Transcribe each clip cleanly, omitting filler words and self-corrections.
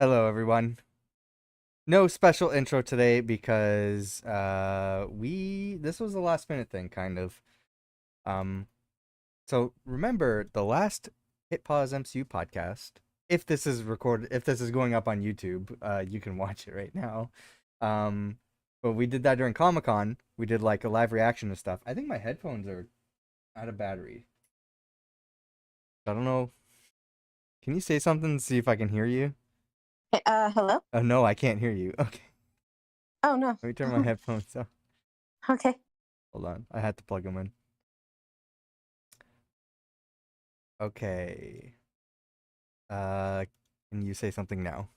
Hello, everyone. No special intro today because this was a last minute thing, kind of. Um, so remember the last Hit Pause MCU podcast. If this is recorded, if this is going up on YouTube, you can watch it right now. Um, but we did that during Comic Con. We did like a live reaction and stuff. I think my headphones are out of battery. I don't know. Can you say something to see if I can hear you? Hello? Oh no, I can't hear you. Okay, Oh, no. let me turn my headphones off. Okay. Hold on, I had to plug them in. Okay. Uh, can you say something now?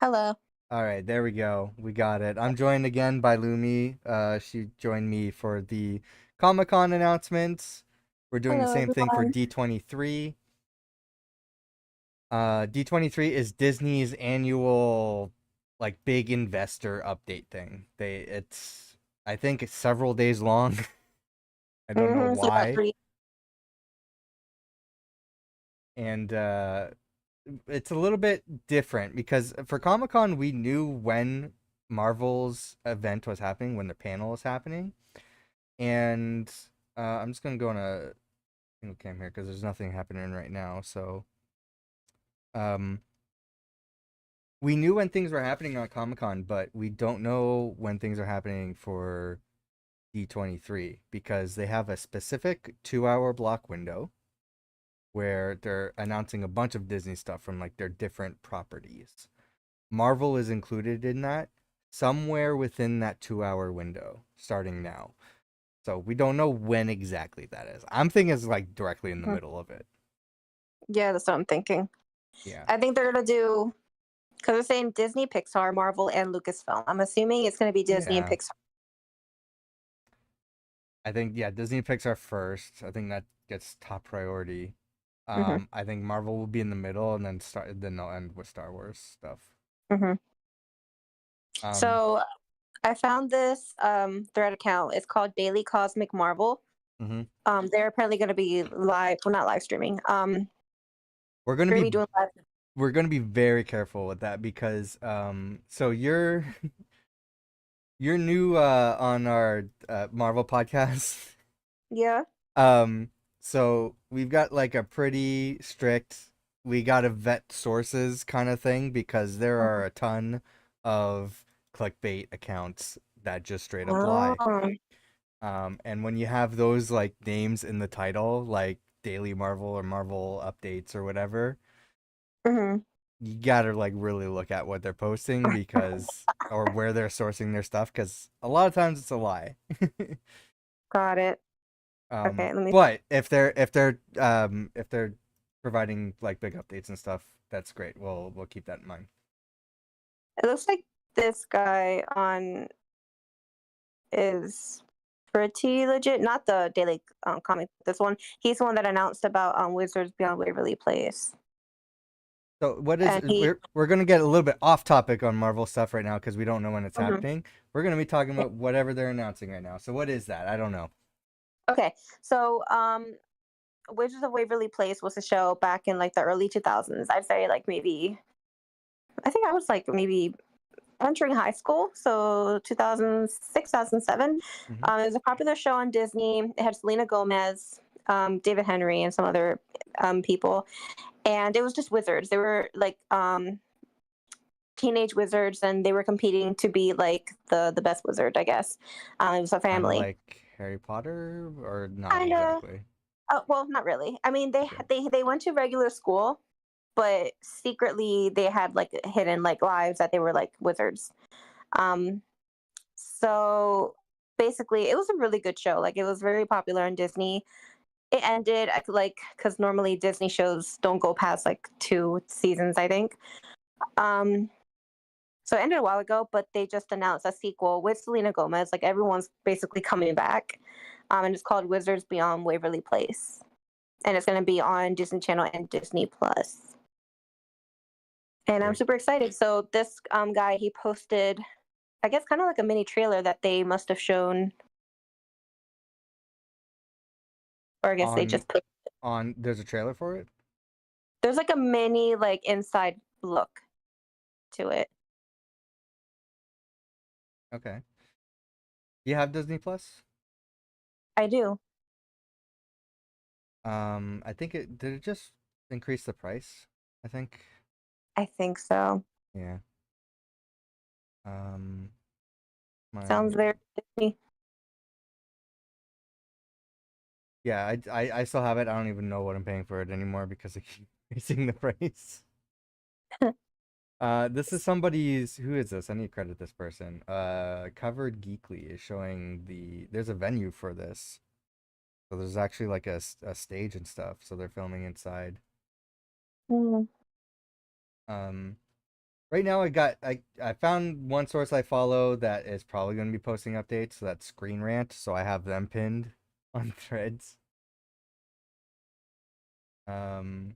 Hello. All right, there we go. We got it. I'm joined again by Lumi. She joined me for the Comic-Con announcements. We're doing the Hello, same thing for everyone. D23. D23 is Disney's annual like big investor update thing. It's I think it's several days long. I don't know It's about why. 3. And it's a little bit different because for Comic Con we knew when Marvel's event was happening, when the panel was happening, and I'm just gonna go on a single cam here because there's nothing happening right now. So um, we knew when things were happening on Comic Con, but we don't know when things are happening for D23 because they have a specific 2 hour block window where they're announcing a bunch of Disney stuff from like their different properties. Marvel is included in that somewhere within that 2 hour window starting now. So we don't know when exactly that is. I'm thinking it's like directly in the Mhm. middle of it. Yeah, that's what I'm thinking. Yeah. I think they're gonna do because they're saying Disney, Pixar, Marvel, and Lucasfilm. I'm assuming it's gonna be Disney and Yeah. Pixar. I think yeah, Disney and Pixar first. I think that gets top priority. hmm I think Marvel will be in the middle and then they'll end with Star Wars stuff. hmm Um So I found this thread account. It's called Daily Cosmic Marvel. mhm. They're apparently gonna be live, well, not live streaming. We're gonna They're be gonna be doing live. we're gonna be very careful with that because so you're new on our Marvel podcast. Yeah. Um so we've got like a pretty strict we got to vet sources kind of thing because there are a ton of clickbait accounts that just straight up lie. Oh. And when you have those like names in the title like Daily Marvel or Marvel Updates or whatever, hmm you gotta like really look at what they're posting because or where they're sourcing their stuff because a lot of times it's a lie. Got it. Okay, let me. But if they're providing like big updates and stuff, that's great. We'll keep that in mind. It looks like this guy on is pretty legit. Not the daily comic. This one, he's the one that announced about Wizards Beyond Waverly Place, So what is and he. we're gonna get a little bit off topic on Marvel stuff right now because we don't know when it's Mhm. happening. We're gonna be talking about whatever they're announcing right now. So what is that? I don't know. Okay, so Wizards of Waverly Place was a show back in like the early 2000s. I'd say like maybe I think I was like maybe entering high school, so 2006, 2007. Hmm. It was a popular show on Disney. It had Selena Gomez, David Henry, and some other people, and it was just wizards. They were like teenage wizards, and they were competing to be like the best wizard, I guess. It was a Kind of family, like Harry Potter or not kind of. exactly. Well, not really. I mean, they Okay. they went to regular school, but secretly they had like hidden like lives that they were like wizards. Um, so basically, it was a really good show. Like it was very popular on Disney. It ended like because normally Disney shows don't go past like 2 seasons, I think. Um, So it ended a while ago, but they just announced a sequel with Selena Gomez. Like everyone's basically coming back. And it's called Wizards Beyond Waverly Place. And it's going to be on Disney Channel and Disney Plus. And I'm Great. super excited. So this guy, he posted, I guess, kind of like a mini trailer that they must have shown, or I guess they On just put. on there's a trailer for it. There's like a mini like inside look. to it. Okay. You have Disney Plus? I do. I think it did it just increase the price? I think. I think so. Yeah. Um, Sounds my very Disney. yeah, I still have it. I don't even know what I'm paying for it anymore because I keep increasing the price. This is somebody's. Who is this? I need to credit this person. Covered Geekly is showing there's a venue for this. So there's actually like a stage and stuff. So they're filming inside. Mm. Um, right now I found one source I follow that is probably going to be posting updates. So that's Screen Rant. So I have them pinned on threads. Um,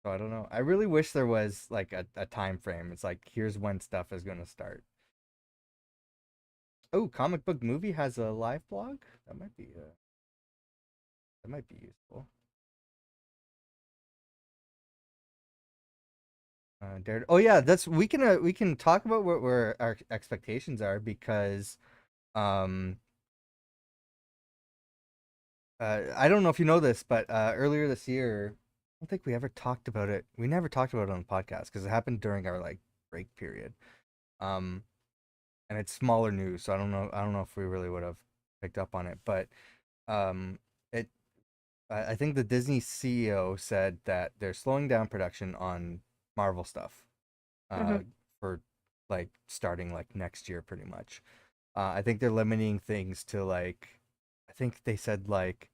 so I don't know. I really wish there was like a time frame. It's like here's when stuff is going to start. Oh, Comic Book Movie has a live blog. That might be useful. Oh yeah, that's we can talk about what our expectations are because um I don't know if you know this, but earlier this year, I don't think we ever talked about it. We never talked about it on the podcast because it happened during our like break period. Um, and it's smaller news, so I don't know if we really would have picked up on it, but um, it I think the Disney CEO said that they're slowing down production on Marvel stuff, uh, Hmm. for like starting like next year, pretty much. I think they're limiting things to like, I think they said like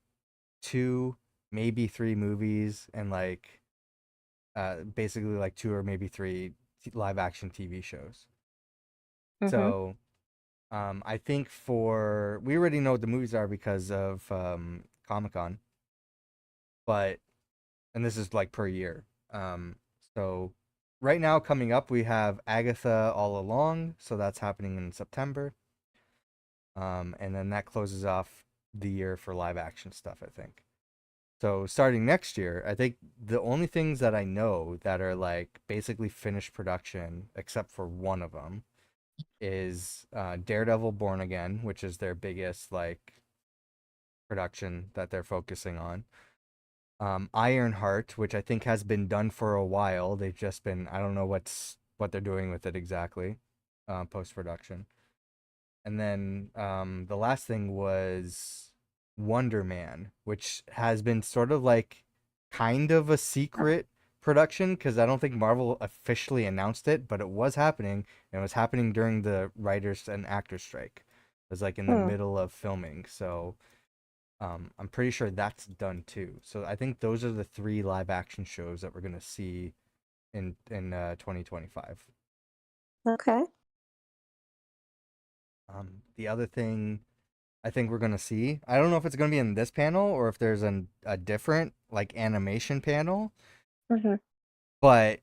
two, maybe three movies, and like, basically like two or maybe three live action TV shows. Hmm. So, I think for we already know what the movies are because of Comic Con, but and this is like per year. Um, so right now coming up we have Agatha All Along, so that's happening in September. And then that closes off the year for live action stuff, I think. So starting next year, I think the only things that I know that are like basically finished production, except for one of them, is Daredevil Born Again, which is their biggest like production that they're focusing on. Ironheart, which I think has been done for a while. They've just been, I don't know what they're doing with it exactly, post production. And then the last thing was Wonder Man, which has been sort of like kind of a secret production because I don't think Marvel officially announced it, but it was happening, and it was happening during the writers and actors strike. It was like in the Hmm. middle of filming, so I'm pretty sure that's done too. So I think those are the three live action shows that we're gonna see in 2025. Okay. The other thing I think we're gonna see. I don't know if it's gonna be in this panel or if there's a different like animation panel, Hmm. but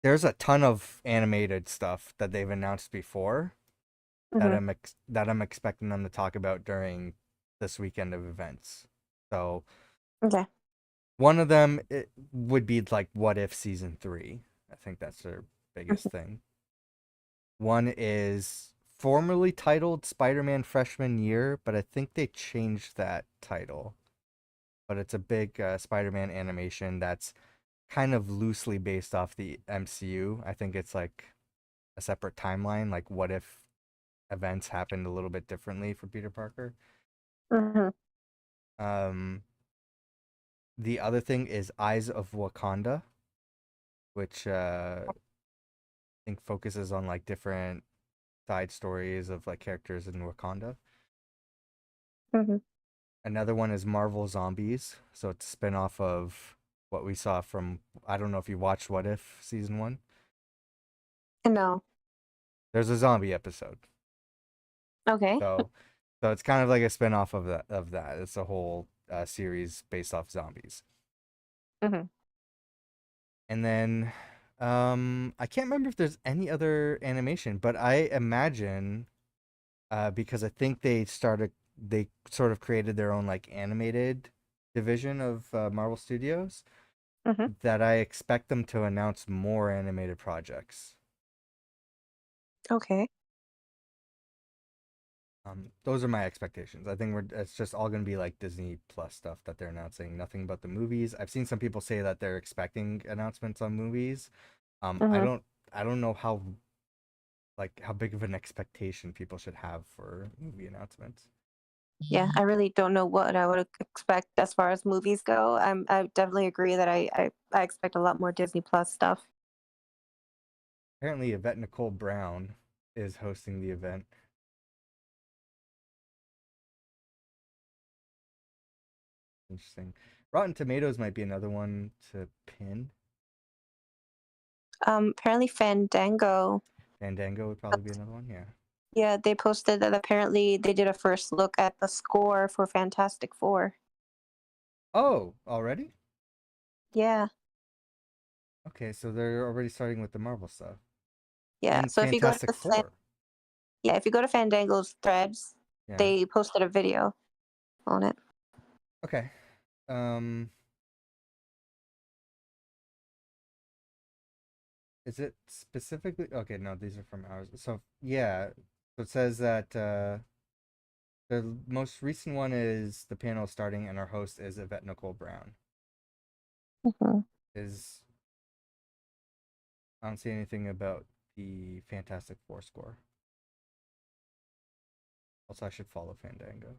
there's a ton of animated stuff that they've announced before that Hmm. that I'm expecting them to talk about during this weekend of events. So Okay. one of them it would be like What If season 3. I think that's their biggest Mhm. thing. One is formerly titled Spider-Man Freshman Year, but I think they changed that title. But it's a big Spider-Man animation that's kind of loosely based off the MCU. I think it's like a separate timeline. Like, what if events happened a little bit differently for Peter Parker? Mhm. Um, the other thing is Eyes of Wakanda, which I think focuses on like different side stories of like characters in Wakanda. Mhm. Another one is Marvel Zombies, so it's a spin-off of what we saw from, I don't know if you watched What If season 1. No. There's a zombie episode. Okay. So so it's kind of like a spin-off of that. It's a whole series based off zombies. Hmm. And then I can't remember if there's any other animation, but I imagine because I think they sort of created their own like animated division of Marvel Studios. Hmm. that I expect them to announce more animated projects. Okay. Those are my expectations. I think it's just all going to be like Disney Plus stuff that they're announcing. Nothing about the movies. I've seen some people say that they're expecting announcements on movies. I Hmm. don't know how big of an expectation people should have for movie announcements. Yeah, I really don't know what I would expect as far as movies go. I definitely agree that I expect a lot more Disney Plus stuff. Apparently, Yvette Nicole Brown is hosting the event. Interesting. Rotten Tomatoes might be another one to pin. Apparently Fandango. Fandango would probably be another one. Yeah. Yeah, they posted that apparently they did a first look at the score for Fantastic Four. Oh, already? Yeah, Okay, so they're already starting with the Marvel stuff yeah. and So if you go to Fantastic Four. yeah, if you go to Fandango's threads, Yeah. they posted a video on it. Okay. Um, is it specifically okay? No, these are from ours. So yeah, so it says that the most recent one is the panel starting, and our host is Yvette Nicole Brown. Hmm. Is I don't see anything about the Fantastic Four score. Also, I should follow Fandango.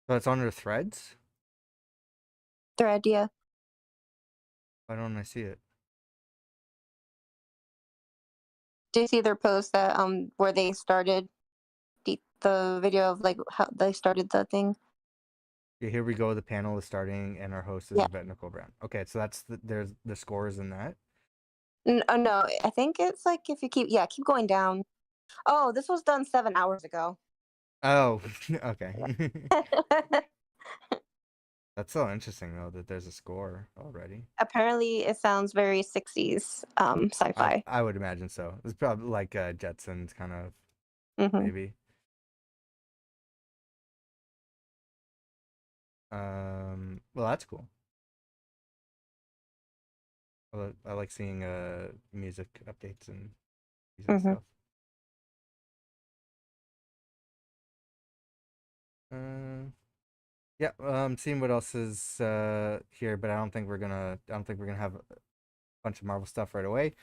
So it's on their threads. Thread, yeah. Why don't I see it? Do you see their post that where they started the video of like how they started the thing? Yeah, here we go. The panel is starting, and our host is Yeah. Yvette Nicole Brown. Okay, so there's the scores in that. Oh no, I think it's like if you keep going down. Oh, this was done 7 hours ago. Oh, okay. That's so interesting though that there's a score already. Apparently, it sounds very 60s sci-fi. I would imagine so. It's probably like Jetsons kind of Hmm. maybe. Well, that's cool. I like seeing music updates and music Hmm. stuff. Uh, yeah. Seeing what else is here, but I don't think we're gonna have a bunch of Marvel stuff right away.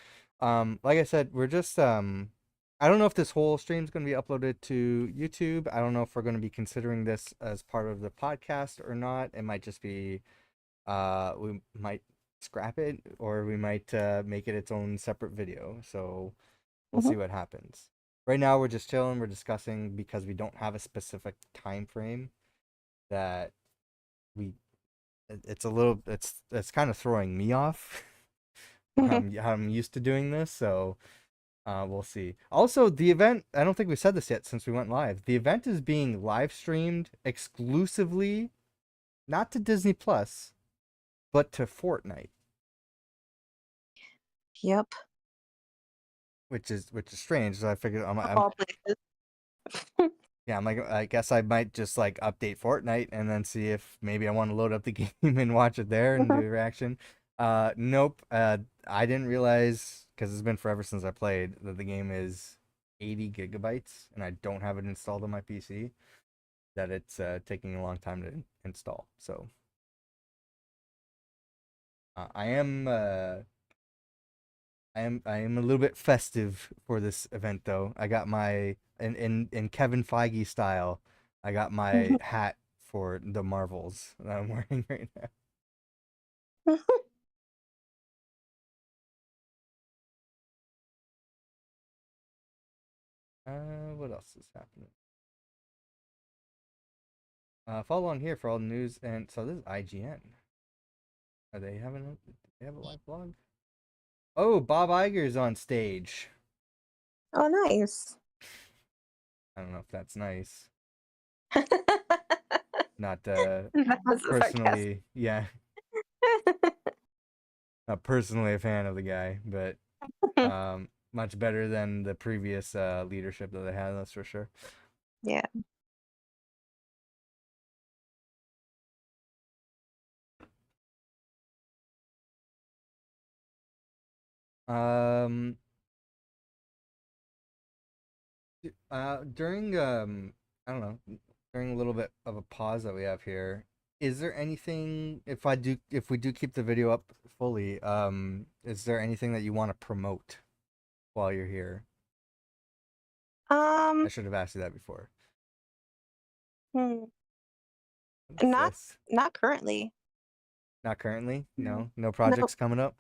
Like I said, we're just I don't know if this whole stream is going to be uploaded to YouTube. I don't know if we're going to be considering this as part of the podcast or not. It might just be we might scrap it or we might make it its own separate video. So we'll Hmm. see what happens. Right now we're just chilling, we're discussing because we don't have a specific time frame that we it's a little it's kind of throwing me off. How I'm used to doing this, so we'll see. Also, the event, I don't think we said this yet since we went live. The event is being live streamed exclusively, not to Disney Plus, but to Fortnite, Yep. which is strange. So I figured Of all places. yeah, I'm like I guess I might just like update Fortnite and then see if maybe I want to load up the game and watch it there and do a reaction. Nope. I didn't realize because it's been forever since I played that the game is 80 gigabytes and I don't have it installed on my PC. That it's taking a long time to install. So I am I am a little bit festive for this event though. I got my in Kevin Feige style. I got my hat for the Marvels that I'm wearing right now. What else is happening? Follow on here for all the news. And so this is IGN. Are they having they have a live blog? Oh, Bob Iger's on stage. Oh, nice. I don't know if that's nice. Not That was sarcastic. personally, yeah, not personally a fan of the guy, but much better than the previous leadership that they had, that's for sure. Yeah. Um, during I don't know, during a little bit of a pause that we have here, is there anything if we do keep the video up fully, is there anything that you want to promote while you're here? I Um, should have asked you that before. hmm, What's not this? not currently. Not currently? Mm. No No, projects coming up?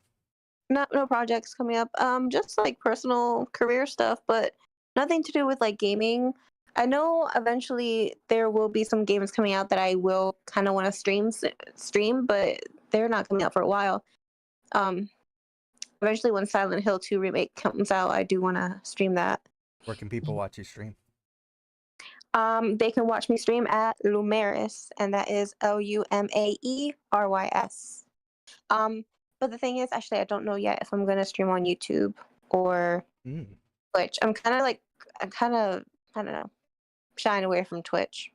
no projects coming up. Just like personal career stuff, but nothing to do with like gaming. I know eventually there will be some games coming out that I will kind of want to stream, but they're not coming out for a while. Um, Eventually when Silent Hill 2 remake comes out, I do want to stream that. Where can people watch you stream? They can watch me stream at Lumeris, and that is Lumaerys. Um, but the thing is, actually, I don't know yet if I'm gonna stream on YouTube or Mm, Twitch. I'm kind of, I don't know, shying away from Twitch,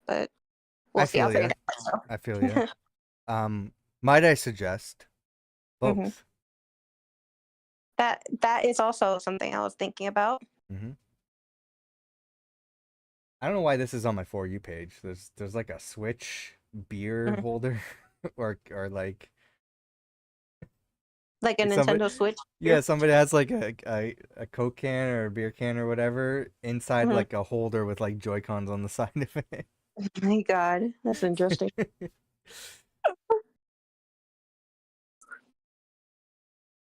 but we'll I see. I'll feel figure you. that I feel you. out. Might I suggest hmm both? that is also something I was thinking about. Mm-hmm. I don't know why this is on my For You page. There's like a Switch beer Mhm. holder, or like Like a somebody, Nintendo Switch yeah, here. somebody has like a Coke can or a beer can or whatever inside Mhm. like a holder with like Joy Cons on the side of it. My God, that's interesting.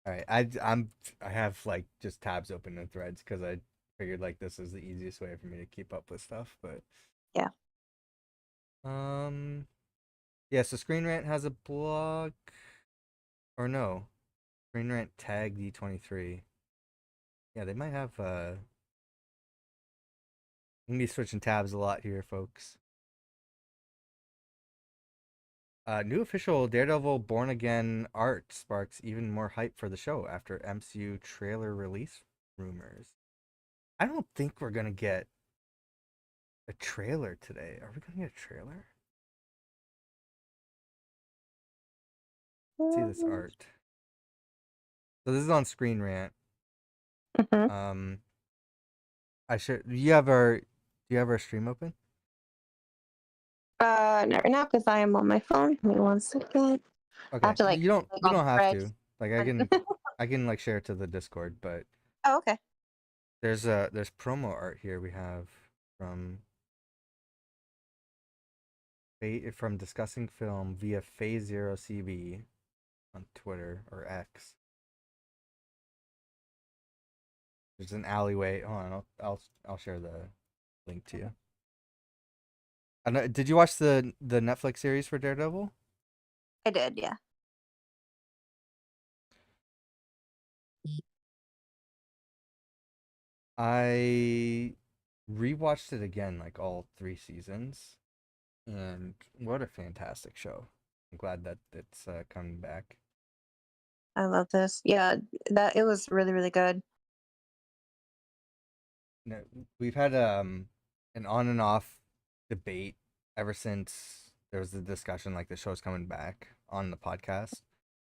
All right, I have like just tabs open in Threads because I figured like this is the easiest way for me to keep up with stuff. But Yeah. um, yeah. So Screen Rant has a blog, or no? Screen Rant tag D23. Yeah, they might have. I'm gonna be switching tabs a lot here, folks. New official Daredevil Born Again art sparks even more hype for the show after MCU trailer release rumors. I don't think we're gonna get a trailer today. Are we gonna get a trailer? Let's see this art. So this is on Screen Rant. hmm Um, I should. Do you have our stream open? Not right now because I am on my phone. Give me 1 second. I have Okay, to like you don't click you on don't have threads. to. Like I can like share it to the Discord, but Oh, okay. there's promo art here we have from from discussing film via Phase Zero CB on Twitter or X. There's an alleyway. Hold on, I'll share the link to you. I know, did you watch the Netflix series for Daredevil? I did, yeah. I rewatched it again, like all 3 seasons, and what a fantastic show! I'm glad that it's coming back. I love this. Yeah, that it was really, really good. No, we've had an on and off debate ever since there was the discussion like the show's coming back on the podcast.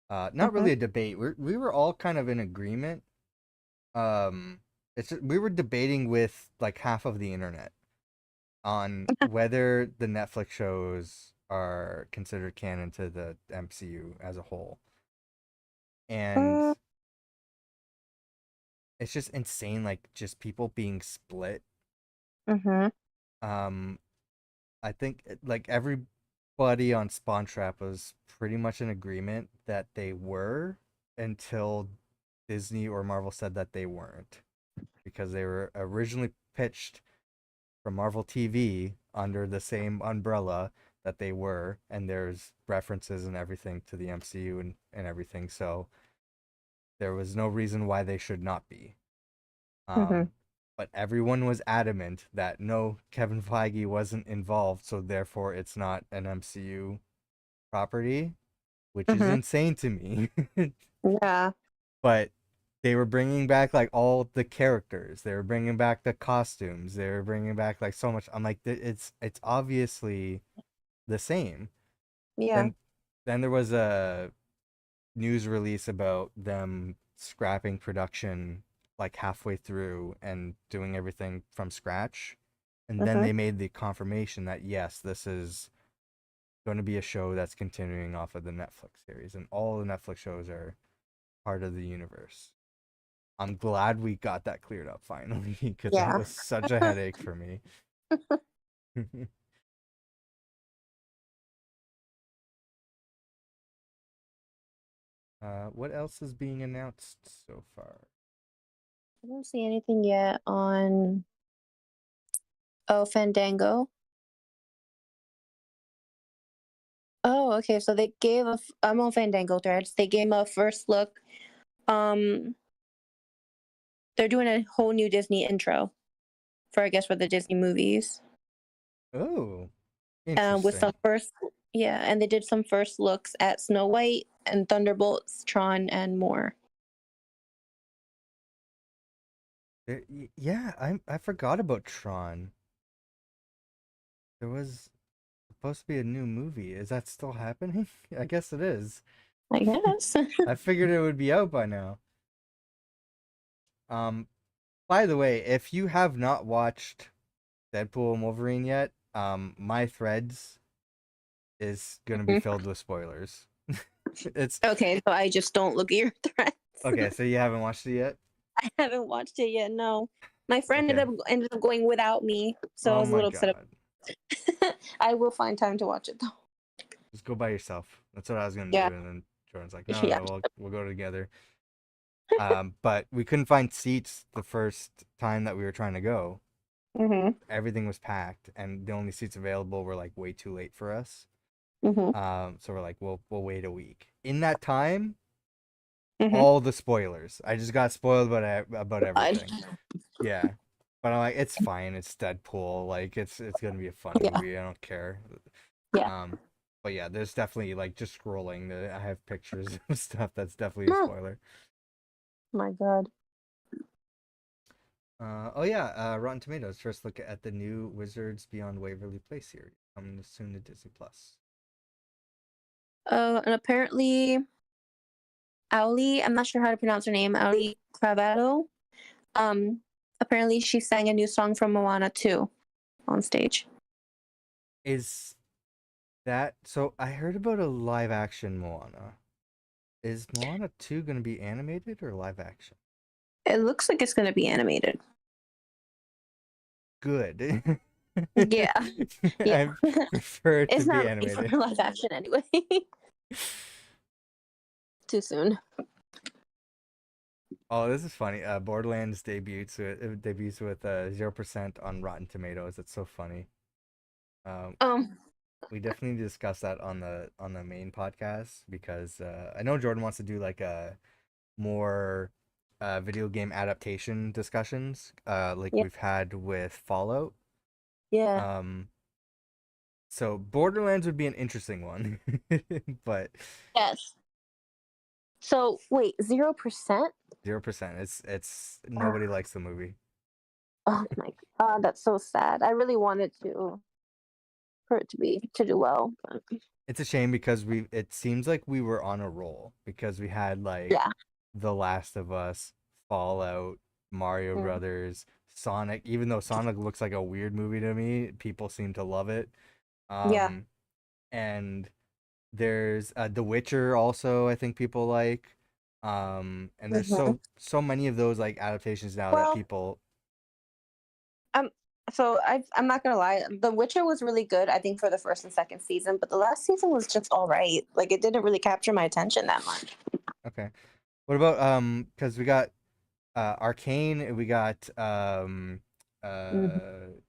Not hmm really a debate. We were all kind of in agreement. Um, it's just, we were debating with like half of the internet on whether the Netflix shows are considered canon to the MCU as a whole. And it's just insane, like just people being split. Mm-hmm. Um, I think like everybody on Spawn Trap was pretty much in agreement that they were until Disney or Marvel said that they weren't because they were originally pitched from Marvel TV under the same umbrella that they were, and there's references and everything to the MCU and everything, so there was no reason why they should not be. Mm-hmm. Um, but everyone was adamant that no, Kevin Feige wasn't involved, so therefore it's not an MCU property, which is Mm-hmm. insane to me. Yeah. But they were bringing back like all the characters. They were bringing back the costumes. They were bringing back like so much. I'm like, it's obviously the same. Yeah. Then there was a news release about them scrapping production like halfway through and doing everything from scratch. And then Mhm. they made the confirmation that yes, this is going to be a show that's continuing off of the Netflix series, and all the Netflix shows are part of the universe. I'm glad we got that cleared up finally because that Yeah. was such a headache for me. What else is being announced so far? I don't see anything yet on Fandango. Oh, okay. So they gave I'm on Fandango threads. They gave a first look. Um, they're doing a whole new Disney intro for I guess for the Disney movies. Oh, With some interesting. first, yeah, and they did some first looks at Snow White and Thunderbolts, Tron, and more. Yeah, I forgot about Tron. There was supposed to be a new movie. Is that still happening? I guess it is. I guess. I figured it would be out by now. Um, by the way, if you have not watched Deadpool and Wolverine yet, my threads is gonna be filled with spoilers. It's Okay, so I just don't look at your threads. okay, so you haven't watched it yet? I haven't watched it yet. No, my friend Okay. ended up going without me, so I Oh was a my little upset. god. I will find time to watch it though. Just go by yourself. That's what I was gonna Yeah, do, and then Jordan's like, no, yeah. no, we'll go together. But we couldn't find seats the first time that we were trying to go. Mhm. Everything was packed, and the only seats available were like way too late for us. Mhm. So we're like, we'll wait a week. In that time, Mhm. all the spoilers. I just got spoiled about God. everything. Yeah, but I'm like, it's fine. It's Deadpool. Like, it's gonna be a fun Yeah. movie. I don't care. Yeah. Um, but yeah, there's definitely like just scrolling. I have pictures of stuff that's definitely a Oh spoiler. my God. Oh yeah, Rotten Tomatoes. First look at the new Wizards Beyond Waverly Place series coming soon to Disney Plus. And apparently, Auli, I'm not sure how to pronounce her name, Auli Cravado. Um, apparently she sang a new song from Moana 2 on stage. Is that so? I heard about a live action Moana. Is Moana 2 gonna be animated or live action? It looks like it's going to be animated. Good. Yeah. Yeah. I prefer it to It's be not ready animated. for live action anyway. Too soon. Oh, this is funny. Borderlands debuts with 0% on Rotten Tomatoes. It's so funny. Um, Um, we definitely discussed that on the main podcast because I know Jordan wants to do like a more video game adaptation discussions, like yeah. we've had with Fallout. Yeah. Um, so Borderlands would be an interesting one, but Yes. So wait, 0%? 0%. It's nobody likes the movie. Oh my God, that's so sad. I really wanted for it to do well. But It's a shame because it seems like we were on a roll because we had like yeah. The Last of Us, Fallout, Mario Mm. Brothers, Sonic. Even though Sonic looks like a weird movie to me, people seem to love it. Yeah. Um, and there's The Witcher also, I think people like. And there's Mhm. so many of those like adaptations now that Well, people. um, so I'm not gonna lie, The Witcher was really good, I think, for the first and second season, but the last season was just all right. Like it didn't really capture my attention that much. Okay. What about because we got Arcane, we got Mhm. uh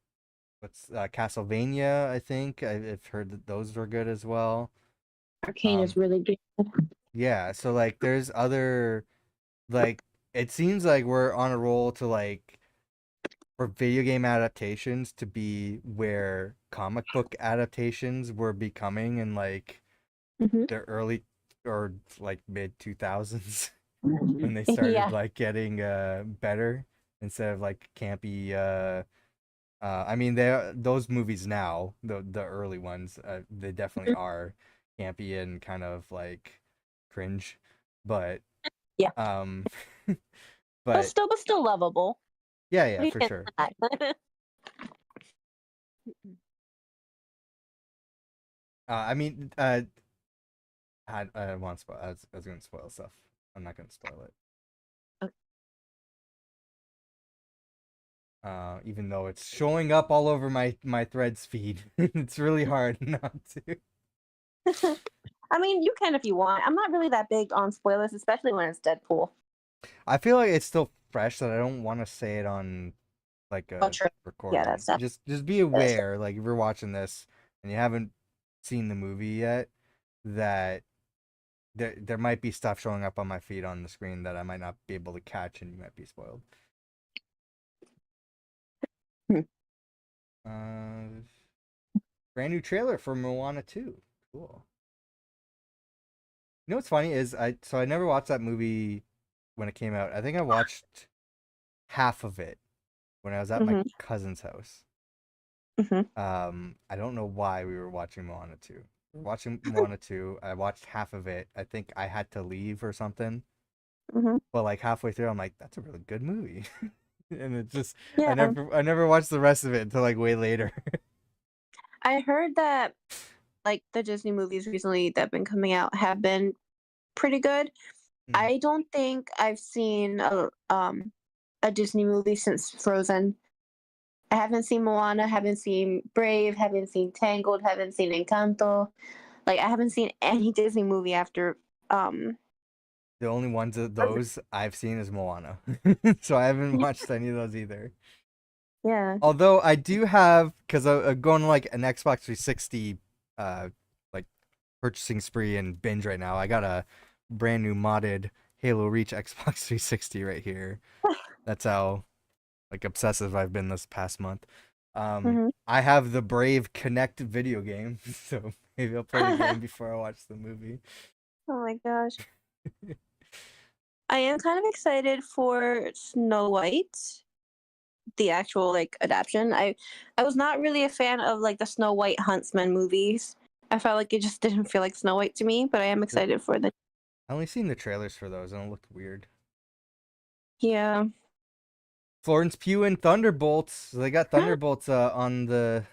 what's Castlevania, I think. I've heard that those were good as well. Arcane is Um really good. yeah, so like there's other like it seems like we're on a roll to like for video game adaptations to be where comic book adaptations were becoming in like Hmm. the early or like mid 2000s when they started Yeah. like getting better instead of like campy I mean they those movies now the early ones they definitely are campy and kind of like cringe but Yeah. Um, But but still lovable. yeah, We for can't sure. deny. I mean, I want to spoil. I was going to spoil stuff. I'm not going to spoil it. Okay. Even though it's showing up all over my threads feed, it's really hard not to. I mean, you can if you want. I'm not really that big on spoilers, especially when it's Deadpool. I feel like it's still fresh that I don't want to say it on like Oh, a true. Yeah, recording. that's that. Just be That's aware, like if you're watching this and you haven't seen the movie yet, that there might be stuff showing up on my feed on the screen that I might not be able to catch, and you might be spoiled. Hmm. Brand new trailer for Moana 2. Cool. You know what's funny is I never watched that movie when it came out. I think I watched half of it when I was at my Hmm. cousin's house. Hmm. I don't know why we were watching Moana 2. We were watching Moana 2. I watched half of it. I think I had to leave or something. Hmm. But like halfway through, I'm like, that's a really good movie. And it just Yeah, I never watched the rest of it until like way later. I heard that like the Disney movies recently that have been coming out have been pretty good. Mm. I don't think I've seen a Disney movie since Frozen. I haven't seen Moana, haven't seen Brave, haven't seen Tangled, haven't seen Encanto. Like I haven't seen any Disney movie after um The only ones of Frozen. those I've seen is Moana. So I haven't watched any of those either. Yeah. Although I do have, because I'm going to like an Xbox 360 like purchasing spree and binge right now. I got a brand new modded Halo Reach Xbox 360 right here. That's how like obsessive I've been this past month. Hmm. I have the Brave Connect video game, so maybe I'll play the game before I watch the movie. Oh my gosh. I am kind of excited for Snow White, the actual like adaptation. I was not really a fan of like the Snow White Huntsman movies. I felt like it just didn't feel like Snow White to me, but I am excited for the I only seen the trailers for those, and it looked weird. yeah. Florence Pugh and Thunderbolts. So they got Thunderbolts on the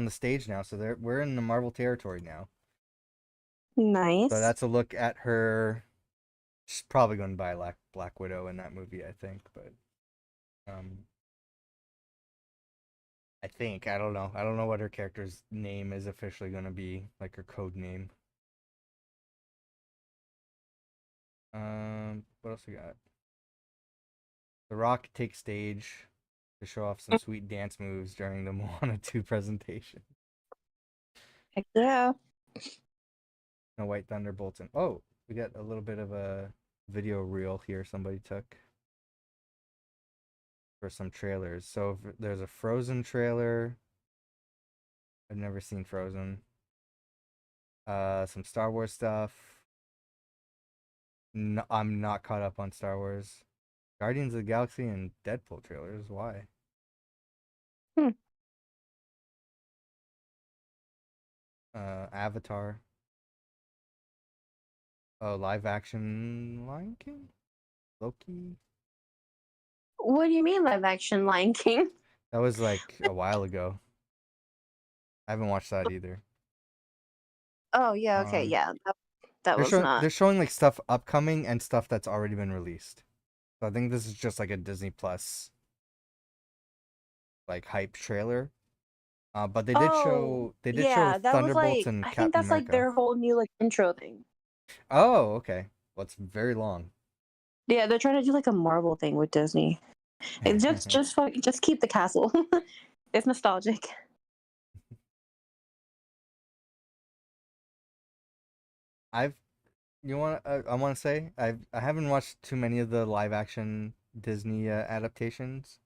stage now, so we're in the Marvel territory now. So Nice. that's a look at her. She's probably going to buy Black Widow in that movie, I think. But um, I don't know. I don't know what her character's name is officially going to be, like her code name. What else we got? The Rock takes stage to show off some sweet dance moves during the Moana 2 presentation. Heck yeah. No White Thunderbolts and oh, we got a little bit of a video reel here somebody took for some trailers. So there's a Frozen trailer. I've never seen Frozen. Some Star Wars stuff. No, I'm not caught up on Star Wars. Guardians of the Galaxy and Deadpool trailers. Why? Hmm. Avatar. Oh, live action Lion King? Loki? What do you mean live action Lion King? That was like a while ago. I haven't watched that either. Oh yeah, okay, Um, yeah. That was not. they're showing like stuff upcoming and stuff that's already been released. So I think this is just like a Disney Plus like hype trailer. But Oh, they did show yeah, that was Thunderbolts like and I think Captain that's like America. their whole new like intro thing. Oh, okay. Well, it's very long. Yeah, they're trying to do like a Marvel thing with Disney. It just keep the castle. It's nostalgic. I've you want I want to say I haven't watched too many of the live action Disney adaptations,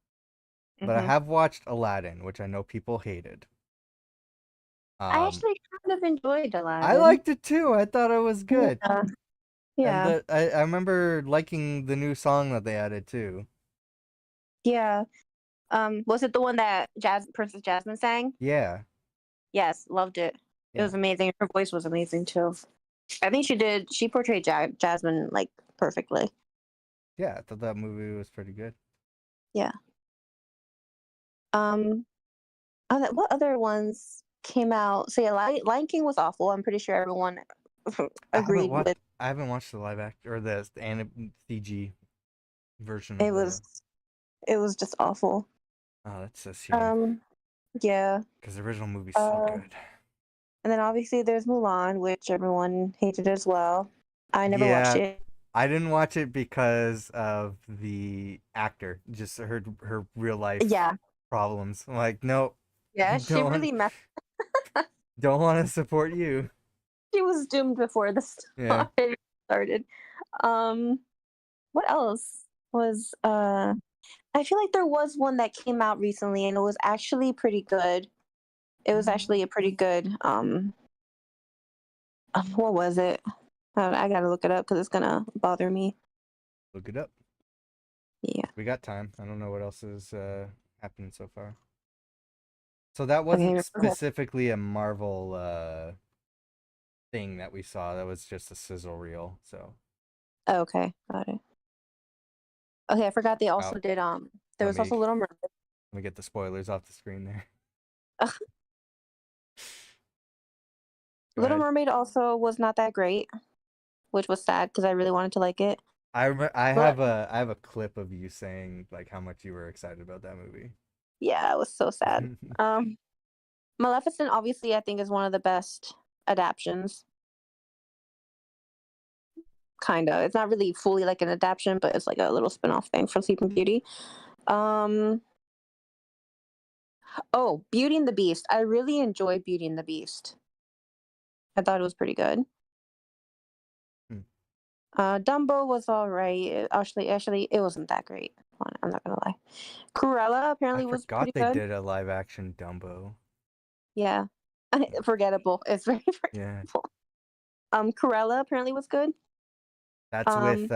but I Hmm. have watched Aladdin, which I know people hated. I Um, actually kind of enjoyed I Aladdin. liked it too. I thought it was good. Yeah, And yeah, I remember liking the new song that they added too. yeah. Was it the one that Princess Jasmine sang? Yeah, Yes, loved it. It yeah. was amazing. Her voice was amazing too. I think she portrayed Jasmine like perfectly. Yeah, I thought that movie was pretty good. Yeah. Um, what other ones came out? So yeah, Lion King was awful. I'm pretty sure everyone agreed with I haven't watched the live act or the CG version of it the. was it was just awful. Oh, that's a shame Um, yeah. because the original movie's so Uh, good. and then obviously there's Mulan, which everyone hated as well. I never watched Yeah, it. I didn't watch it because of the actor. Just her real life Yeah, problems. I'm like, no, yeah, she don't really messed. don't want to support you. She was doomed before this Yeah. started. Um, what else was I feel like there was one that came out recently and it was actually pretty good. It was actually a pretty good what was it? I gotta look it up because it's gonna bother me. Look it up. Yeah. We got time. I don't know what else is happening so far. So that Okay. wasn't specifically a Marvel thing that we saw. That was just a sizzle reel. So Okay, got it. Okay, I forgot they oh, also did there let was me also Little Mermaid. let me get the spoilers off the screen there. Go Little ahead. Mermaid also was not that great, which was sad because I really wanted to like it. But I have a clip of you saying like how much you were excited about that movie. yeah, it was so sad. Um, Maleficent obviously I think is one of the best adaptions. Kinda. It's not really fully like an adaptation, but it's like a little spin-off thing from Sleeping Beauty. Um, oh, Beauty and the Beast. I really enjoyed Beauty and the Beast. I thought it was pretty good. Hmm. Dumbo was all right. Actually, it wasn't that great. I'm not gonna lie. Cruella I apparently was forgot pretty they good. did a live action Dumbo. Yeah, forgettable. It's very Yeah. forgettable. Cruella apparently was good. That's Um, with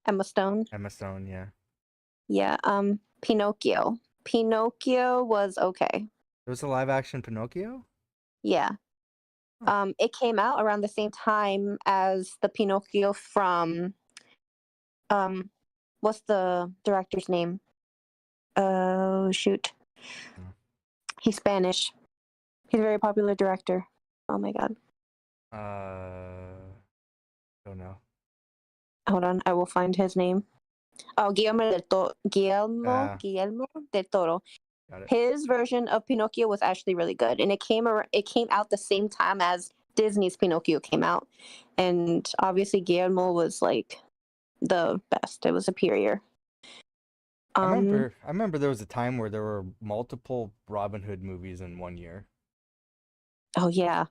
Emma Stone. Emma Stone, yeah. Yeah. Pinocchio. Pinocchio was okay. There was a live action Pinocchio? Yeah. Huh. It came out around the same time as the Pinocchio from um, what's the director's name? Oh shoot, Hmm. he's Spanish. He's a very popular director. Oh my god. Don't know. Hold on, I will find his name. Oh, Ah, Guillermo del Toro. got it. His version of Pinocchio was actually really good, and it came out the same time as Disney's Pinocchio came out, and obviously Guillermo was like the best. It was superior. Um. I remember there was a time where there were multiple Robin Hood movies in one year. Oh yeah.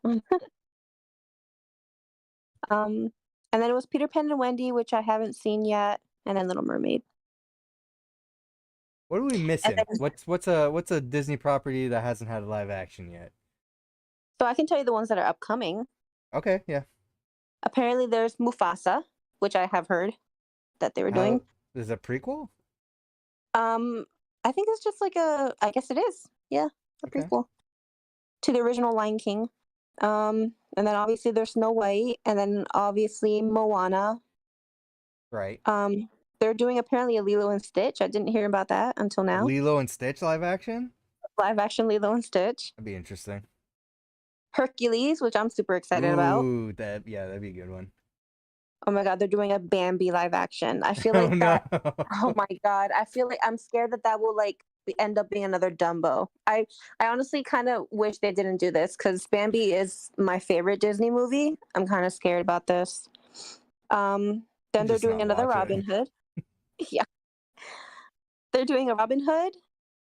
Um. And then it was Peter Pan and Wendy, which I haven't seen yet, and then Little Mermaid. What are we And missing? then, What's a Disney property that hasn't had a live action yet? so I can tell you the ones that are upcoming. Okay, yeah. Apparently, there's Mufasa, which I have heard that they were How doing. is a prequel? Um, I think it's just like I guess it is. Yeah, a Okay. prequel to the original Lion King. And then obviously there's Snow White, and then obviously Moana. Right. They're doing apparently a Lilo and Stitch. I didn't hear about that until A now. Lilo and Stitch live action? Live action Lilo and Stitch. That'd be interesting. Hercules, which I'm super excited about. Ooh, that'd be a good one. Oh my god, they're doing a Bambi live action. I feel Oh like no. that. Oh my god, I feel like I'm scared that that will like end up being another Dumbo. I honestly kind of wish they didn't do this because Bambi is my favorite Disney movie. I'm kind of scared about this. Then they're Just doing not another watch it. Robin Hood. Yeah, they're doing a Robin Hood.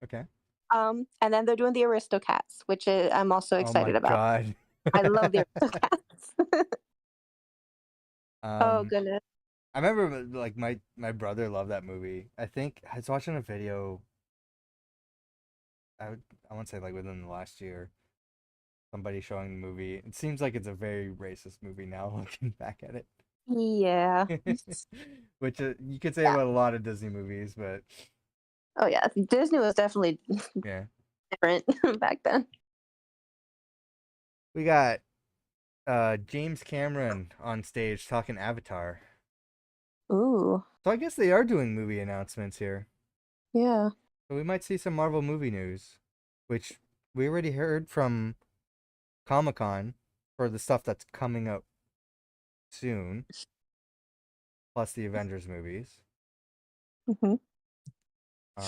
Okay. And then they're doing the Aristocats, which I'm also Oh my excited about. god. I love the Aristocats. Oh um goodness. I remember like my brother loved that movie. I think I was watching a video. I want to say like within the last year, somebody showing the movie. It seems like it's a very racist movie now, looking back at Yeah. it. Which you could say Yeah. about a lot of Disney movies, but Oh yeah. Disney was definitely yeah. different back then. We got James Cameron on stage talking Avatar. Ooh, So I guess they are doing movie announcements here. yeah. So we might see some Marvel movie news, which we already heard from Comic-Con for the stuff that's coming up soon, plus the Avengers movies. Hmm. So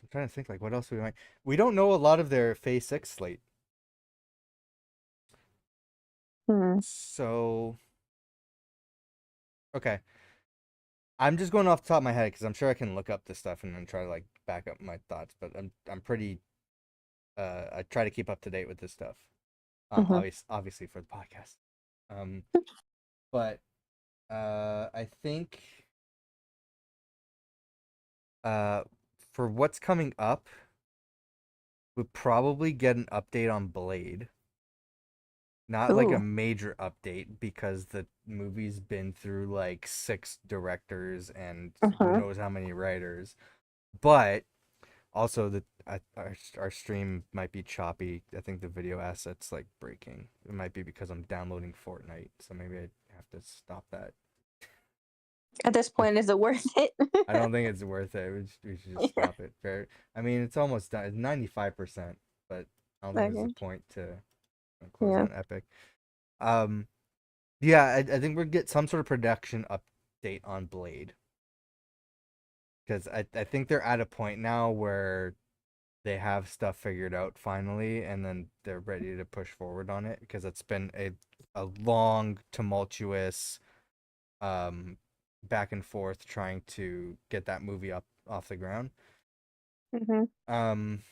I'm trying to think like what else we might. We don't know a lot of their Phase 6 slate. Hmm. So okay, I'm just going off the top of my head because I'm sure I can look up this stuff and then try to like back up my thoughts. But I'm pretty I try to keep up to date with this stuff. Hmm. Obviously for the podcast. Um, but I think uh for what's coming up, we'll probably get an update on Blade. Not like a Ooh. major update because the movie's been through like 6 directors and who Hmm. knows how many writers. But also the our stream might be choppy. I think the video asset's like breaking. It might be because I'm downloading Fortnite, so maybe I have to stop that. At this point, is it worth it? I don't think it's worth it. We should just Yeah. stop it. Fair. I mean, it's almost done. It's 95%, but I don't think there's a Okay. point to close Yeah. on Epic. Um, yeah, I think we'll get some sort of production update on Blade because I think they're at a point now where they have stuff figured out finally, and then they're ready to push forward on it because it's been a long, tumultuous um back and forth trying to get that movie up off the ground. Hmm. Um,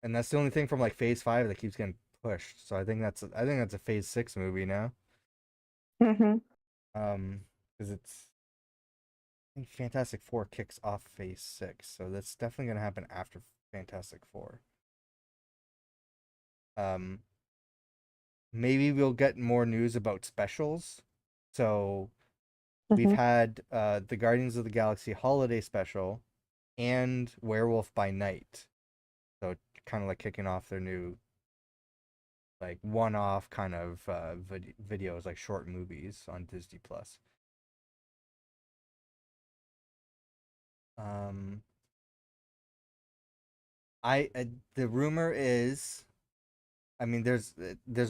and that's the only thing from like Phase 5 that keeps getting pushed. So I think that's a Phase 6 movie now. Hmm. Because it's I think Fantastic Four kicks off Phase 6, so that's definitely gonna happen after Fantastic Four. Um, maybe we'll get more news about specials. So we've Hmm. had the Guardians of the Galaxy holiday special and Werewolf by Night. So kind of like kicking off their new like one-off kind of videos, like short movies on Disney Plus. Um, the rumor is, I mean, there's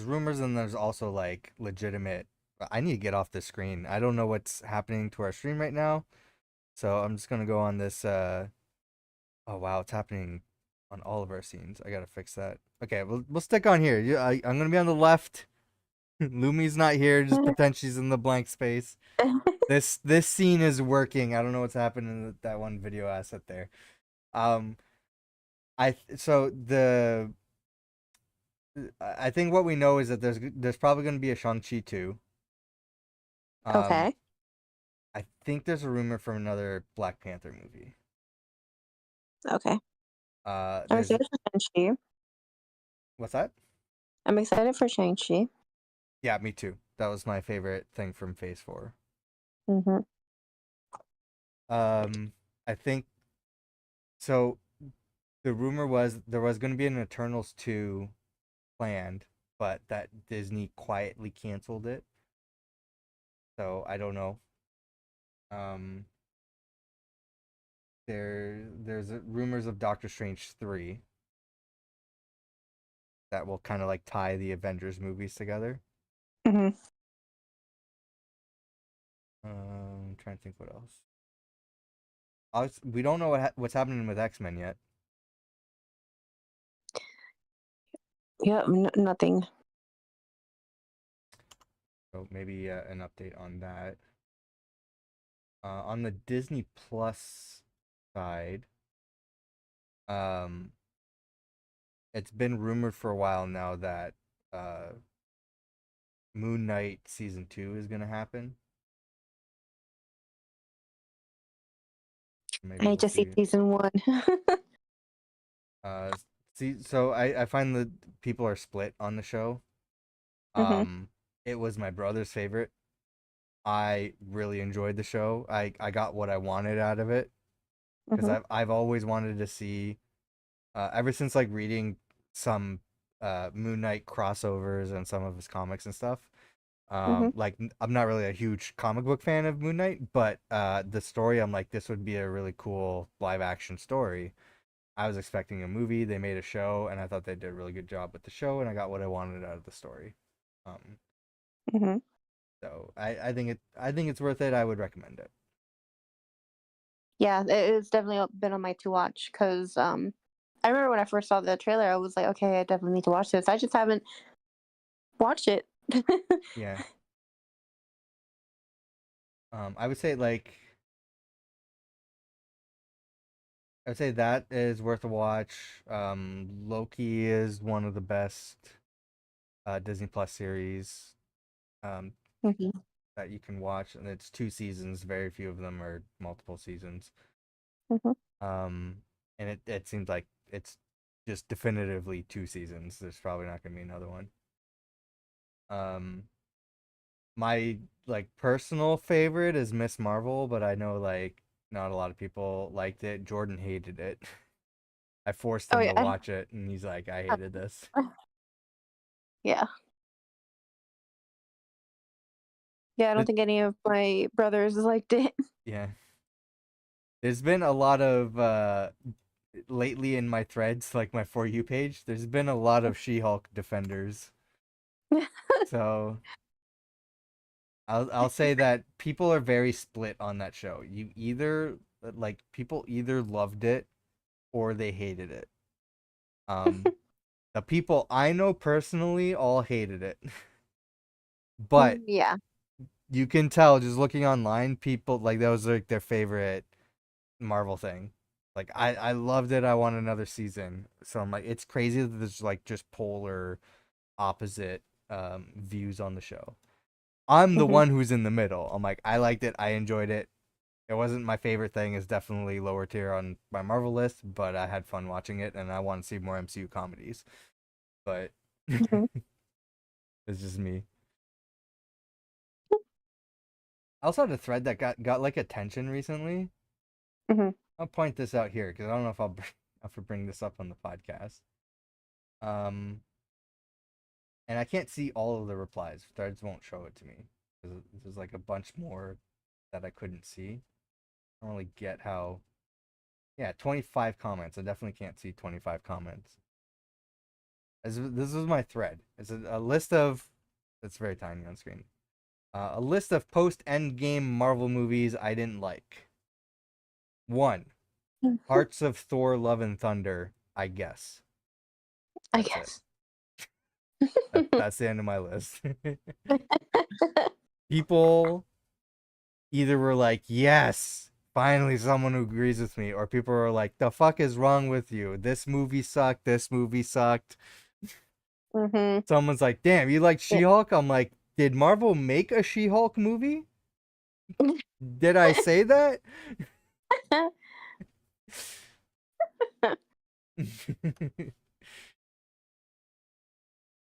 rumors and there's also like legitimate. I need to get off the screen. I don't know what's happening to our stream right now, so I'm just gonna go on this. Oh wow, it's happening on all of our scenes. I gotta fix that. Okay, we'll stick on here. I'm gonna be on the left. Lumi's not here. Just pretend she's in the blank space. This scene is working. I don't know what's happening with that one video asset there. Um, so I think what we know is that there's probably going to be a Shang-Chi 2. Um, Okay. I think there's a rumor for another Black Panther movie. Okay. I'm There's excited for Shang-Chi. what's that? I'm excited for Shang-Chi. Yeah, me too. That was my favorite thing from Phase 4. Hmm. Um, I think so. The rumor was there was going to be an Eternals 2 planned, but that Disney quietly canceled it. So I don't know. Um, there's rumors of Doctor Strange 3 that will kind of like tie the Avengers movies together. Hmm. I'm trying to think what else. We don't know what's happening with X-Men yet. Yeah. Nothing. So maybe an update on that. On the Disney Plus side, um, it's been rumored for a while now that uh, Moon Knight season 2 is gonna happen. I Maybe need we'll to see see. season one. Uh, see, so I find that people are split on the show. Hmm. Um, it was my brother's favorite. I really enjoyed the show. I got what I wanted out of it because Hmm. I've always wanted to see ever since like reading some Moon Knight crossovers and some of his comics and stuff. Mm-hmm. Like I'm not really a huge comic book fan of Moon Knight, but the story I'm like this would be a really cool live action story. I was expecting a movie, they made a show, and I thought they did a really good job with the show, and I got what I wanted out of the story. Um, Mm-hmm. so I think it's worth it. I would recommend it. Yeah, it's definitely been on my to watch because I remember when I first saw the trailer, I was like, okay, I definitely need to watch this. I just haven't watched it. Yeah. I would say like I would say that is worth a watch. Loki is one of the best Disney Plus series um, Hmm. that you can watch, and it's 2 seasons. Very few of them are multiple seasons. Hmm. Um, and it seems like it's just definitively 2 seasons. There's probably not gonna be another one. Um, my like personal favorite is Miss Marvel, but I know like not a lot of people liked it. Jordan hated it. I forced Oh him yeah, to watch it, and he's like, I hated this. yeah, yeah. I don't But think any of my brothers liked it. yeah, there's been a lot of lately in my threads, like my For You page. There's been a lot of She-Hulk defenders. So I'll say that people are very split on that show. You either like people either loved it or they hated it. Um, the people I know personally all hated it, but Yeah. you can tell just looking online, people like that was like their favorite Marvel thing. Like I loved it. I want another season. So I'm like, it's crazy that there's like just polar opposite views on the show. I'm the Hmm. one who's in the middle. I'm like, I liked it. I enjoyed it. It wasn't my favorite thing. It's definitely lower tier on my Marvel list, but I had fun watching it, and I want to see more MCU comedies. But Hmm. it's just me. I also had a thread that got like attention recently. Hmm. I'll point this out here because I don't know if I'll have to bring this up on the podcast. Um, and I can't see all of the replies. Threads won't show it to me. There's like a bunch more that I couldn't see. I don't really get how. Yeah, 25 comments. I definitely can't see 25 comments. This was my thread. It's a list of. It's very tiny on screen. A list of post Endgame Marvel movies I didn't like. One, Hearts of Thor: Love and Thunder. I guess I that's it. guess. That's the end of my list. People either were like, "Yes, finally someone who agrees with me," or people were like, "The fuck is wrong with you? This movie sucked. This movie sucked." Hmm. Someone's like, "Damn, you like She-Hulk?" I'm like, "Did Marvel make a She-Hulk movie? Did I say that?"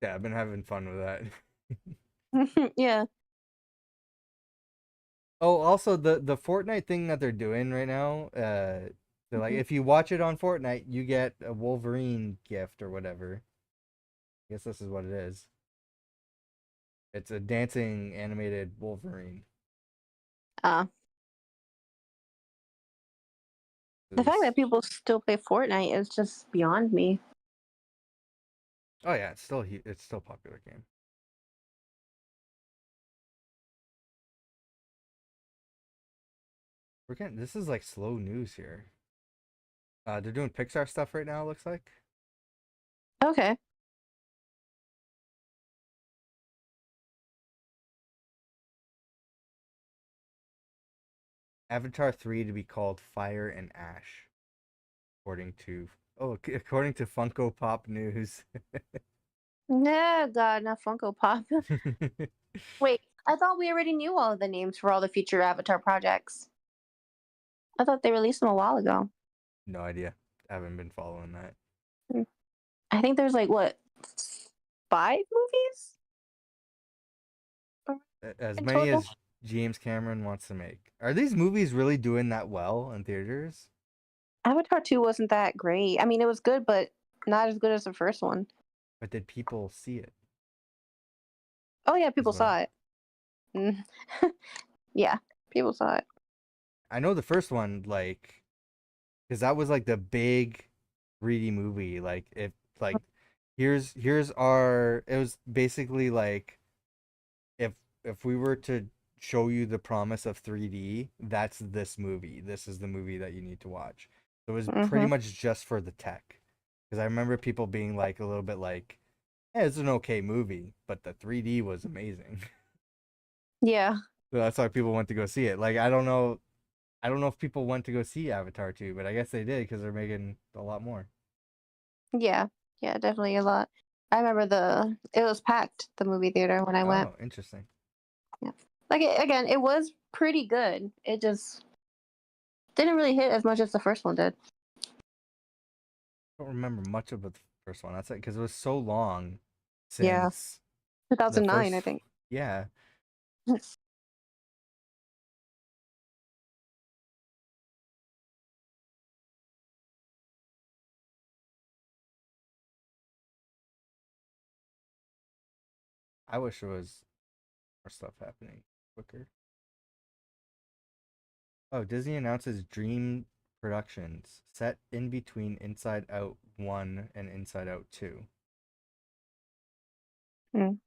Yeah, I've been having fun with that. Yeah. Oh, also the Fortnite thing that they're doing right now, they're like Mhm. if you watch it on Fortnite, you get a Wolverine gift or whatever. I guess this is what it is. It's a dancing animated Wolverine. Uh, the fact Is that people still play Fortnite is just beyond me. Oh yeah, it's still a popular game. We're getting this is like slow news here. They're doing Pixar stuff right now. It looks like Okay. Avatar 3 to be called Fire and Ash, according to according to Funko Pop News. No, God, not Funko Pop. Wait, I thought we already knew all of the names for all the future Avatar projects. I thought they released them a while ago. No idea. I haven't been following that. Hmm. I think there's like what, 5 movies As in many total? as James Cameron wants to make. Are these movies really doing that well in theaters? Avatar 2 wasn't that great. I mean, it was good, but not as good as the first one. But did people see it? Oh yeah, Is people what saw it. Mm. Yeah, people saw it. I know the first one, like, because that was like the big 3D movie. Like, if like, here's our. It was basically like if if we were to show you the promise of 3D, that's this movie. This is the movie that you need to watch. So it was pretty Mm-hmm. much just for the tech. Because I remember people being like a little bit like, "Yeah, it's an okay movie, but the 3D was amazing." Yeah, So that's why people went to go see it. Like, I don't know if people went to go see Avatar 2, but I guess they did because they're making a lot more. yeah, yeah, definitely a lot. I remember it was packed, the movie theater, when I went. Oh, interesting. Yeah. Like, again, it was pretty good. It just didn't really hit as much as the first one did. I don't remember much of the first one. That's it because it was so long Yeah, since the 2009, I first. think. Yeah, I wish there was more stuff happening quicker. Oh, Disney announces Dream Productions set in between Inside Out 1 and Inside Out 2. Mm.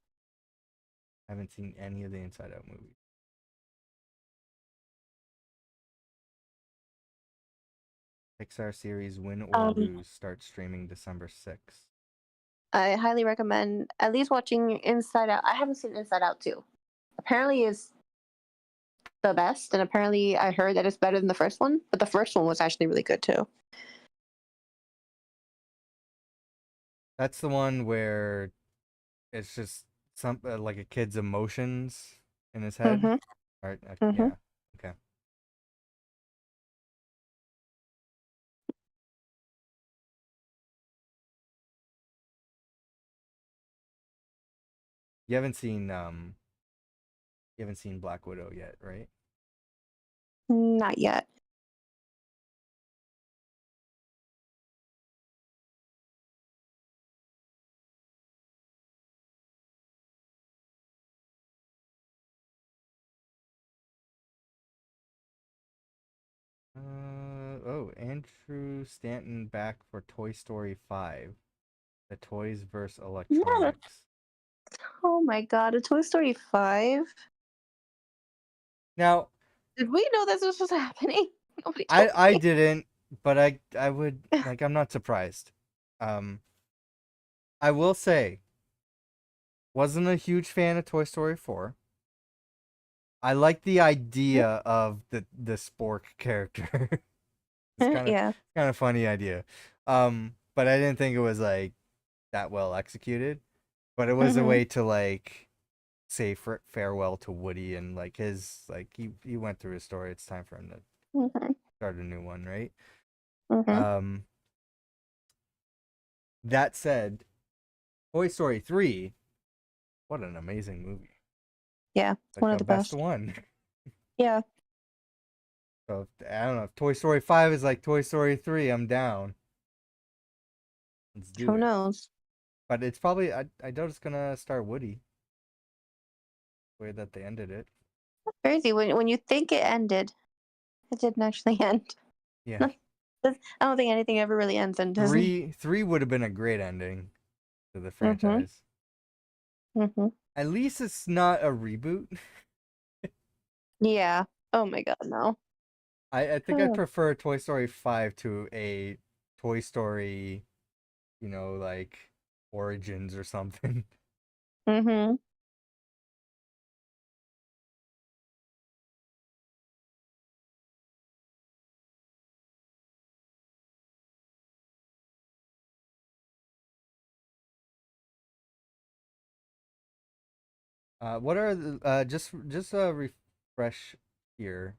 I haven't seen any of the Inside Out movies. Pixar series Win or Um, Lose starts streaming December 6th. I highly recommend at least watching Inside Out. I haven't seen Inside Out 2. Apparently, is the best, and apparently, I heard that it's better than the first one. But the first one was actually really good too. That's the one where it's just some like a kid's emotions in his head. Mm-hmm. Right? Mm-hmm. Yeah. Okay. You haven't seen you haven't seen Black Widow yet, right? Not yet. Oh, Andrew Stanton back for Toy Story 5. The Toys vs. Yeah. Electronics. Oh my God, a Toy Story 5. Now, Did we know this was happening? Nobody told I me. didn't, but I would like I'm not surprised. Um I will say wasn't a huge fan of Toy Story 4. I like the idea of the Spork character. It's Yeah. kind of funny idea. But I didn't think it was like that well executed. But it was a Mm-hmm. way to like say farewell to Woody and like his like he went through his story. It's time for him to Mm-hmm. start a new one, right? Mm-hmm. Um, that said, Toy Story 3, what an amazing movie! Yeah, Like one of the the best best. one. Yeah. So I don't know if Toy Story 5 is like Toy Story 3. I'm down. Let's do Who it. knows? But it's probably I doubt it's gonna star Woody the way that they ended it. Crazy when you think it ended, it didn't actually end. Yeah, I don't think anything ever really ends in Disney. three would have been a great ending to the Mm-hmm. franchise. Mm-hmm. At least it's not a reboot. Yeah. Oh my God, no. I think I prefer Toy Story 5 to a Toy Story, like Origins or something. Mm-hmm. What are the just a refresh here?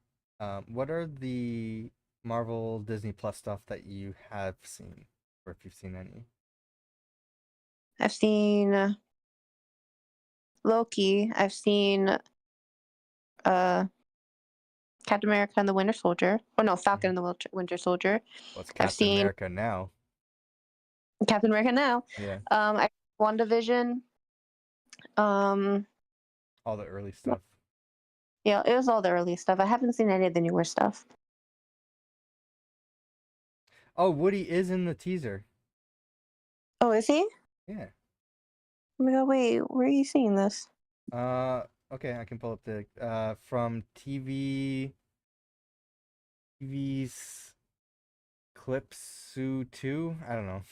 What are the Marvel Disney Plus stuff that you have seen, or if you've seen any? I've seen Loki. I've seen uh Captain America and the Winter Soldier. Oh no, Falcon Mhm. and the Winter Soldier. Well, it's I've Captain seen America now. Captain America now. Yeah, I WandaVision. Um, all the early stuff. Yeah, it was all the early stuff. I haven't seen any of the newer stuff. Oh, Woody is in the teaser. Oh, is he? Yeah. Oh my god, wait, where are you seeing this? Uh, okay, I can pull up the from TV's Clipsu 2. I don't know.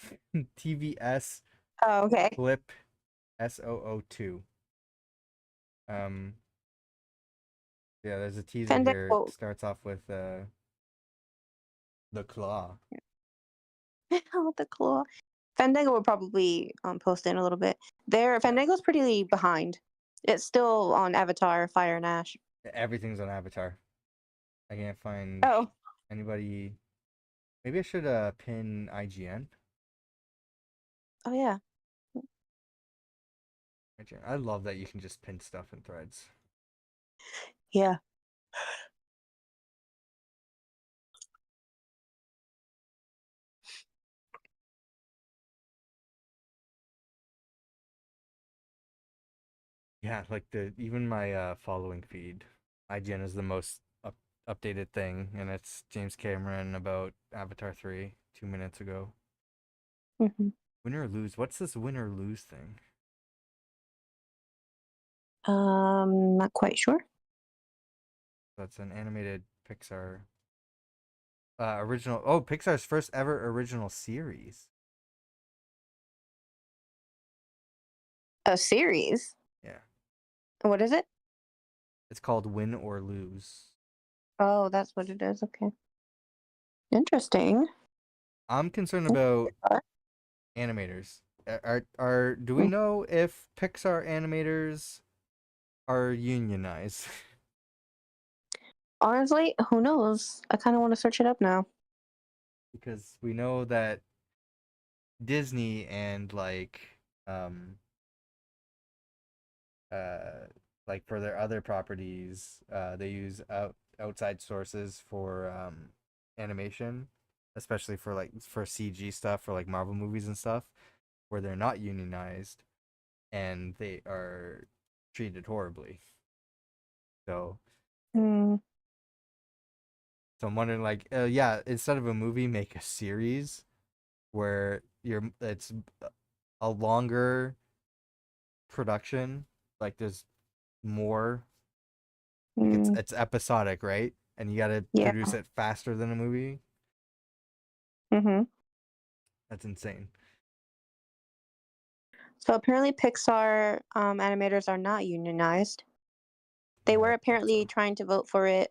TVS Oh, okay. Clip SOO2. Um, yeah, there's a teaser here. It Fandango. starts off with the claw. With the claw. Fandango will probably post in a little bit. There, Yeah, Fandango's pretty behind. It's still on Avatar, Fire and Ash. everything's on Avatar. I can't find Oh, anybody. Maybe I should pin IGN. oh yeah, IGN. I love that you can just pin stuff in threads. yeah. Yeah, like the even my following feed, IGN is the most updated thing, and it's James Cameron about Avatar 3 2 minutes ago. Hmm. Win or lose? What's this win or lose thing? Not quite sure. That's an animated Pixar original. Oh, Pixar's first ever original series. A series. Yeah, What is it? it's called Win or Lose. Oh, that's what it is. Okay, interesting. I'm concerned about animators. Do we Mm. know if Pixar animators are unionized? Honestly, who knows? I kind of want to search it up now. Because we know that Disney and um uh like for their other properties, they use outside sources for animation, especially for for CG stuff for like Marvel movies and stuff, where they're not unionized and they are treated horribly. So Hmm. so I'm wondering yeah, instead of a movie, make a series where it's a longer production, like there's more, like Mm, it's episodic, right? And you got to yeah. produce it faster than a movie. Hmm. That's insane. So apparently, Pixar animators are not unionized. They Yeah, were I thought apparently so. trying to vote for it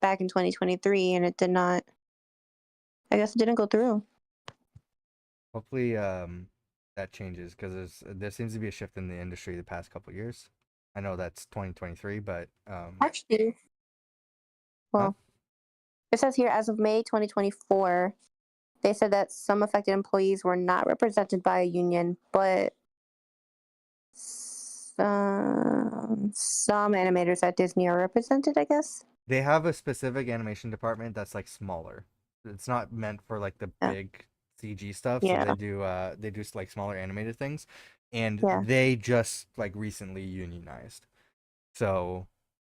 back in 2023, and it did not. I guess it didn't go through. Hopefully that changes because there seems to be a shift in the industry the past couple years. I know that's 2023, but Actually, huh? well, it says here as of May 2024, they said that some affected employees were not represented by a union, but some animators at Disney are represented, I guess. They have a specific animation department that's like smaller. It's not meant for like the Yeah. big CG stuff, so Yeah. they do like smaller animated things, and Yeah. they just like recently unionized. So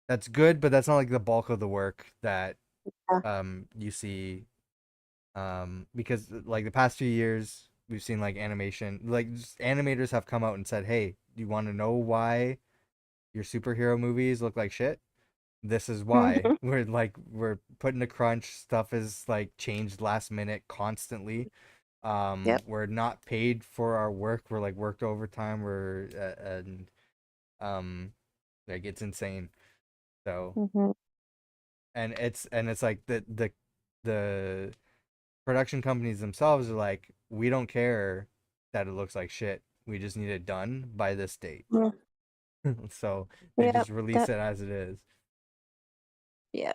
that's good, but that's not like the bulk of the work that Yeah. you see because like the past few years we've seen like animation, like just animators have come out and said, "Hey, do you want to know why your superhero movies look like shit? This is why." Mhm. We're putting a crunch. Stuff is like changed last minute constantly. Yep. We're not paid for our work. We're like worked overtime. We're and um like it's insane. So Hmm. and it's like the production companies themselves are like, we don't care that it looks like shit. We just need it done by this date. So they Yeah. just release That. it as it is. Yeah.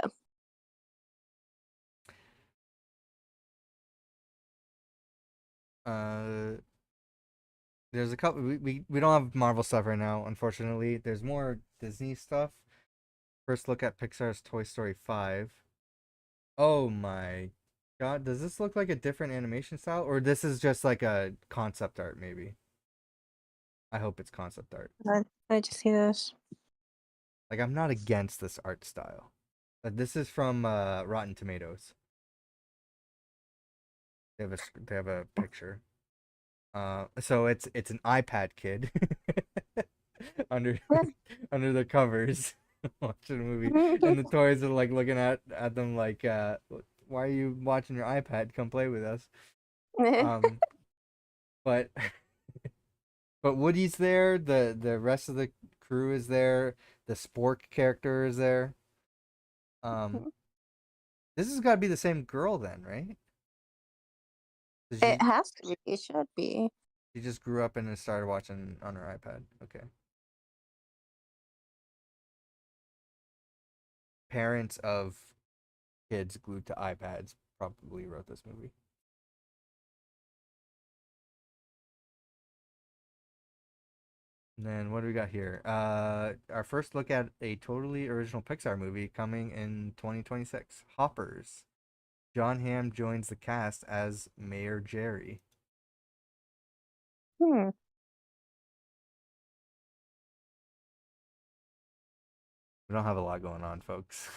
Uh there's a couple we don't have Marvel stuff right now, unfortunately. There's more Disney stuff. First look at Pixar's Toy Story 5. Oh my god, does this look like a different animation style or this is just like a concept art maybe? I hope it's concept art. I just see this. Like I'm not against this art style. This is from Rotten Tomatoes. They have a picture. So it's an iPad kid under under the covers watching a movie, and the toys are like looking at them like, why are you watching your iPad? Come play with us. Um, but but Woody's there. The rest of the crew is there. The Spork character is there. Um, this has got to be the same girl then, right? 'Cause It has to be. It should be. she just grew up and then started watching on her iPad. Okay. Parents of kids glued to iPads probably wrote this movie. And then what do we got here? Our first look at a totally original Pixar movie coming in 2026. Hoppers. John Hamm joins the cast as Mayor Jerry. Hmm. We don't have a lot going on, folks.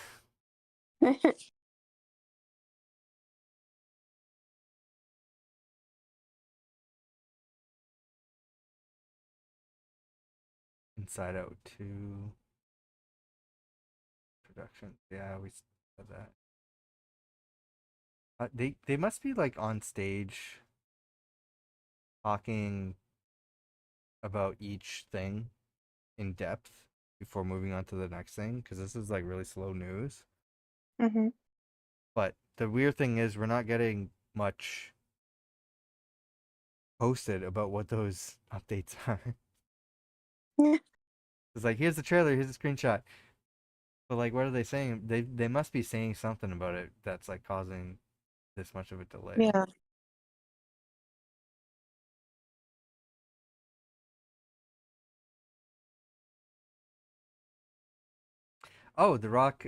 Inside Out 2 production. Yeah, we said that. They must be like on stage talking about each thing in depth before moving on to the next thing because this is like really slow news. Hmm. But the weird thing is we're not getting much posted about what those updates are. It's like here's the trailer, here's the screenshot. But like what are they saying? They must be saying something about it that's like causing this much of a delay. Yeah. Oh, The Rock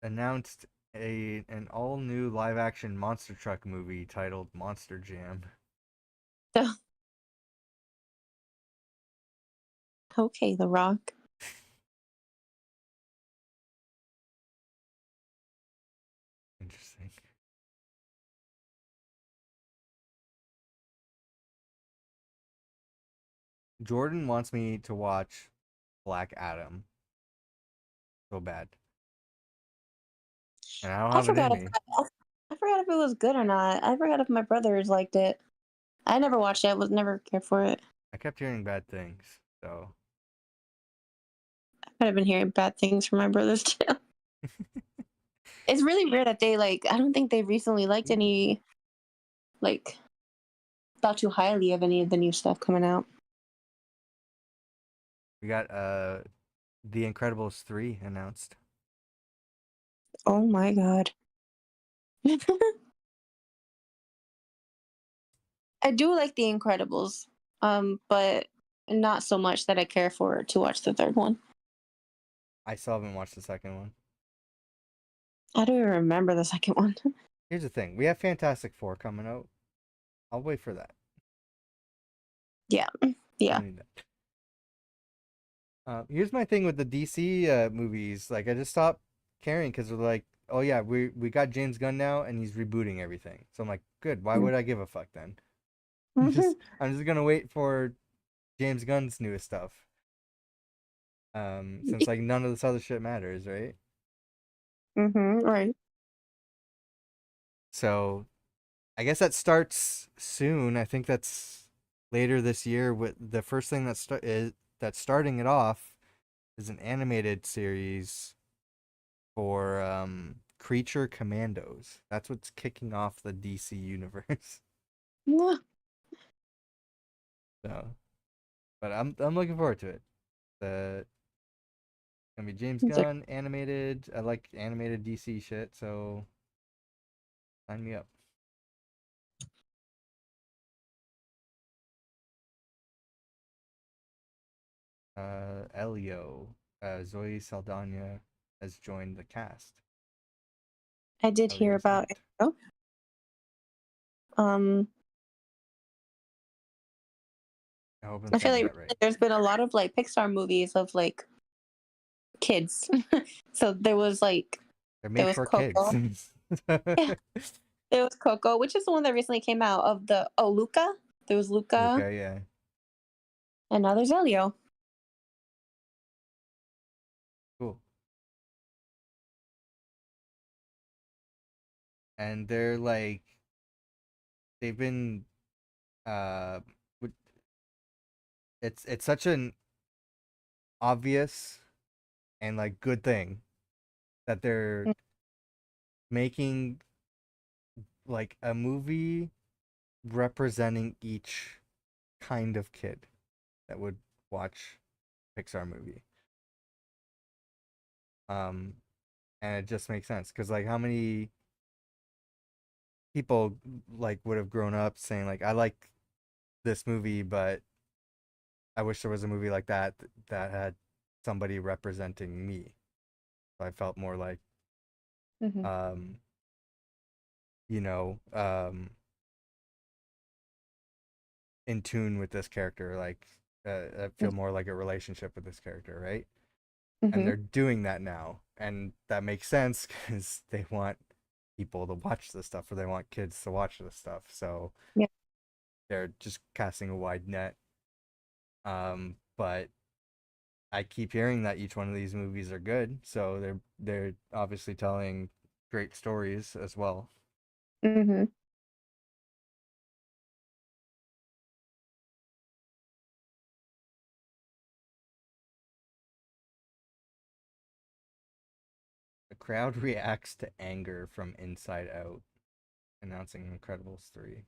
announced an all new live action monster truck movie titled Monster Jam. Okay, The Rock. Interesting. Jordan wants me to watch Black Adam so bad. And I don't I have it in forgot if me. I forgot if it was good or not. I forgot if my brothers liked it. I never watched it. I was never cared for it. I kept hearing bad things. So I've been hearing bad things from my brothers too. It's really weird that they like. I don't think they recently liked any like thought too highly of any of the new stuff coming out. we got The Incredibles 3 announced. Oh my god. I do like The Incredibles, but not so much that I care for to watch the third one. I still haven't watched the second one. I don't even remember the second one. Here's the thing. We have Fantastic Four coming out. I'll wait for that. Yeah, I yeah. don't need that. Here's my thing with the DC movies. Like, I just stopped caring because they're like, oh yeah, we got James Gunn now, and he's rebooting everything. So I'm like, good. Why would I give a fuck then? I'm just gonna wait for James Gunn's newest stuff. Since like none of this other shit matters, right? Right. So I guess that starts soon. I think that's later this year. With the first thing that's starting it off is an animated series for Creature Commandos. That's what's kicking off the DC universe. Yeah. So, but I'm looking forward to it. The gonna be James It's like, Gunn animated. I like animated DC shit, so sign me up. Elio, Zoe Saldana has joined the cast. I did hear Elio about it. Saint. Oh. Um, I hope I'm I feel saying like that right. there's been a lot of like Pixar movies of like kids. So there was like They're there made was for kids. Coco. Yeah, there was Coco, which is the one that recently came out of the Luca. There was Luca, Okay, yeah. and now there's Elio. Cool. And they're like they've been uh w- it's such an obvious and like good thing that they're making like a movie representing each kind of kid that would watch Pixar movie. Um and it just makes sense cuz like how many people like would have grown up saying like I like this movie but I wish there was a movie like that had somebody representing me. So I felt more like Mm-hmm. um you know in tune with this character, like I feel more like a relationship with this character, right? And Mm-hmm. they're doing that now, and that makes sense because they want people to watch this stuff, or they want kids to watch this stuff. So Yeah. they're just casting a wide net. But I keep hearing that each one of these movies are good, so they're obviously telling great stories as well. Mm-hmm. The crowd reacts to anger from Inside Out, announcing Incredibles 3.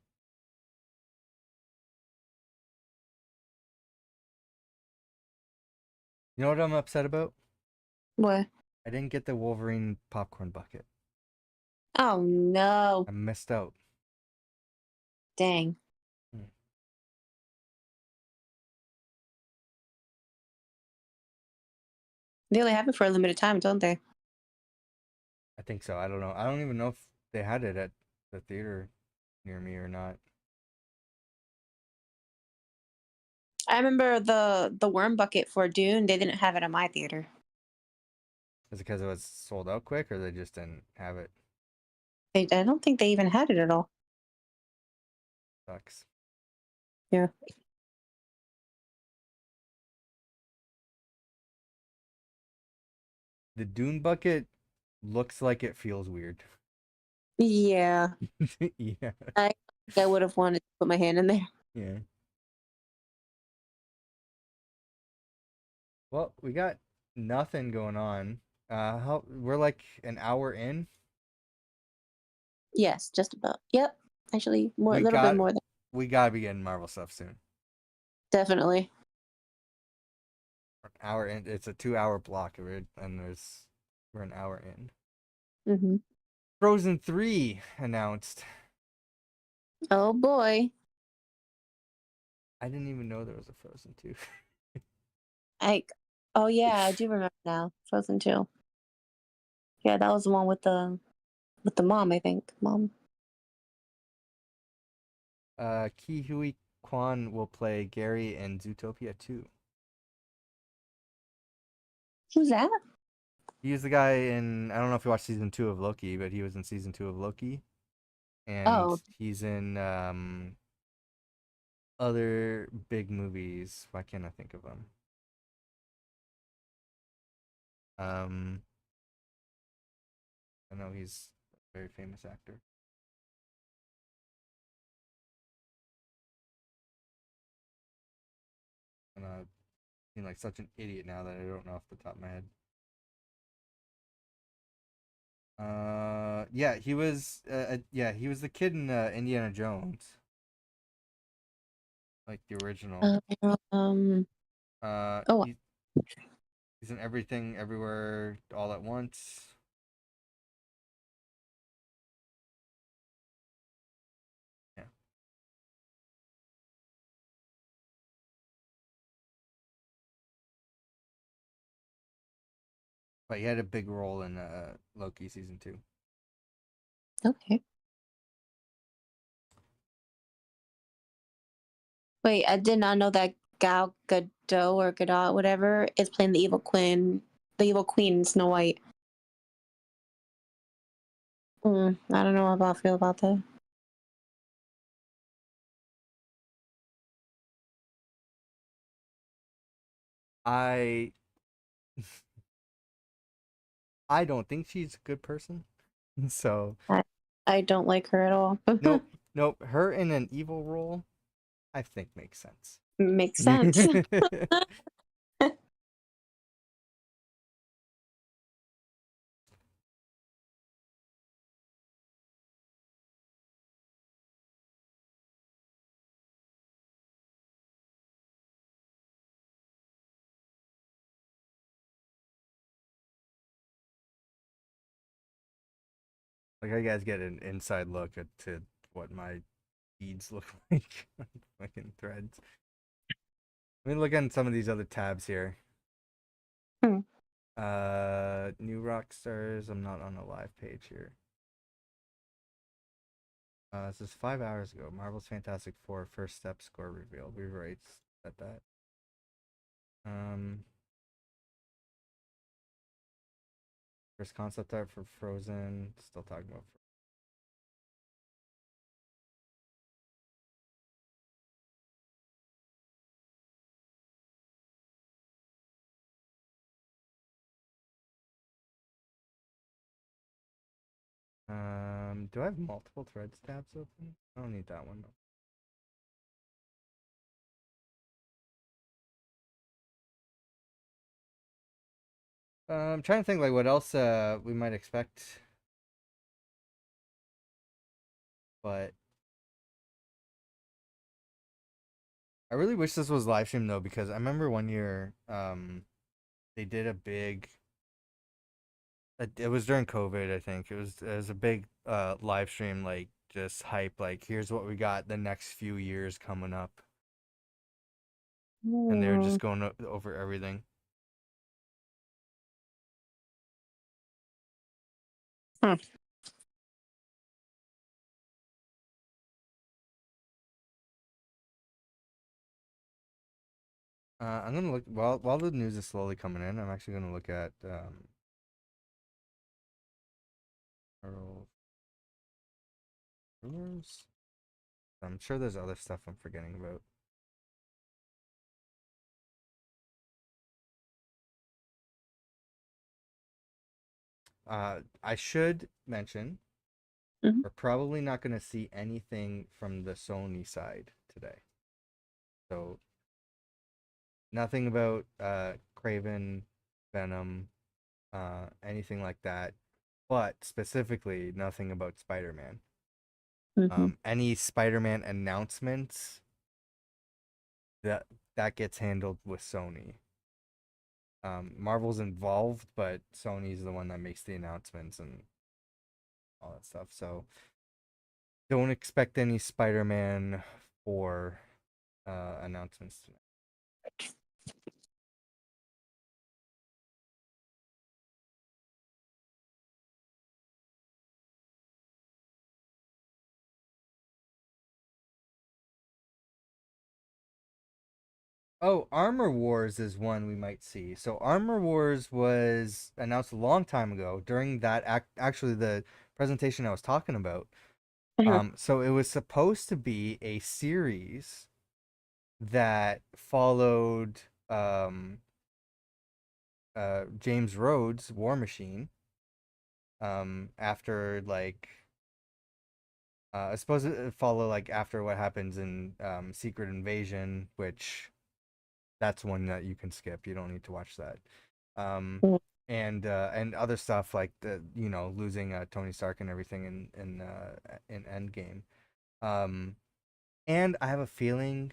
You know what I'm upset about? What? I didn't get the Wolverine popcorn bucket. Oh no! I missed out. Dang. Hmm. They only have it for a limited time, don't they? I think so. I don't know. I don't even know if they had it at the theater near me or not. I remember the worm bucket for Dune. They didn't have it at my theater. Is it because it was sold out quick, or they just didn't have it? I don't think they even had it at all. Sucks. Yeah. The Dune bucket looks like it feels weird. Yeah. Yeah. I I would have wanted to put my hand in there. Yeah. Well, we got nothing going on. How we're like an hour in. Yes, just about. Yep. Actually, more a We little bit got more than we gotta be getting Marvel stuff soon. definitely. An hour in. It's a 2 hour block, and we're an hour in. Hmm. Frozen 3 announced. Oh boy. I didn't even know there was a Frozen 2. I oh yeah, I do remember now. Frozen 2. Yeah, that was the one with the mom, I think. Mom. Ki Hui Kwan will play Gary in Zootopia 2. Who's that? He's the guy in, I don't know if you watched season 2 of Loki, but he was in season 2 of Loki. And Oh, he's in other big movies. Why can't I think of them? Um, I know he's a very famous actor. And I'm like such an idiot now that I don't know off the top of my head. He was the kid in Indiana Jones, like the original. um, Uh, oh, he, he's in Everything, Everywhere, All at Once. Yeah, but he had a big role in Loki season 2. okay. Wait, I did not know that Gal Gadot or Gadot, whatever, is playing the evil Queen the evil queen in Snow White. I don't know how I feel about that. I I don't think she's a good person. So I, I don't like her at all. nope, nope. Her in an evil role, I think makes sense. Makes sense. Like I guys get an inside look at to what my feeds look like on fucking threads. Let me look at some of these other tabs here. Hmm. New rock stars. I'm not on a live page here. This is 5 hours ago. Marvel's Fantastic Four first step score revealed. We've already said that. First concept art for Frozen. Still talking about. Do I have multiple threads tabs open? I don't need that one though. I'm trying to think like what else we might expect, but I really wish this was live stream though because I remember one year they did a big. It was during COVID, I think. It was a big live stream like just hype like here's what we got the next few years coming up, and they were Hmm. just going over everything. Hmm. I'm gonna look while the news is slowly coming in. I'm actually gonna look at Earl Brewers. I'm sure there's other stuff I'm forgetting about. I should mention Mhm. we're probably not gonna see anything from the Sony side today. So nothing about Craven, Venom, anything like that. But specifically, nothing about Spider-Man. Mhm. Any Spider-Man announcements that gets handled with Sony. Marvel's involved, but Sony's the one that makes the announcements and all that stuff. So don't expect any Spider-Man for announcements tonight. Oh, Armor Wars is one we might see. So Armor Wars was announced a long time ago during that actually the presentation I was talking about. Uh-huh. So it was supposed to be a series that followed James Rhodes' War Machine after like I suppose it follow like after what happens in Secret Invasion, which that's one that you can skip. You don't need to watch that. Um, Mm. and other stuff like the losing Tony Stark and everything in Endgame. Um, and I have a feeling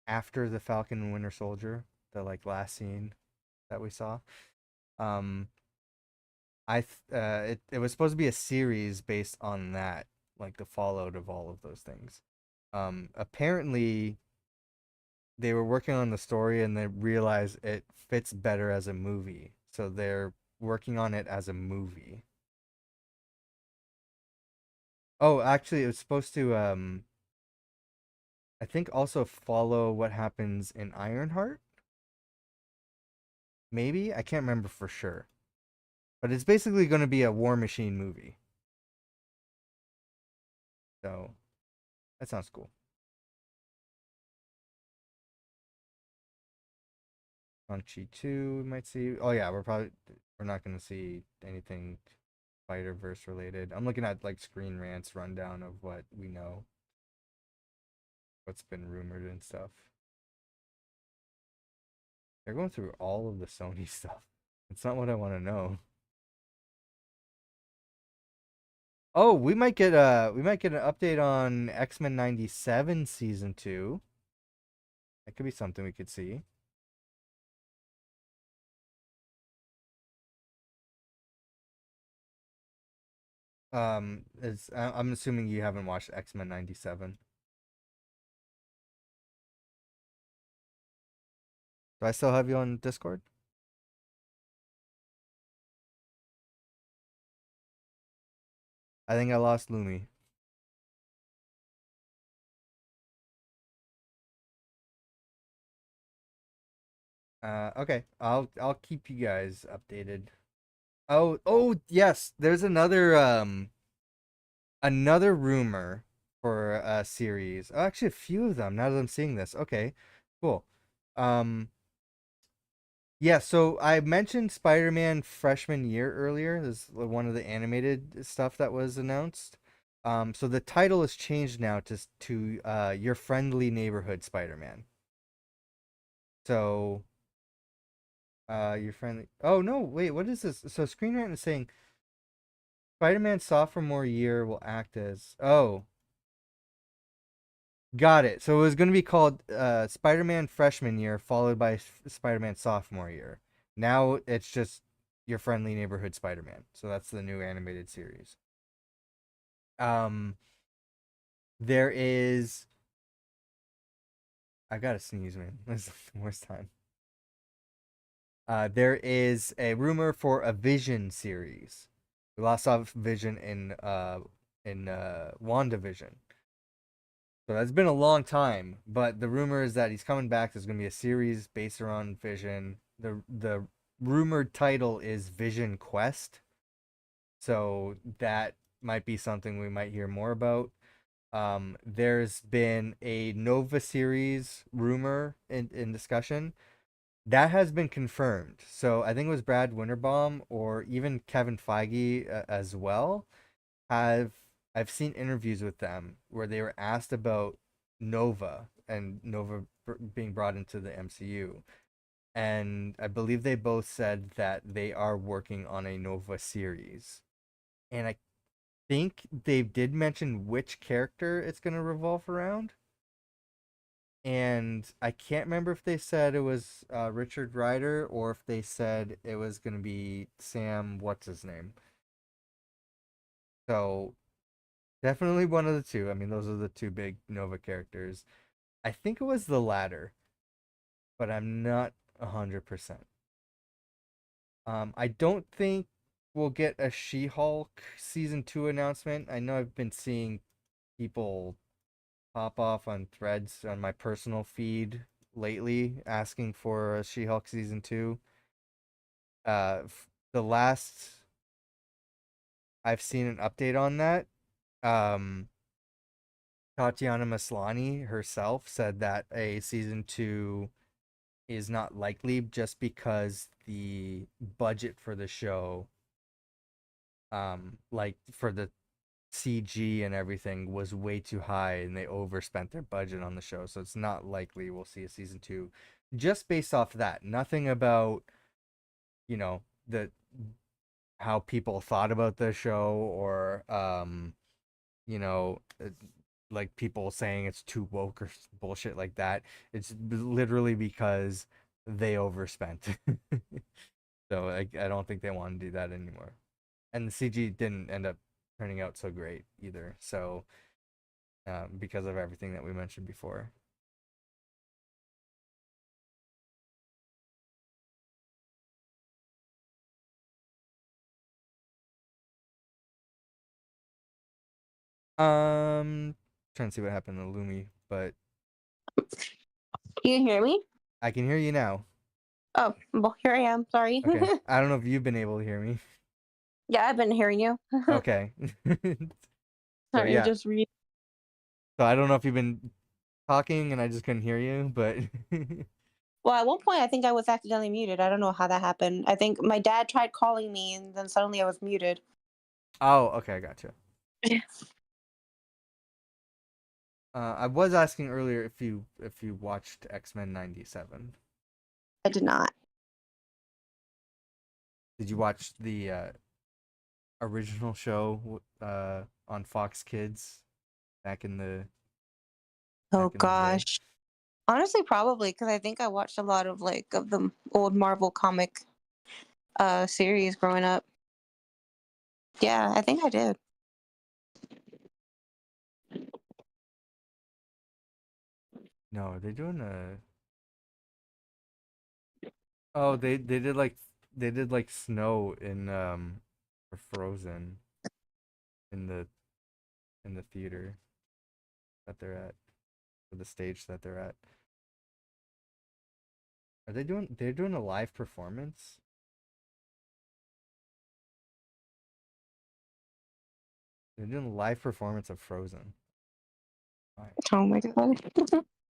after the Falcon and Winter Soldier, the like last scene that we saw, um, it was supposed to be a series based on that, like the fallout of all of those things. Apparently they were working on the story and they realized it fits better as a movie. So they're working on it as a movie. Oh, actually it was supposed to I think also follow what happens in Ironheart. maybe I can't remember for sure, but it's basically going to be a War Machine movie. So that sounds cool. Shang-Chi 2 we might see. Oh yeah, we're not going to see anything Spider Verse related. I'm looking at like Screen Rant's rundown of what we know, what's been rumored and stuff. They're going through all of the Sony stuff. It's not what I want to know. Oh, we might get an update on X-Men 97 season 2. That could be something we could see. I'm assuming you haven't watched X-Men 97. Do I still have you on Discord? I think I lost Lumi. Okay. I'll keep you guys updated. Oh yes, there's another rumor for a series. Oh, actually, a few of them. Now that I'm seeing this, okay, cool. Um, yeah. So I mentioned Spider-Man freshman year earlier. This is one of the animated stuff that was announced. So the title is changed now to Your Friendly Neighborhood Spider-Man. So your friendly. Oh no, wait, what is this? So Screen Rant is saying Spider-Man sophomore year will act as. Oh, got it. So it was going to be called Spider-Man freshman year, followed by Spider-Man sophomore year. Now it's just Your Friendly Neighborhood Spider-Man. So that's the new animated series. Um, there is. I gotta sneeze, man. This is the worst time. There is a rumor for a Vision series. We last saw Vision in WandaVision. So that's been a long time, but the rumor is that he's coming back. There's going to be a series based around Vision. The rumored title is Vision Quest. So that might be something we might hear more about. There's been a Nova series rumor in discussion. That has been confirmed. So I think it was Brad Winterbaum or even Kevin Feige as well have I've seen interviews with them where they were asked about Nova and Nova being brought into the MCU. And I believe they both said that they are working on a Nova series. And I think they did mention which character it's going to revolve around. And I can't remember if they said it was Richard Rider or if they said it was going to be Sam, what's his name? So definitely one of the two. I mean, those are the two big Nova characters. I think it was the latter, but I'm not 100%. I don't think we'll get a She-Hulk season 2 announcement. I know I've been seeing people pop off on threads on my personal feed lately asking for a She-Hulk season 2. The last I've seen an update on that, um, Tatiana Maslany herself said that a season 2 is not likely just because the budget for the show, like for the CG and everything, was way too high and they overspent their budget on the show. So it's not likely we'll see a season 2 just based off that. Nothing about, you know, the how people thought about the show or you know, like people saying it's too woke or bullshit like that. It's literally because they overspent. So I don't think they want to do that anymore. And the CG didn't end up turning out so great either. So because of everything that we mentioned before. Trying to see what happened to Lumi, but You can hear me? I can hear you now. Oh, well, here I am. Sorry. Okay. I don't know if you've been able to hear me. Yeah, I've been hearing you. Okay. So Sorry, yeah. just read. So I don't know if you've been talking and I just couldn't hear you, but Well, at one point, I think I was accidentally muted. I don't know how that happened. I think my dad tried calling me, and then suddenly I was muted. oh, okay, I gotcha. I was asking earlier if you watched X-Men 97. I did not. Did you watch the original show on Fox Kids back in the Oh back in the day? gosh. Honestly, probably because I think I watched a lot of the old Marvel comic series growing up. Yeah, I think I did. No, are they doing a Oh, they did like snow in for Frozen in the theater that they're at, or the stage that they're at. They're doing a live performance? They're doing a live performance of Frozen. Why? Oh my god.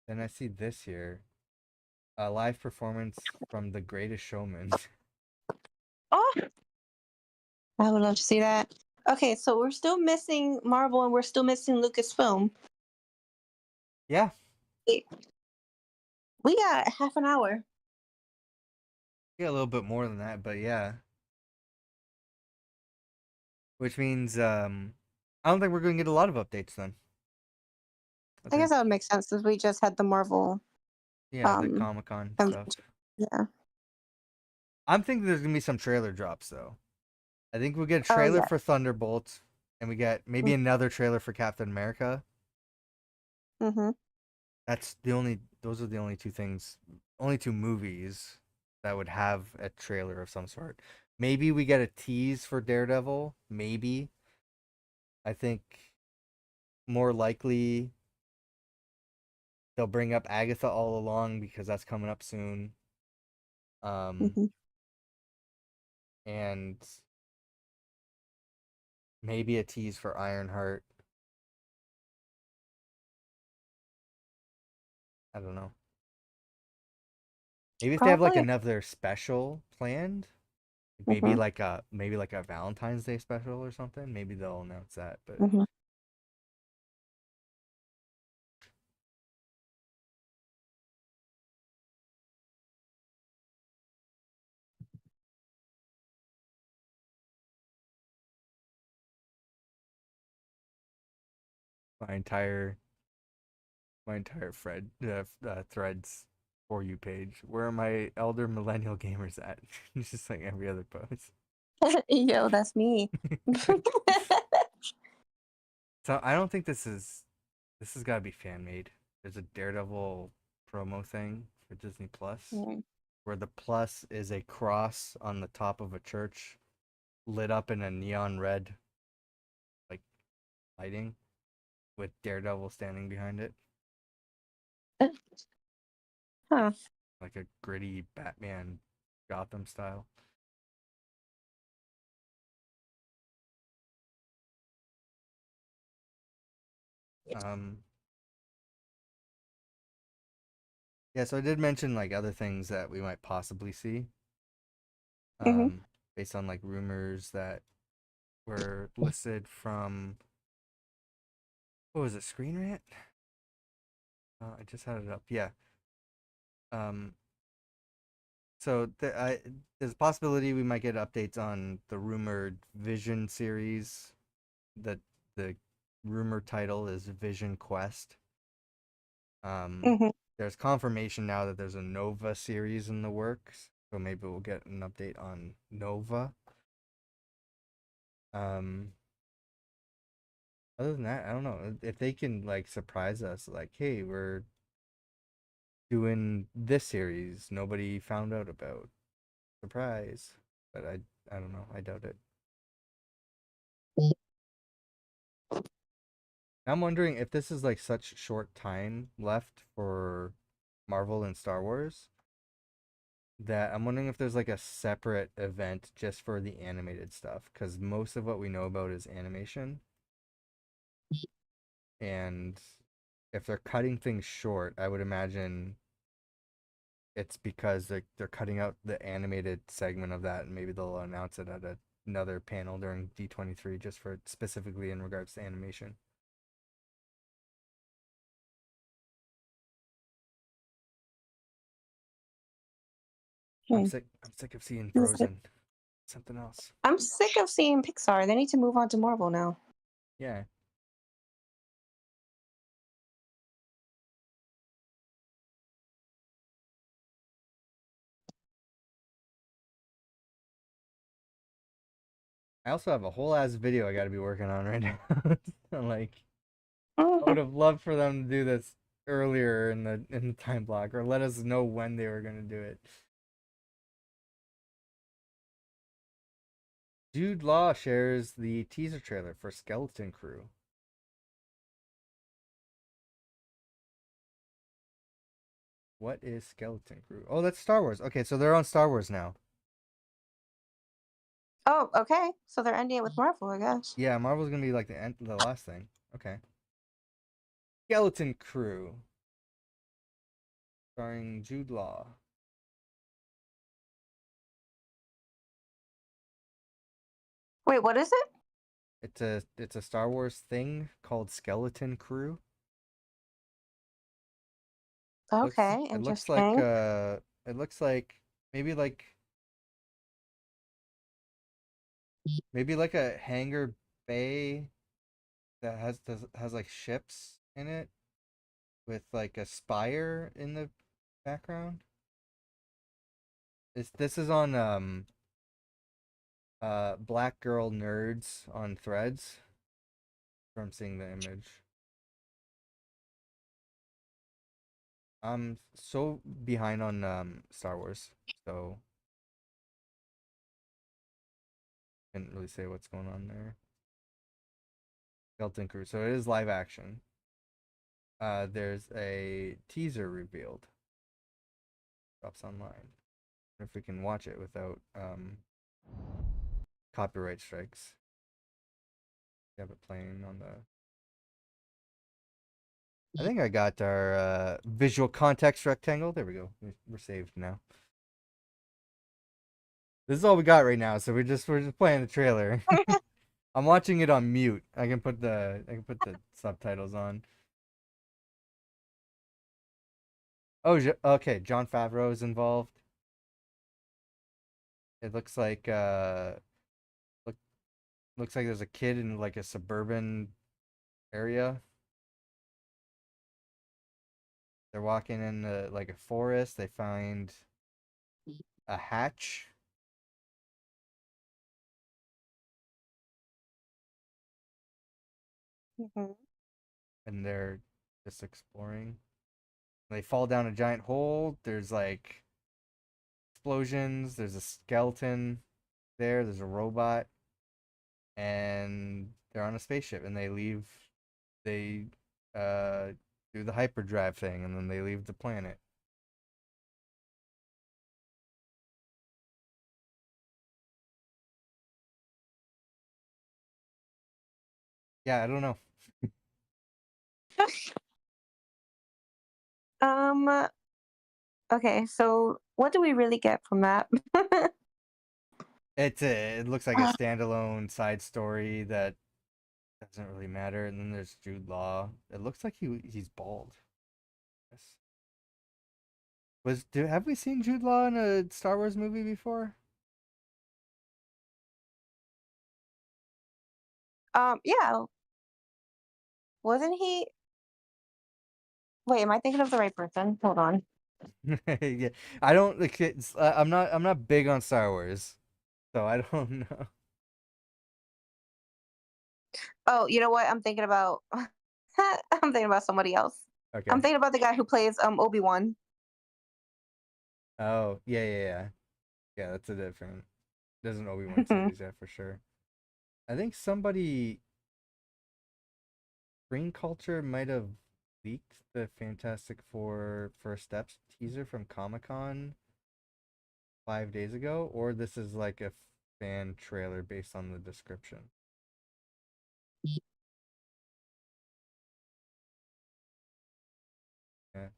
Then I see this here, a live performance from The Greatest Showman. Oh, I would love to see that. Okay, so we're still missing Marvel and we're still missing Lucasfilm. Yeah, We we got half an hour. yeah, a little bit more than that, but yeah. Which means I don't think we're going to get a lot of updates then. I I guess think that would make sense since we just had the Marvel yeah, the um Comic-Con stuff. convention. Yeah. I'm thinking there's going to be some trailer drops though. I think we'll get a Oh trailer yeah. for Thunderbolt and we get maybe another trailer for Captain America. Mm-hmm. Those are the only two things, only two movies that would have a trailer of some sort. Maybe we get a tease for Daredevil, maybe. I think more likely they'll bring up Agatha all along because that's coming up soon. Um Mm-hmm. and maybe a tease for Ironheart. I don't know. Maybe if they have like Probably. another special planned, maybe Mm-hmm. like a Valentine's Day special or something. Maybe they'll announce that. But Mm-hmm. my entire my entire threads for you page. Where are my elder millennial gamers at? It's just like every other post. Yo, that's me. So I don't think this has got to be fan made. There's a Daredevil promo thing for Disney Plus Mm. where the plus is a cross on the top of a church lit up in a neon red like lighting with Daredevil standing behind it, Huh. like a gritty Batman Gotham style. Um yeah, so I did mention like other things that we might possibly see Mm-hmm. um based on like rumors that were listed from what was it, Screen Rant? I just had it up. Yeah. Um so there's a possibility we might get updates on the rumored Vision series. That the rumor title is Vision Quest. Um, Mm-hmm. there's confirmation now that there's a Nova series in the works, so maybe we'll get an update on Nova. Um, other than that, I don't know if they can like surprise us, like, hey, we're doing this series nobody found out about. Surprise. But I don't know. I doubt it. I'm wondering if this is like such short time left for Marvel and Star Wars. that I'm wondering if there's like a separate event just for the animated stuff, because most of what we know about is animation, and if they're cutting things short, I would imagine it's because they're cutting out the animated segment of that, and maybe they'll announce it at another panel during D23 just for specifically in regards to animation. Hmm. I'm sick of seeing Is it- Frozen. Something else. I'm sick of seeing Pixar. They need to move on to Marvel now. Yeah. I also have a whole ass video I got to be working on right now. Like, I would Mhm. have loved for them to do this earlier in the time block, or let us know when they were gonna do it. Jude Law shares the teaser trailer for Skeleton Crew. What is Skeleton Crew? Oh, that's Star Wars. Okay, so they're on Star Wars now. Oh, okay. So they're ending it with Marvel, I guess. Yeah, Marvel's gonna be like the last thing. Okay. Skeleton Crew, starring Jude Law. Wait, what is it? It's a Star Wars thing called Skeleton Crew. Looks Okay, it looks like interesting. it looks like maybe like maybe like a hangar bay that has like ships in it with like a spire in the background. This is on Black Girl Nerds on Threads from seeing the image. I'm so behind on Star Wars, so can't really say what's going on there. Skeleton Crew. So it is live action. There's a teaser revealed. Drops online. If we can watch it without copyright strikes. We have it playing on the. I think I got our visual context rectangle. There we go. We're saved now. This is all we got right now, so we're just playing the trailer. I'm watching it on mute. I can put the subtitles on. Oh, okay. John Favreau is involved. It look, looks like there's a kid in like a suburban area. They're walking in like a forest. They find a hatch, Mhm. and they're just exploring. They fall down a giant hole. There's like explosions. There's a skeleton there. There's a robot, and they're on a spaceship. And they leave. They uh do the hyperdrive thing, and then they leave the planet. Yeah, I don't know. um. Okay, so what do we really get from that? It looks like a standalone side story that doesn't really matter. And then there's Jude Law. It looks like he's bald. Yes. Have we seen Jude Law in a Star Wars movie before? Yeah, wasn't he? Wait, am I thinking of the right person? Hold on. Yeah, I don't like it's. I'm not big on Star Wars, so I don't know. Oh, you know what? I'm thinking about. I'm thinking about somebody else. I'm Okay. thinking about the guy who plays Obi-Wan. Oh yeah, yeah, yeah. Yeah, that's a different. There's an Obi-Wan series, yeah, for sure. I think somebody Green Culture might have leaked the Fantastic Four First Steps teaser from Comic Con 5 days ago, or this is like a fan trailer based on the description. Yeah,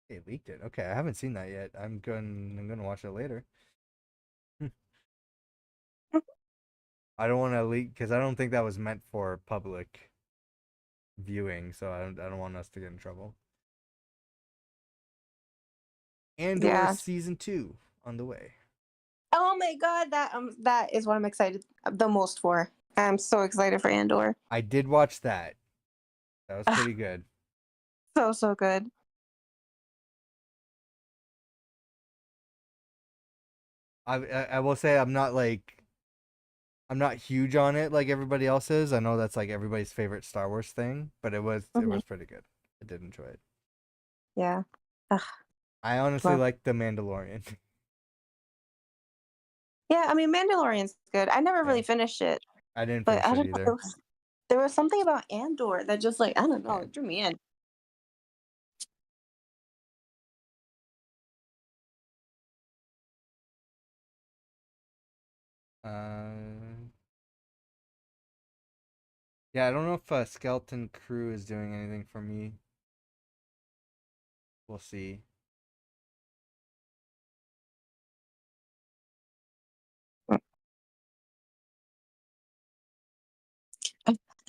they leaked it. Okay, I haven't seen that yet. I'm gonna watch it later. I don't want to leak because I don't think that was meant for public viewing, so I don't want us to get in trouble. Andor Yeah. season 2 on the way. Oh my god, that is what I'm excited the most for. I'm so excited for Andor. I did watch that. That was Ugh, pretty good. so good. I will say I'm not huge on it like everybody else is. I know that's like everybody's favorite Star Wars thing, but it Hmm. was pretty good. I did enjoy it. Yeah. Ugh, I honestly love. like The Mandalorian. Yeah, I mean Mandalorian's good. I never Yeah, really finished it, I didn't but finish I it don't know. either. There was something about Andor that just like I don't know, Yeah. it drew me in. Uh, yeah, I don't know if Skeleton Crew is doing anything for me. We'll see.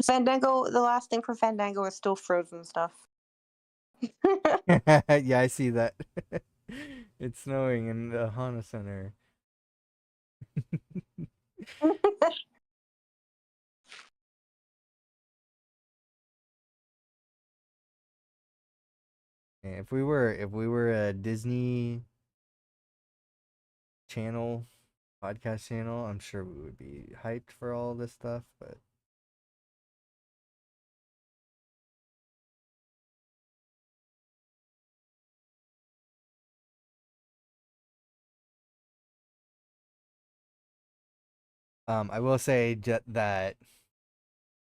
Fandango, the last thing for Fandango is still Frozen stuff. Yeah, I see that. It's snowing in the Hana Center. Yeah, if we were a Disney channel, podcast channel, I'm sure we would be hyped for all this stuff, but I will say that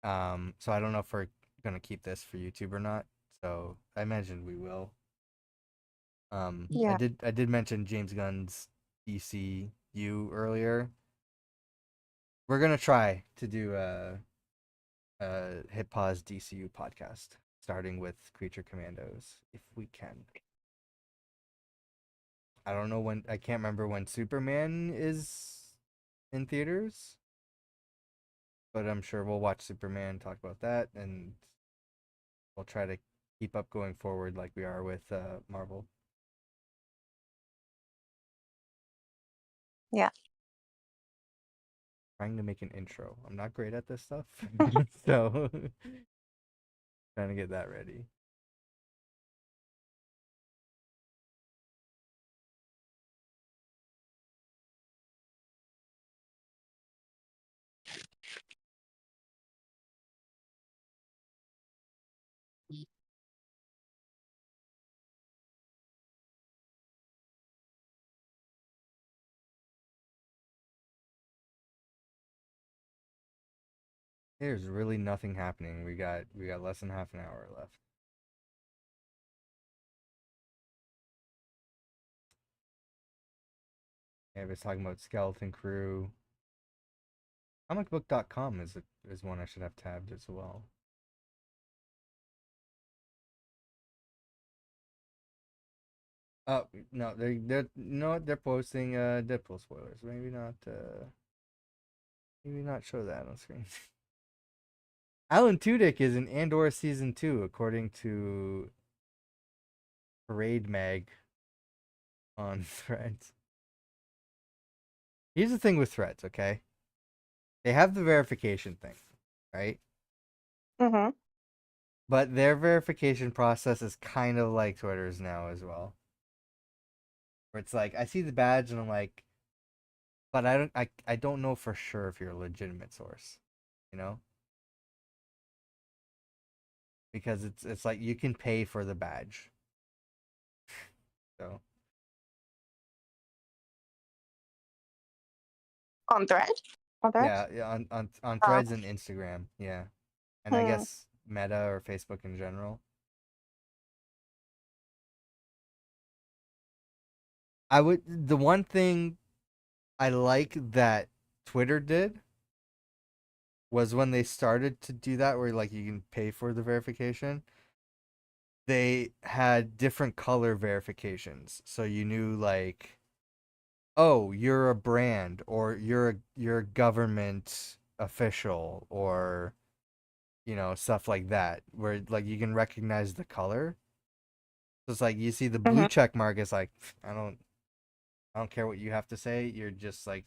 so I don't know if we're gonna keep this for YouTube or not. So I imagine we will. Yeah. I did mention James Gunn's DCU earlier. We're gonna try to do Hit Pause DCU podcast, starting with Creature Commandos if we can. I don't know when. I can't remember when Superman is in theaters, but I'm sure we'll watch Superman, talk about that, and we'll try to keep up going forward like we are with Marvel. Yeah. Trying to make an intro. I'm not great at this stuff, so trying to get that ready. There's really nothing happening. We got less than half an hour left. Yeah, I was talking about Skeleton Crew. Comicbook.com is one I should have tabbed as well. Oh no, they're no, they're posting Deadpool spoilers. Maybe not show that on screen. Alan Tudyk is in Andor season 2, according to Parade Mag on Threads. Here's the thing with Threads, okay? They have the verification thing, right? Mm-hmm. But their verification process is kind of like Twitter's now as well. Where it's like I see the badge and I'm like, but I don't know for sure if you're a legitimate source, you know? Because it's like you can pay for the badge. So On Thread? On Thread? yeah, yeah, on Oh. Threads and Instagram, yeah. And I Hmm. guess Meta or Facebook in general. The one thing I like that Twitter did was when they started to do that, where like you can pay for the verification. They had different color verifications, so you knew like, oh, you're a brand, or you're a government official, or stuff like that, where like you can recognize the color. So it's like you see the blue Hmm. check mark, it's like I don't care what you have to say. You're just like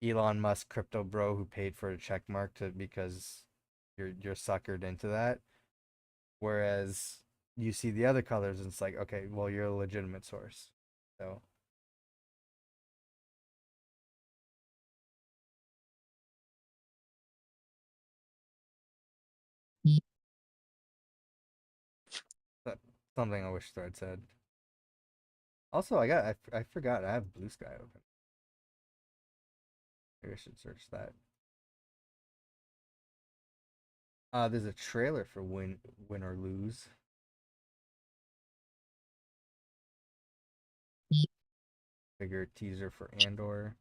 Elon Musk crypto bro who paid for a check mark to because you're suckered into that. Whereas you see the other colors and it's like, okay, well you're a legitimate source. So that's something I wish Thread said. Also, I forgot I have Blue Sky open. Maybe I should search that. There's a trailer for Win or Lose. Bigger teaser for Andor.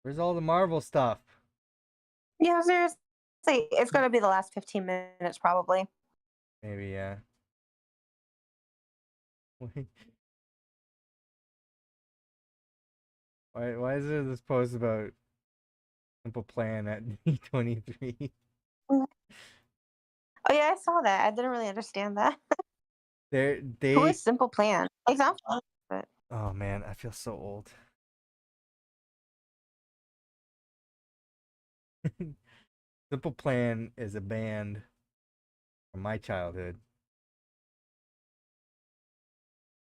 Where's all the Marvel stuff? Yeah, seriously, it's gonna be the last 15 minutes probably. Maybe yeah. Why is there this post about Simple Plan at D23? Mhm. Oh yeah, I saw that. I didn't really understand that. Who They is Simple Plan? It sounds fun, but oh man, I feel so old. Simple Plan is a band from my childhood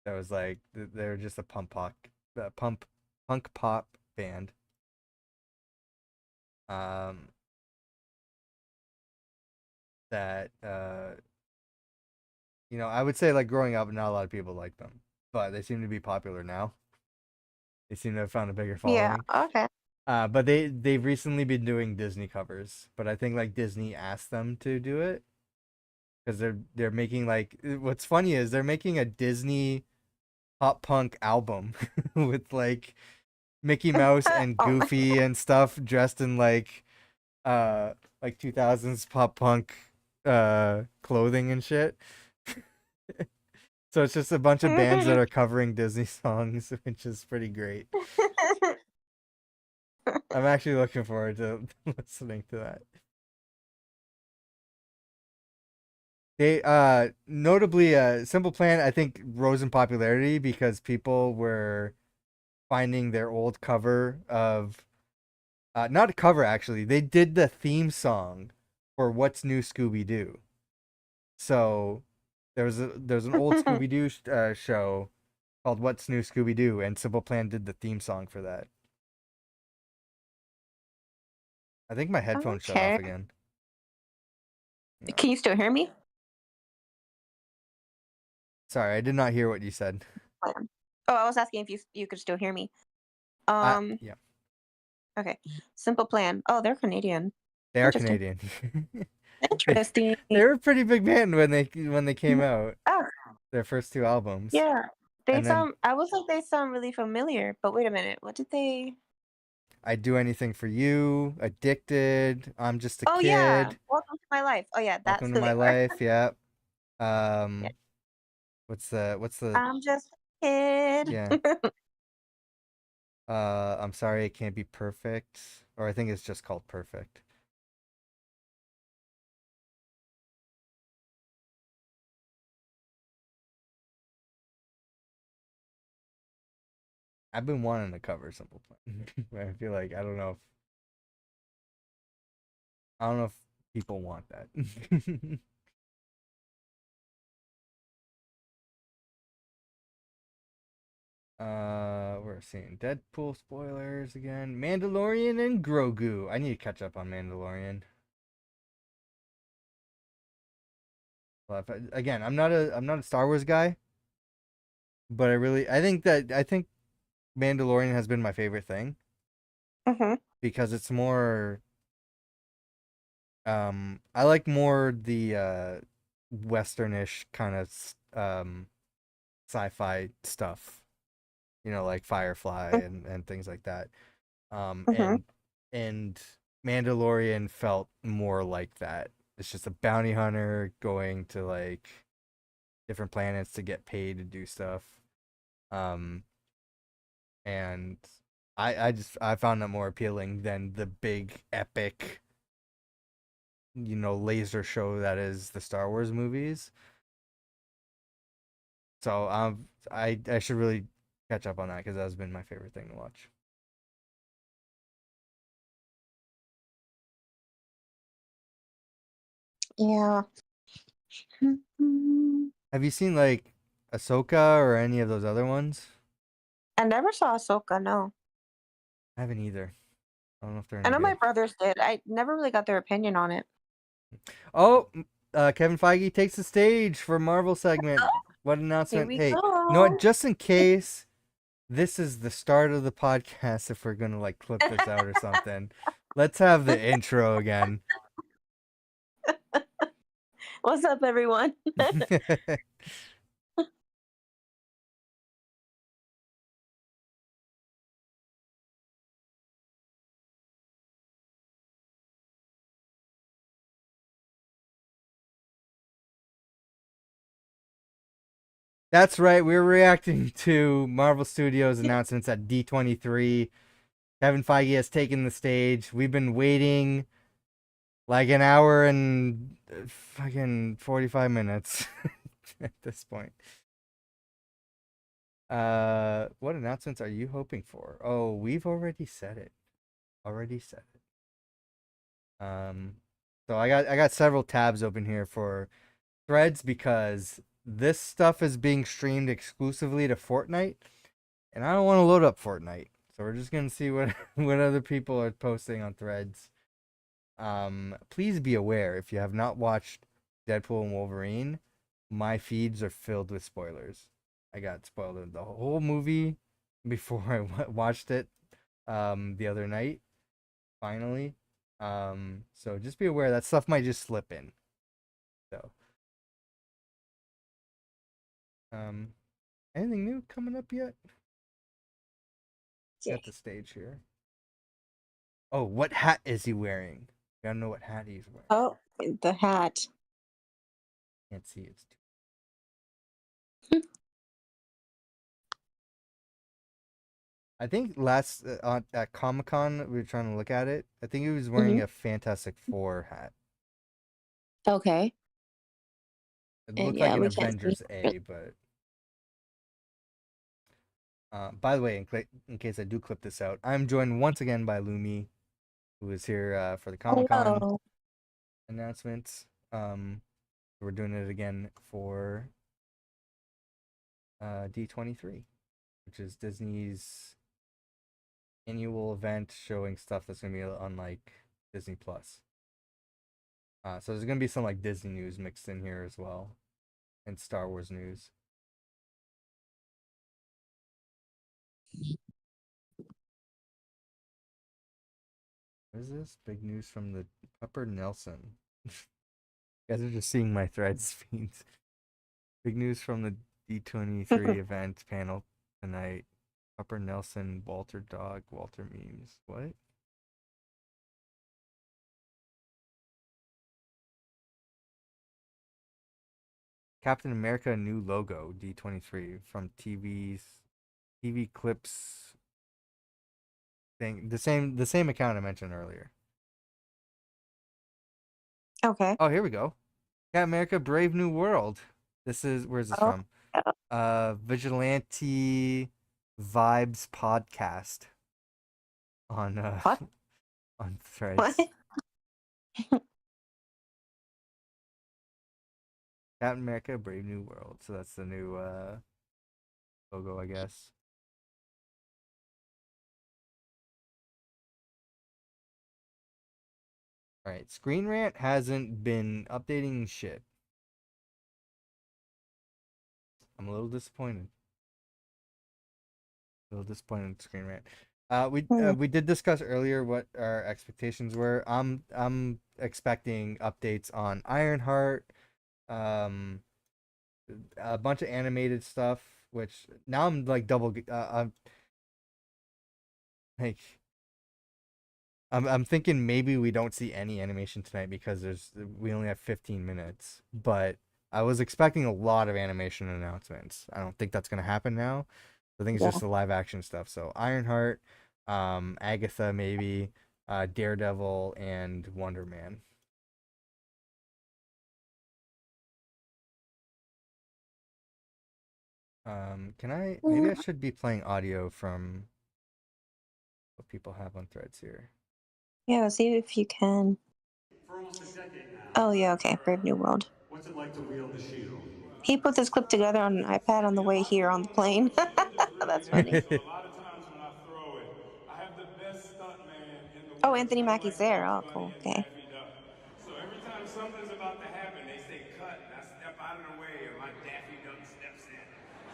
that was like they were just a punk pop band. Um, that I would say like growing up, not a lot of people liked them, but they seem to be popular now. They seem to have found a bigger yeah, following. okay. But they've recently been doing Disney covers, but I think like Disney asked them to do it because they're making like what's funny is they're making a Disney pop punk album with Mickey Mouse and Oh, Goofy and stuff dressed in uh 2000s pop punk clothing and shit. So it's just a bunch of bands that are covering Disney songs, which is pretty great. I'm actually looking forward to listening to that. They notably Simple Plan I think rose in popularity because people were finding their old cover of not a cover actually. They did the theme song for What's New Scooby Doo. So there's an old Scooby Doo show called What's New Scooby Doo, and Simple Plan did the theme song for that. I think my headphones shut off okay. again. No. Can you still hear me? Sorry, I did not hear what you said. Plan. Oh, I was asking if you could still hear me. Um, Yeah, okay. Simple Plan. Oh, they're Canadian. they are Interesting. Canadian. they Interesting. they were a pretty big band when they came out. Oh, Their first two albums, yeah. They and then sound. I was like, they sound really familiar. But wait a minute. What did they? I'd Do Anything for You, Addicted, I'm Just a Oh yeah. Kid, Welcome to my life. Oh yeah, that's Welcome to who My they were. Life. Yeah. Yeah. Um, what's the I'm just a kid. yeah. I'm sorry it can't be perfect, or I think it's just called Perfect. I've been wanting to cover Simple Plan, but I feel like I don't know if people want that. We're seeing Deadpool spoilers again. Mandalorian and Grogu. I need to catch up on Mandalorian. Well, again, I'm not a Star Wars guy, but I think Mandalorian has been my favorite thing Hmm. because it's more. I like more the westernish kind of sci-fi stuff. Like Firefly and things like that. Um, Hmm. and and Mandalorian felt more like that. It's just a bounty hunter going to like different planets to get paid to do stuff. Um, and I found that more appealing than the big epic, laser show that is the Star Wars movies. So I should really catch up on that because that's been my favorite thing to watch. Yeah. Mhm. Have you seen like Ahsoka or any of those other ones? I never saw Ahsoka, no. I haven't either. I don't know if they're I any know my good. brothers did. I never really got their opinion on it. Oh, Kevin Feige takes the stage for Marvel segment. What Here announcement? we Hey, you know what? go. Just in case this is the start of the podcast, if we're gonna like clip this out or something, let's have the intro again. What's up, everyone? That's right. We're reacting to Marvel Studios announcements at D23. Kevin Feige has taken the stage. We've been waiting like an hour and fucking 45 minutes at this point. What announcements are you hoping for? Oh, we've already said it. Already said it. So I got several tabs open here for Threads because this stuff is being streamed exclusively to Fortnite, and I don't want to load up Fortnite. So we're just gonna see what what other people are posting on Threads. Please be aware if you have not watched Deadpool and Wolverine, my feeds are filled with spoilers. I got spoiled of the whole movie before I watched it the other night, finally. So just be aware that stuff might just slip in. So, um, anything new coming up yet? Got the stage here. Oh, what hat is he wearing? Gotta know what hat he's wearing. Oh, the hat. Can't see it. I think last at Comic Con we were trying to look at it. I think he was wearing Hmm. a Fantastic Four hat. Okay. It And looked like yeah, an we can't see. Avengers A, but by the way, in case I do clip this out, I'm joined once again by Lumi, who is here for the Comic Con Hello. announcements. We're doing it again for D23, which is Disney's annual event showing stuff that's gonna be on like Disney Plus. So there's gonna be some like Disney news mixed in here as well, and Star Wars news. What is this? Big news from the Upper Nelson. You guys are just seeing my threads feeds. Big news from the D23 event panel tonight. Upper Nelson, Walter Dog, Walter memes. What? Captain America new logo D23 from TV clips thing. The same account I mentioned earlier. Okay. Oh, here we go. Captain America Brave New World. Where's this Oh, from? Vigilante Vibes podcast on what? on What? Threads. Captain America Brave New World. So that's the new logo, I guess. All right, Screen Rant hasn't been updating shit. I'm a little disappointed. A little disappointed in Screen Rant. Hmm. We did discuss earlier what our expectations were. I'm expecting updates on Ironheart, um, a bunch of animated stuff. Which now I'm like I'm like I'm thinking maybe we don't see any animation tonight because we only have 15 minutes. But I was expecting a lot of animation announcements. I don't think that's gonna happen now. I think it's Yeah. just the live action stuff. So Ironheart, Agatha maybe, Daredevil, and Wonder Man. Can I? Maybe I Mm, should be playing audio from what people have on threads here. yeah, see if you can. For almost a decade now, Oh, yeah, okay. Brave New World. what's it like to wield the shield? He put this clip together on an iPad on the way A lot of here people on the don't know, plane. but the shield is really That's heavy. funny. So a lot of times when I throw it, I have the best stunt man in the Oh, world. It's Anthony kind of Mackie's like there. Bugs Oh, Bunny cool. and Okay. Daffy Duck. So every time something's about to happen, they say cut, and I step out of the way, and my Daffy Duck steps in.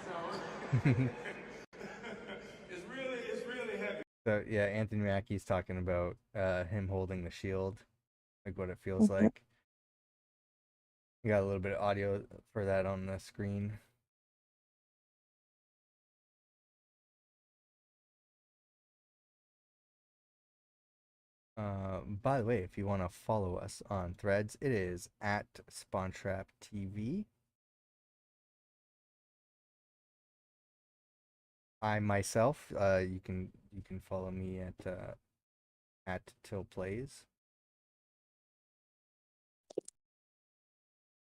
So it's really heavy. So yeah, Anthony Mackie's talking about him holding the shield, like what it feels Mhm. like. You got a little bit of audio for that on the screen. By the way, if you want to follow us on Threads, it is at Spawntrap TV. I myself, you can follow me at Till Plays.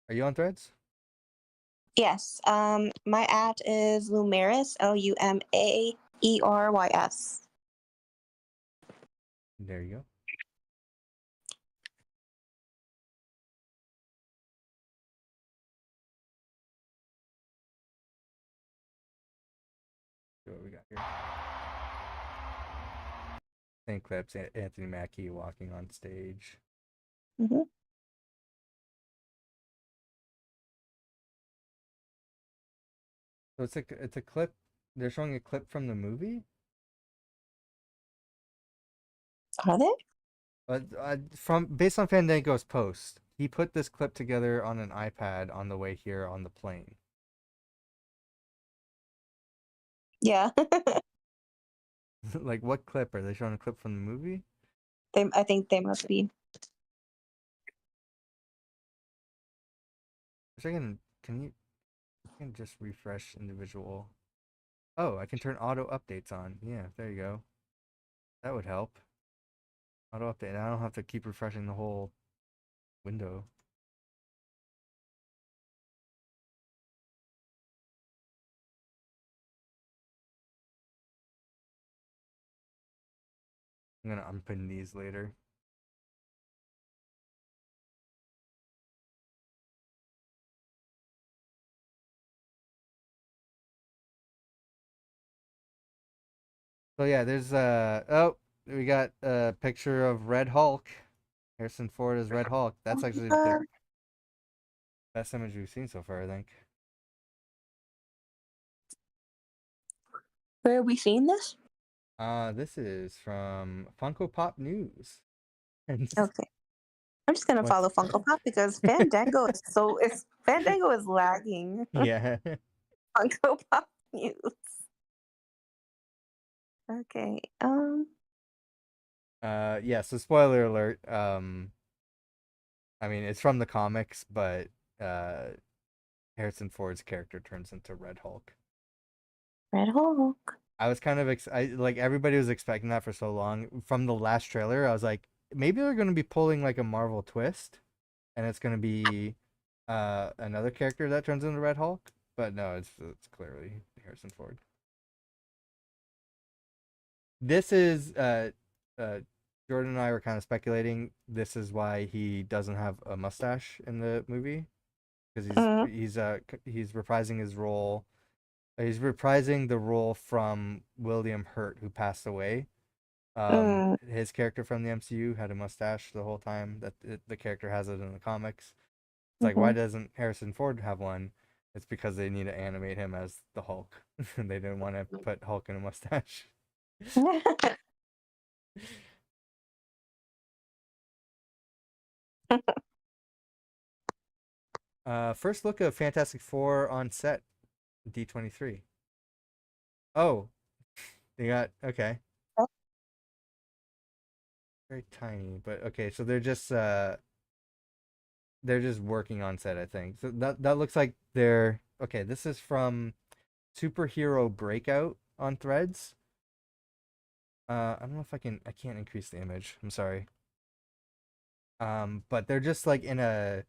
Are you on Threads? Yes. My at is Lumaris, Lumaerys. There you go. See what we got here. Same clips. Anthony Mackie walking on stage. Mm-hmm. So it's a clip. They're showing a clip from the movie. Are they? But from based on Fandango's post, he put this clip together on an iPad on the way here on the plane. Yeah. Like what clip are they showing? A clip from the movie? I think they must be. Which I can just refresh individual. Oh, I can turn auto updates on. Yeah, there you go. That would help. Auto update. I don't have to keep refreshing the whole window. I'm gonna unpin these later. So yeah, there's we got a picture of Red Hulk. Harrison Ford as Red Hulk. That's actually the Uh, best image we've seen so far, I think. where have we seen this? This is from Funko Pop News. And Okay. I'm just gonna what's follow Funko Pop because Fandango is lagging. yeah. Funko Pop News. Okay. Yeah, so spoiler alert. I mean it's from the comics, but uh Harrison Ford's character turns into Red Hulk. Red Hulk. I was kind of like everybody was expecting that for so long. From the last trailer, I was like, maybe they're gonna be pulling like a Marvel twist, and it's gonna be another character that turns into Red Hulk. But no, it's clearly Harrison Ford. This is uh Jordan and I were kind of speculating this is why he doesn't have a mustache in the movie because Mm, he's reprising his role. He's reprising the role from William Hurt, who passed away. mm, His character from the MCU had a mustache the whole time. The character has it in the comics. It's like, why mm-hmm. doesn't Harrison Ford have one? It's because they need to animate him as the Hulk. They didn't want to put Hulk in a mustache. First look of Fantastic Four on set, D23. Oh, they got okay. Very tiny, but okay. So they're just working on set, I think. So that looks like they're okay. This is from Superhero Breakout on Threads. I don't know if I can't increase the image. I'm sorry. But they're just like in a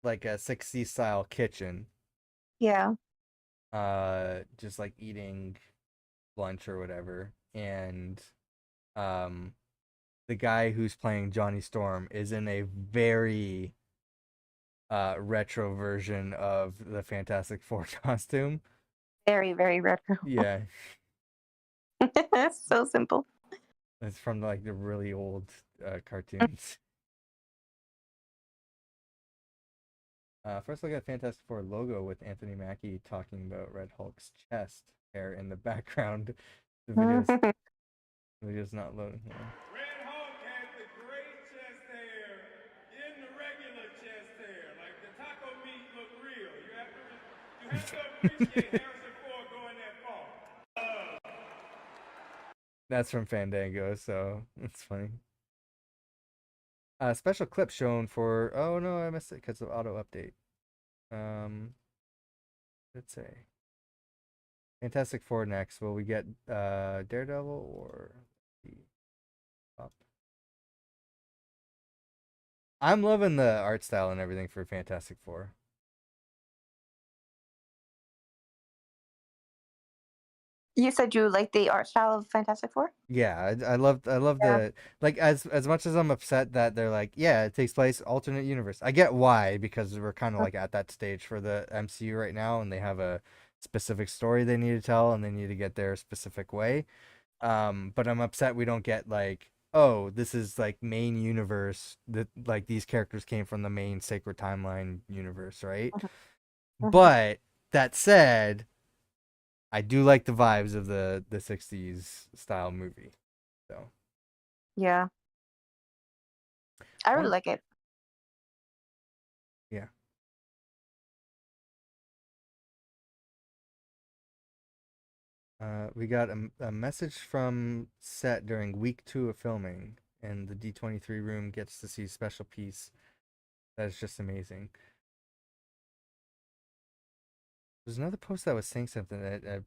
60s style kitchen. Yeah. Just like eating lunch or whatever. And um the guy who's playing Johnny Storm is in a very retro version of the Fantastic Four costume. Very, very retro. Yeah, So simple. it's from like the really old cartoons. First look at Fantastic Four logo with Anthony Mackie talking about Red Hulk's chest hair in the background. The video's not loading. Red Hulk has the great chest hair in the regular chest hair. Like the taco meat look real. You have to appreciate Harrison Ford going that far. That's from Fandango, so it's funny. Special clip shown for. Oh no, I missed it because of auto update. Let's say Fantastic Four next. Will we get Daredevil or the up? I'm loving the art style and everything for Fantastic Four. You said you like the art style of Fantastic Four? Yeah, I love Yeah. the like as much as I'm upset that they're like, yeah, it takes place alternate universe. I get why, because we're kind of like at that stage for the MCU right now, and they have a specific story they need to tell, and they need to get their specific way. But I'm upset we don't get like, oh, this is like main universe that like these characters came from the main Sacred Timeline universe, right? Mhm. But that said, I do like the vibes of the 60s style movie. So, Yeah. I really one like it. yeah. We got a message from set during week 2 of filming, and the D23 room gets to see special piece that is just amazing. There's another post that was saying something that I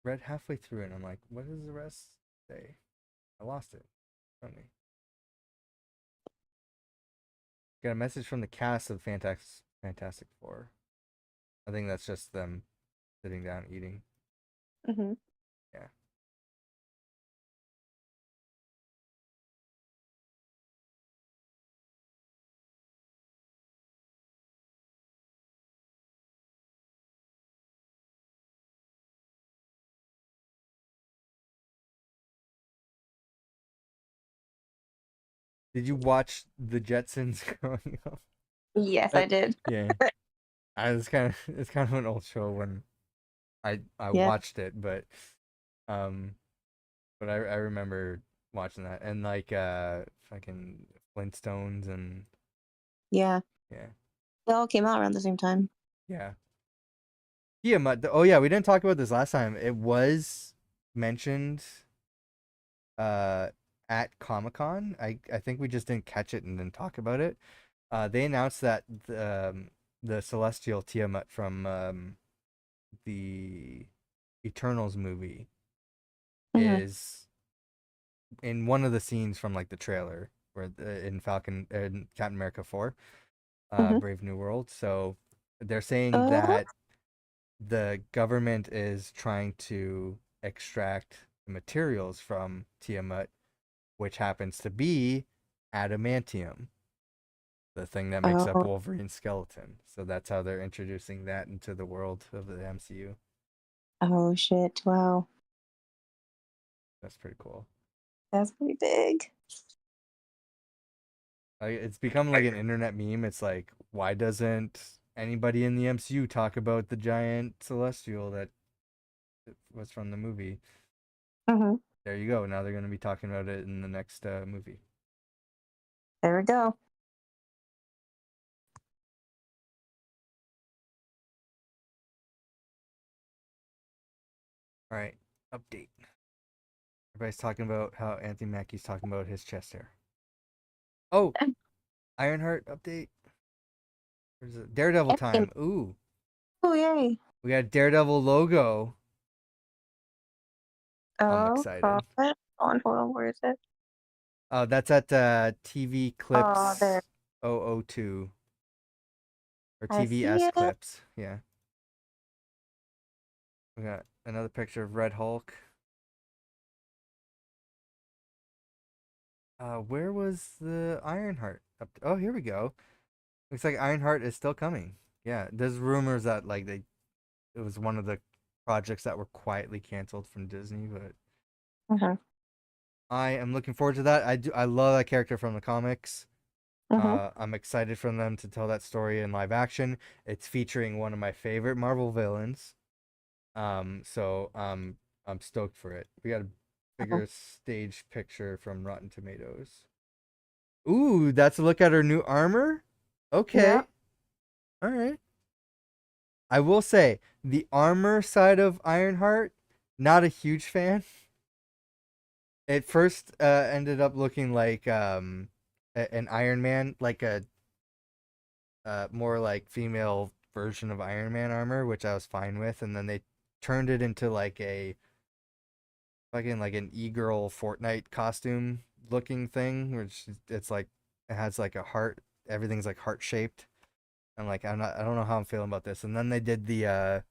read halfway through, and I'm like, what does the rest say? I lost it. From me. Got a message from the cast of Fantastic Four. I think that's just them sitting down eating. Hmm. Yeah. Did you watch the Jetsons growing up? Yes, I did. Yeah. It's kind of an old show when I Yeah. watched it, um I remember watching that, and like fucking Flintstones and Yeah. yeah. They all came out around the same time. Yeah. Yeah, oh yeah, we didn't talk about this last time. It was mentioned uh at Comic-Con. I think we just didn't catch it and then talk about it. They announced that the Celestial Tiamat from the Eternals movie Hmm. is in one of the scenes from like the trailer where in Captain America 4, Hmm. Brave New World. So they're saying Oh. that the government is trying to extract the materials from Tiamat, which happens to be adamantium, the thing that makes up Oh. Wolverine's skeleton. So that's how they're introducing that into the world of the MCU. Oh shit! Wow, That's pretty cool. that's pretty big. Like, it's become like an internet meme. It's like, why doesn't anybody in the MCU talk about the giant celestial that was from the movie. Hmm. There you go. Now they're going to be talking about it in the next movie. There we go. All right, update. Everybody's talking about how Anthony Mackie's talking about his chest hair. Oh, Ironheart update. Where's it? Daredevil time. Ooh, Oh, yay. we got a Daredevil logo. I'm Oh, excited. hold on, where is it? Oh, that's at TV Oh, there. Clips 002 or I see TVS it. Clips. Yeah. We got another picture of Red Hulk. Where was the Ironheart? Oh, here we go. Looks like Ironheart is still coming. Yeah, there's rumors that like it was one of the projects that were quietly canceled from Disney, but Mm-hmm. I am looking forward to that. I love that character from the comics. Mm-hmm. I'm excited for them to tell that story in live action. It's featuring one of my favorite Marvel villains. So I'm stoked for it. We got a bigger stage picture from Rotten Tomatoes. Ooh, that's a look at her new armor? Okay. Yeah. All right. I will say, the armor side of Ironheart, not a huge fan. It first ended up looking like an Iron Man, like a more like female version of Iron Man armor, which I was fine with, and then they turned it into like a fucking like an e-girl Fortnite costume looking thing, which it's like it has like a heart, everything's like heart shaped. I'm like, I don't know how I'm feeling about this. And then they did the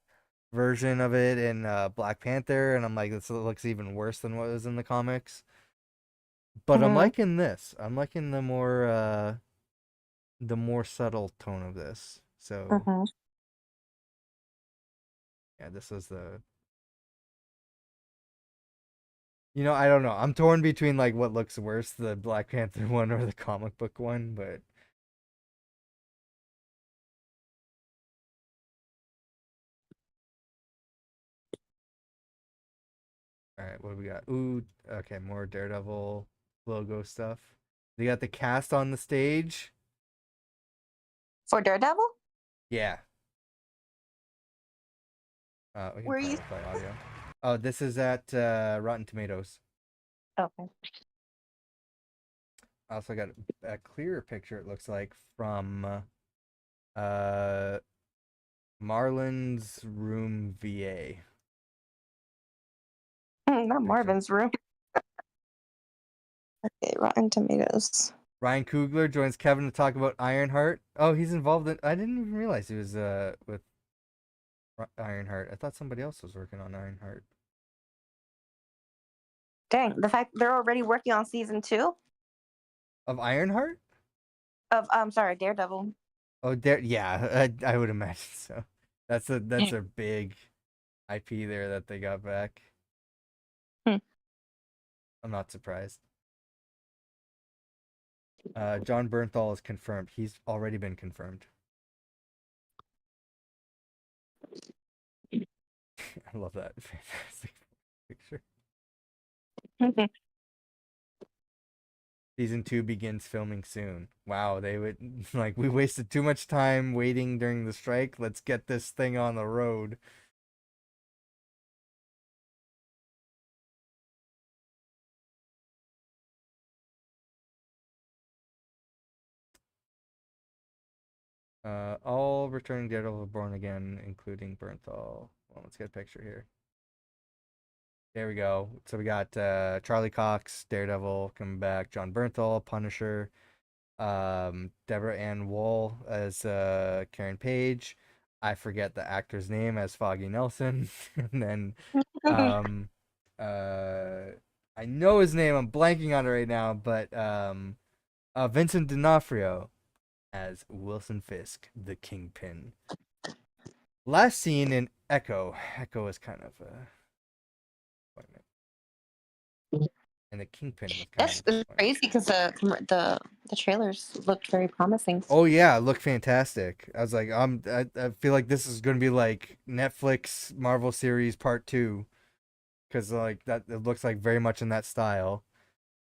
version of it in Black Panther, and I'm like, this looks even worse than what was in the comics. But I'm Mm-hmm. liking this. I'm liking the more subtle tone of this. So Mm-hmm. yeah, this was the. I don't know. I'm torn between like what looks worse, the Black Panther one or the comic book one, but all right, what do we got? Ooh, okay, more Daredevil logo stuff. They got the cast on the stage. For Daredevil? Yeah. We can Where you? probably play audio. Oh, this is at Rotten Tomatoes. Okay. I also got a clearer picture, it looks like, from uh Marlon's Room VA. Not Picture. Marvin's room. Okay, Rotten Tomatoes. Ryan Coogler joins Kevin to talk about Ironheart. Oh, he's involved in. I didn't even realize he was with Ironheart. I thought somebody else was working on Ironheart. Dang, the fact they're already working on season 2 Of Ironheart? of sorry, Daredevil. Oh, there. Yeah, I would imagine so. That's a big IP there that they got back. Hmm. I'm not surprised. John Bernthal is confirmed. He's already been confirmed. I love that fantastic picture. Season 2 begins filming soon. Wow, they would like we wasted too much time waiting during the strike. Let's get this thing on the road. All returning Daredevil born again, including Bernthal. Well, let's get a picture here. There we go. So we got Charlie Cox, Daredevil coming back, John Bernthal, Punisher, Deborah Ann Woll as Karen Page. I forget the actor's name as Foggy Nelson. And then I know his name, I'm blanking on it right now, but Vincent D'Onofrio as Wilson Fisk, the Kingpin. Last seen in Echo. Echo is kind of a appointment. and the Kingpin was kind That's of disappointing. crazy because the trailers looked very promising. Oh yeah, it looked fantastic. I was like, I feel like this is gonna be like Netflix Marvel series part 2, because like that it looks like very much in that style,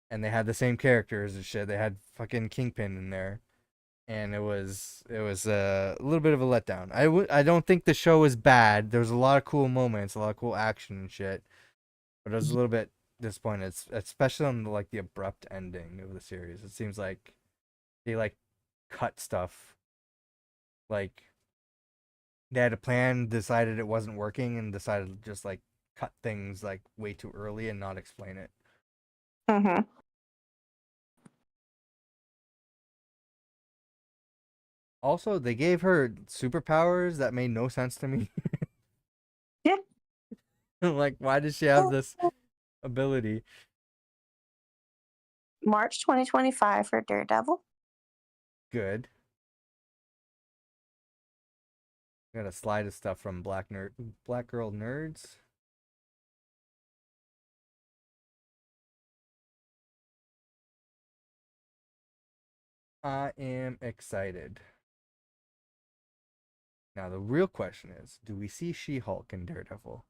and they had the same characters and shit. They had fucking Kingpin in there, and it was a little bit of a letdown. I don't think the show is bad. There was a lot of cool moments, a lot of cool action and shit, but I was a little bit disappointed, especially on like the abrupt ending of the series. It seems like they like cut stuff, like they had a plan, decided it wasn't working, and decided to just like cut things like way too early and not explain it. Mm-hmm. Also, they gave her superpowers that made no sense to me. Yeah. Like, why does she have this ability? March 2025 for Daredevil. Good. Got a slide of stuff from Black Girl Nerds. I am excited. Now the real question is, do we see She-Hulk and Daredevil?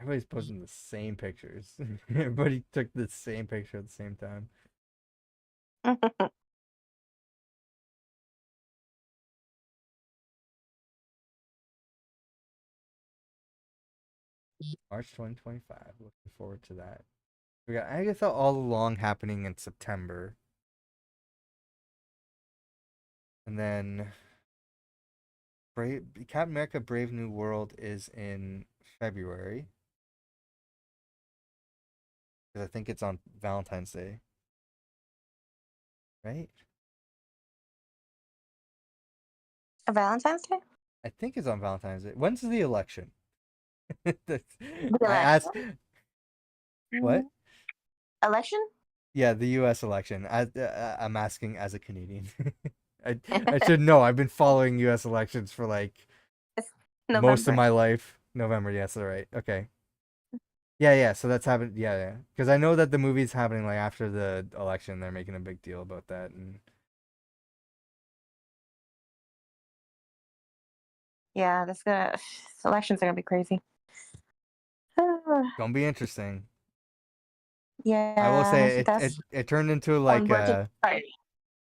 Everybody's posting the same pictures. Everybody took the same picture at the same time. March 2025. Looking forward to that. We got Agatha All Along happening in September. And then Captain America Brave New World is in February. Because I think it's on Valentine's Day. Right? A Valentine's Day? I think it's on Valentine's Day. When's the election? I election? asked. What? Election? Yeah, the U.S. election. I'm asking as a Canadian. I should know. I've been following U.S. elections for like most of my life. November, yes, all right. Okay. Yeah. So that's happened. Yeah. Because I know that the movie's happening like after the election. They're making a big deal about that, and Yeah, this elections are gonna be crazy. gonna be interesting. Yeah, I will say that's it turned into like budget.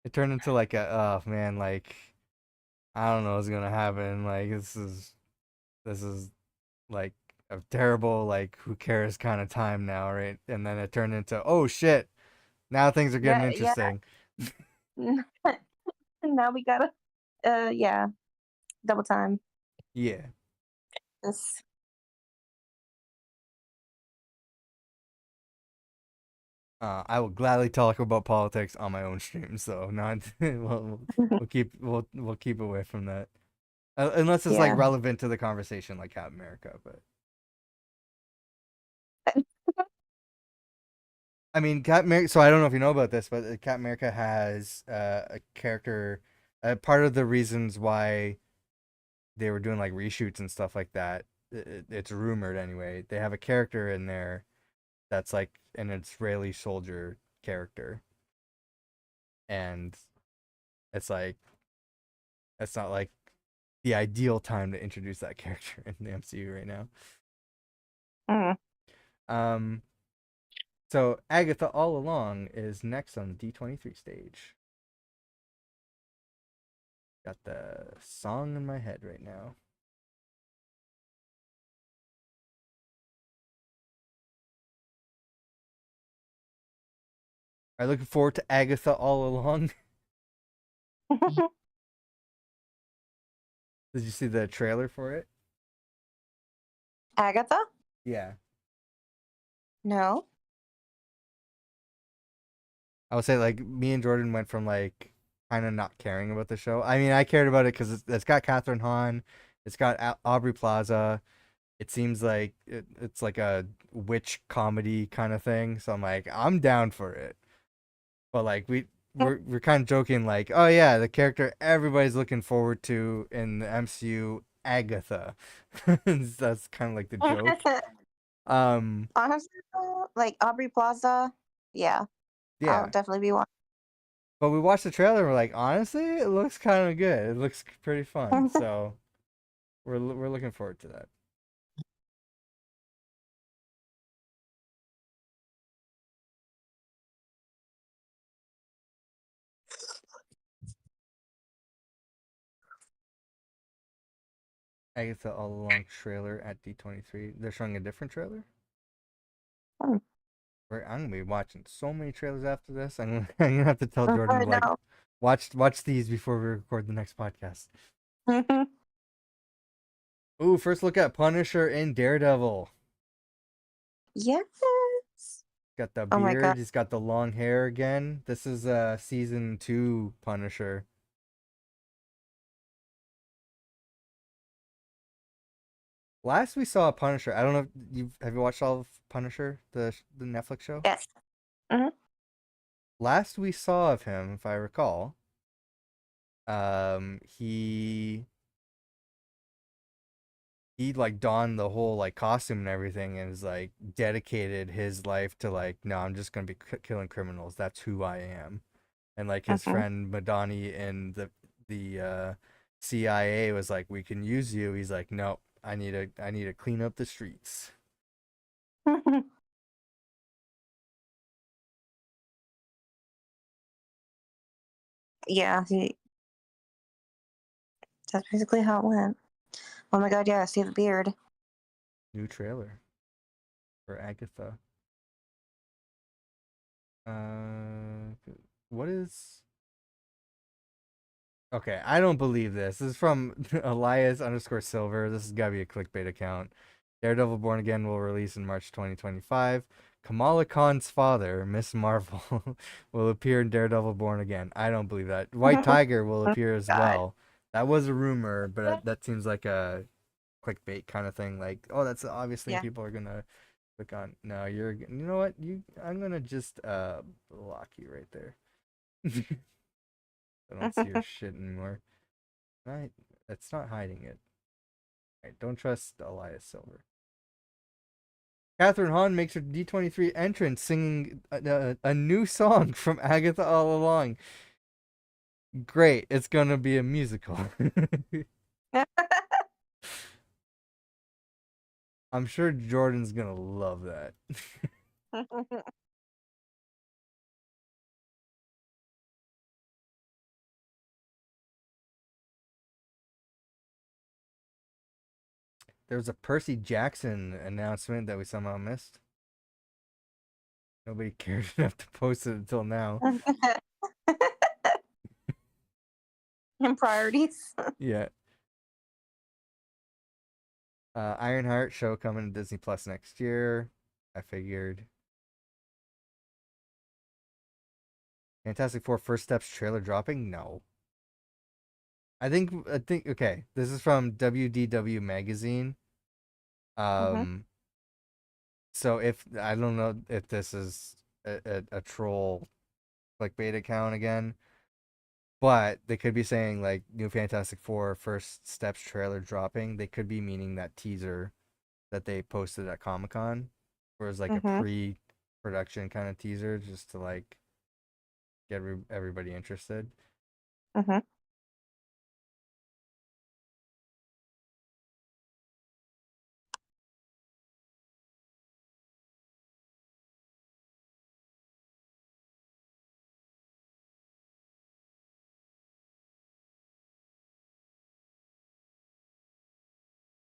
it turned into like oh man, like I don't know what's gonna happen. Like this is like a terrible like who cares kind of time now, right? And then it turned into oh shit, now things are getting interesting. Now we gotta yeah, double time. Yeah. This I will gladly talk about politics on my own stream, so not we'll keep away from that. Unless it's like Yeah. relevant to the conversation like Captain America, but I mean Captain America, so I don't know if you know about this, but Captain America has a character, part of the reasons why they were doing like reshoots and stuff like that, it's rumored anyway, they have a character in there that's like an Israeli soldier character, and it's like it's not like the ideal time to introduce that character in the MCU right now. Mm. So Agatha All Along is next on the D23 stage. Got the song in my head right now. Are you looking forward to Agatha All Along? Did you see the trailer for it? Agatha? Yeah. No. I would say like me and Jordan went from like kind of not caring about the show. I mean, I cared about it because it's got Catherine Hahn, it's got Aubrey Plaza. It seems like it's like a witch comedy kind of thing. So I'm like, I'm down for it. But like we're kind of joking like, oh yeah, the character everybody's looking forward to in the MCU Agatha. That's kind of like the joke. Um, Honestly, though, like Aubrey Plaza, yeah, I'll yeah. definitely be one. But we watched the trailer and we're like, honestly, it looks kind of good. It looks pretty fun. So we're looking forward to that. Agatha All Along trailer at D23. They're showing a different trailer. Hmm. I'm gonna be watching so many trailers after this. I'm gonna have to tell Jordan I to like know. watch these before we record the next podcast. Ooh, first look at Punisher and Daredevil. Yes. Got the Oh my god. beard. He's got the long hair again. This is season 2 Punisher. Last we saw Punisher. I don't know if have you watched all of Punisher, the Netflix show? Yes. Hmm. Last we saw of him, if I recall, he like donned the whole like costume and everything and is like dedicated his life to like, no, I'm just gonna be killing criminals. That's who I am. And like his Hmm. friend Madani in the CIA was like, we can use you. He's like, no, I need to clean up the streets. Yeah, that's basically how it went. Oh my god, yeah, I see the beard. New trailer for Agatha. Uh, what is? Okay, I don't believe this. This is from Elias_Silver. This has got to be a clickbait account. Daredevil Born Again will release in March 2025. Kamala Khan's father, Miss Marvel, will appear in Daredevil Born Again. I don't believe that. White Tiger will Oh appear as god. well. That was a rumor, but that seems like a clickbait kind of thing. Like, oh, that's the obvious thing Yeah. people are gonna click on. No, you know what? I'm gonna just block you right there. I don't see your shit anymore. Right? It's not hiding it. Right, don't trust Elias Silver. Catherine Hahn makes her D23 entrance singing a new song from Agatha All Along. Great, it's gonna be a musical. I'm sure Jordan's gonna love that. There was a Percy Jackson announcement that we somehow missed. Nobody cared enough to post it until now. And priorities. Yeah. Ironheart show coming to Disney Plus next year. I figured. Fantastic Four First Steps trailer dropping? No. I think okay. This is from WDW magazine. Hmm. Um so if I don't know if this is a troll clickbait account again, but they could be saying like new Fantastic Four First Steps trailer dropping. They could be meaning that teaser that they posted at Comic-Con, where it's like a Hmm. pre-production kind of teaser just to like get everybody interested. Hmm.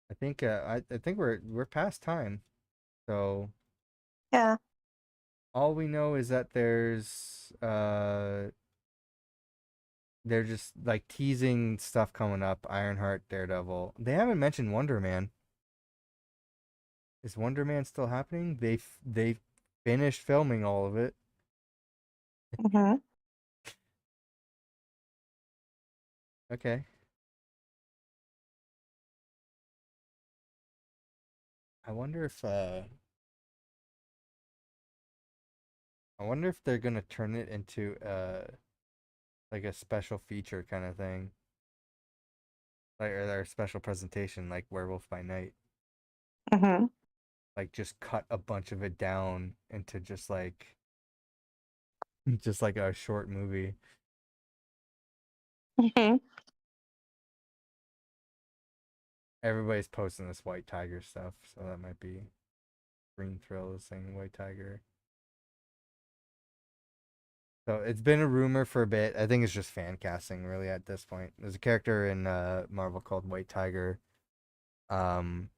I think we're past time. So Yeah. all we know is that they're just like teasing stuff coming up. Ironheart, Daredevil. They haven't mentioned Wonder Man. Is Wonder Man still happening? They finished filming all of it. Hmm. Okay. I wonder if they're gonna turn it into like a special feature kind of thing. like or their special presentation, like Werewolf by Night. Mm-hmm. Like just cut a bunch of it down into just like a short movie. Mm-hmm. Everybody's posting this White Tiger stuff, so that might be Green Thrill is saying White Tiger. So it's been a rumor for a bit. I think it's just fan casting really at this point. There's a character in Marvel called White Tiger. Um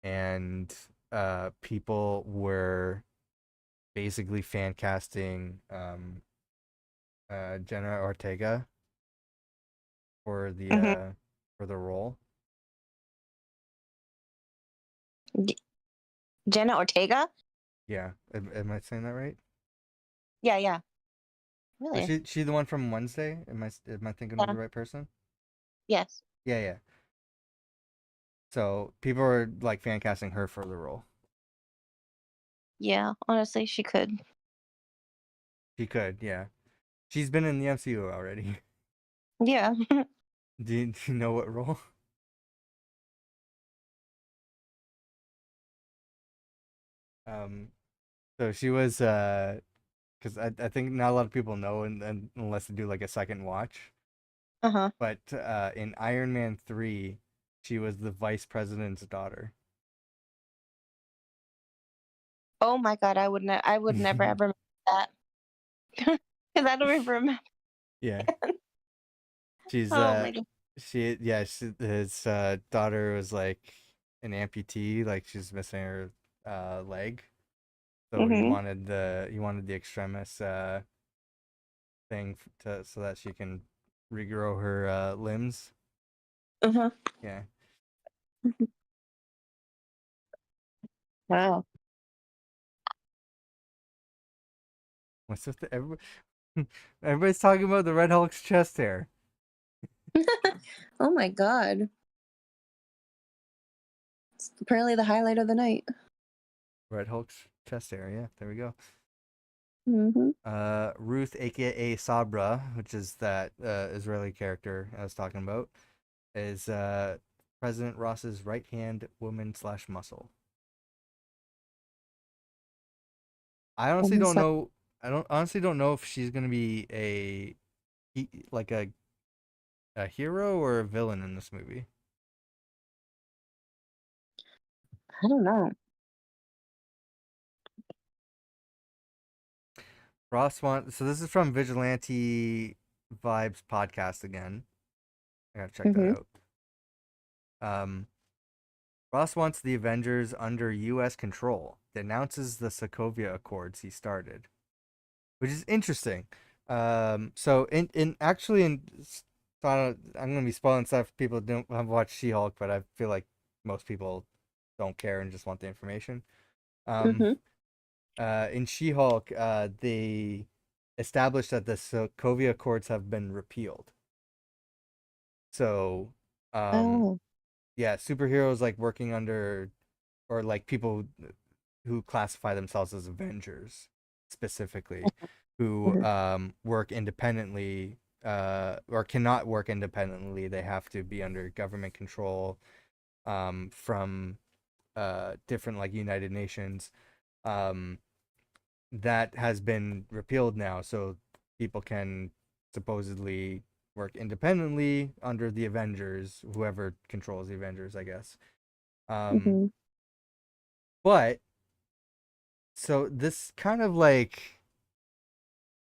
and people were basically fan casting Jenna Ortega for the Mm-hmm. role. Jenna Ortega? Yeah. Am I saying that right? Yeah, yeah. So Really? she the one from Wednesday? Am I thinking of Yeah. the right person? Yes. Yeah, yeah. So people are like fan casting her for the role. Yeah, honestly, she could. She could, yeah. She's been in the MCU already. Yeah. Do you know what role? Um, so she was because I think not a lot of people know and unless they do like a second watch. Uh-huh. But in Iron Man 3, she was the vice president's daughter. Oh my God, I would never ever remember that. Because I don't even remember. Yeah. She's Oh my God. his daughter was like an amputee, like she's missing her leg. So Mm-hmm. he wanted the extremis thing to so that she can regrow her limbs. Uh-huh. Yeah. Wow. What's with the everybody's talking about the Red Hulk's chest hair. Oh my God. It's apparently the highlight of the night. Red Hulk's chest hair, yeah, there we go. Mm-hmm. Ruth, aka Sabra, which is that Israeli character I was talking about, is President Ross's right hand woman slash muscle. I honestly don't know. I don't honestly don't know if she's gonna be like a hero or a villain in this movie. I don't know. Ross wants. So this is from Vigilante Vibes podcast again. I gotta check that Mm-hmm. out. Ross wants the Avengers under U.S. control. Denounces the Sokovia Accords he started, which is interesting. So in actually in so I'm gonna be spoiling stuff if people don't have watched She-Hulk, but I feel like most people don't care and just want the information. Um, Mm-hmm. in She-Hulk, they established that the Sokovia Accords have been repealed. So, um, Oh. yeah, superheroes like working under or like people who classify themselves as Avengers specifically, who Mm-hmm. work independently or cannot work independently. They have to be under government control from different like United Nations. Um, that has been repealed now, so people can supposedly work independently under the Avengers, whoever controls the Avengers, I guess. Um, Mm-hmm. but so this is kind of like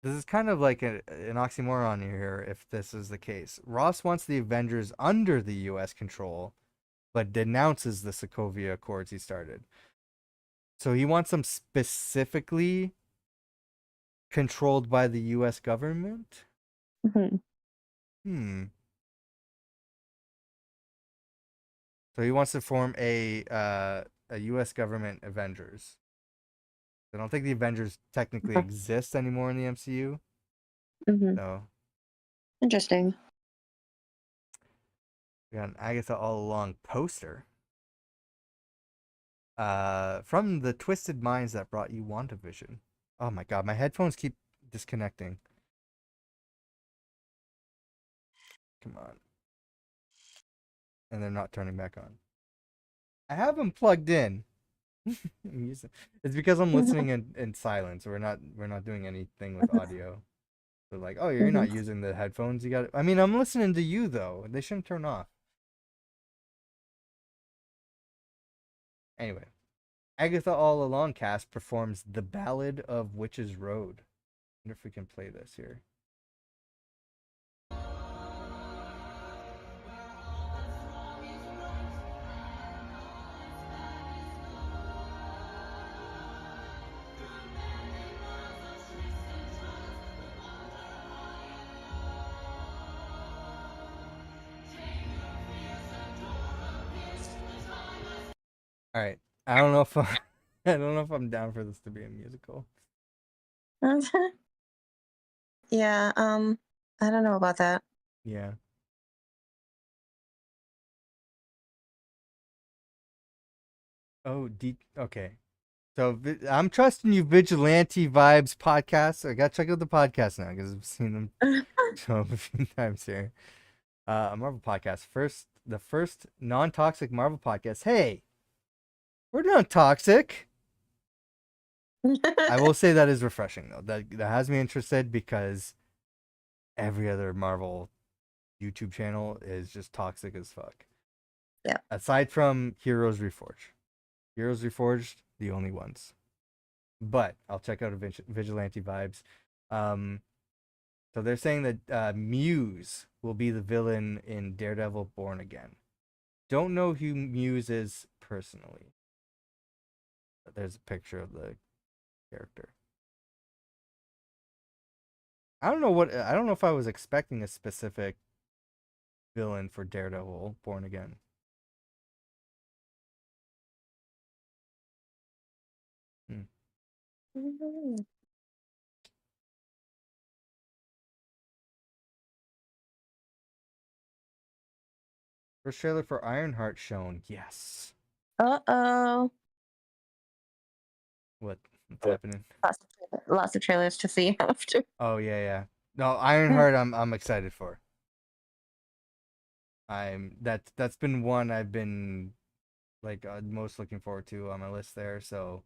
an oxymoron here if this is the case. Ross wants the Avengers under the US control, but denounces the Sokovia Accords he started. So he wants them specifically controlled by the US government? Mm-hmm. Hmm. So he wants to form a US government Avengers. I don't think the Avengers technically exist anymore in the MCU. Mm-hmm. So Interesting. we got an Agatha All Along poster. From the twisted minds that brought you WandaVision. Oh my god, my headphones keep disconnecting. Come on. and they're not turning back on. I have them plugged in. It's because I'm listening in silence. We're not doing anything with audio. So like, oh, you're not using the headphones. You got. I mean, I'm listening to you though. They shouldn't turn off. Anyway, Agatha All Along cast performs "The Ballad of Witch's Road." I wonder if we can play this here. All right. I don't know if I don't know if I'm down for this to be a musical. Yeah, I don't know about that. Yeah. Oh, okay. So I'm trusting you, Vigilante Vibes podcast. I gotta check out the podcast now because I've seen them show up a few times here. A Marvel podcast. The first non-toxic Marvel podcast. Hey, we're not toxic. I will say that is refreshing though. That has me interested because every other Marvel YouTube channel is just toxic as fuck. Yeah. Aside from Heroes Reforged. Heroes Reforged, the only ones. But I'll check out Vigilante Vibes. So they're saying that Muse will be the villain in Daredevil Born Again. Don't know who Muse is personally. But there's a picture of the character. I don't know if I was expecting a specific villain for Daredevil Born Again. First trailer for Ironheart shown. Yes. Uh-oh. What's happening? Lots of trailers to see after. Oh yeah. No, Ironheart I'm excited for. That's been one I've been like most looking forward to on my list there, so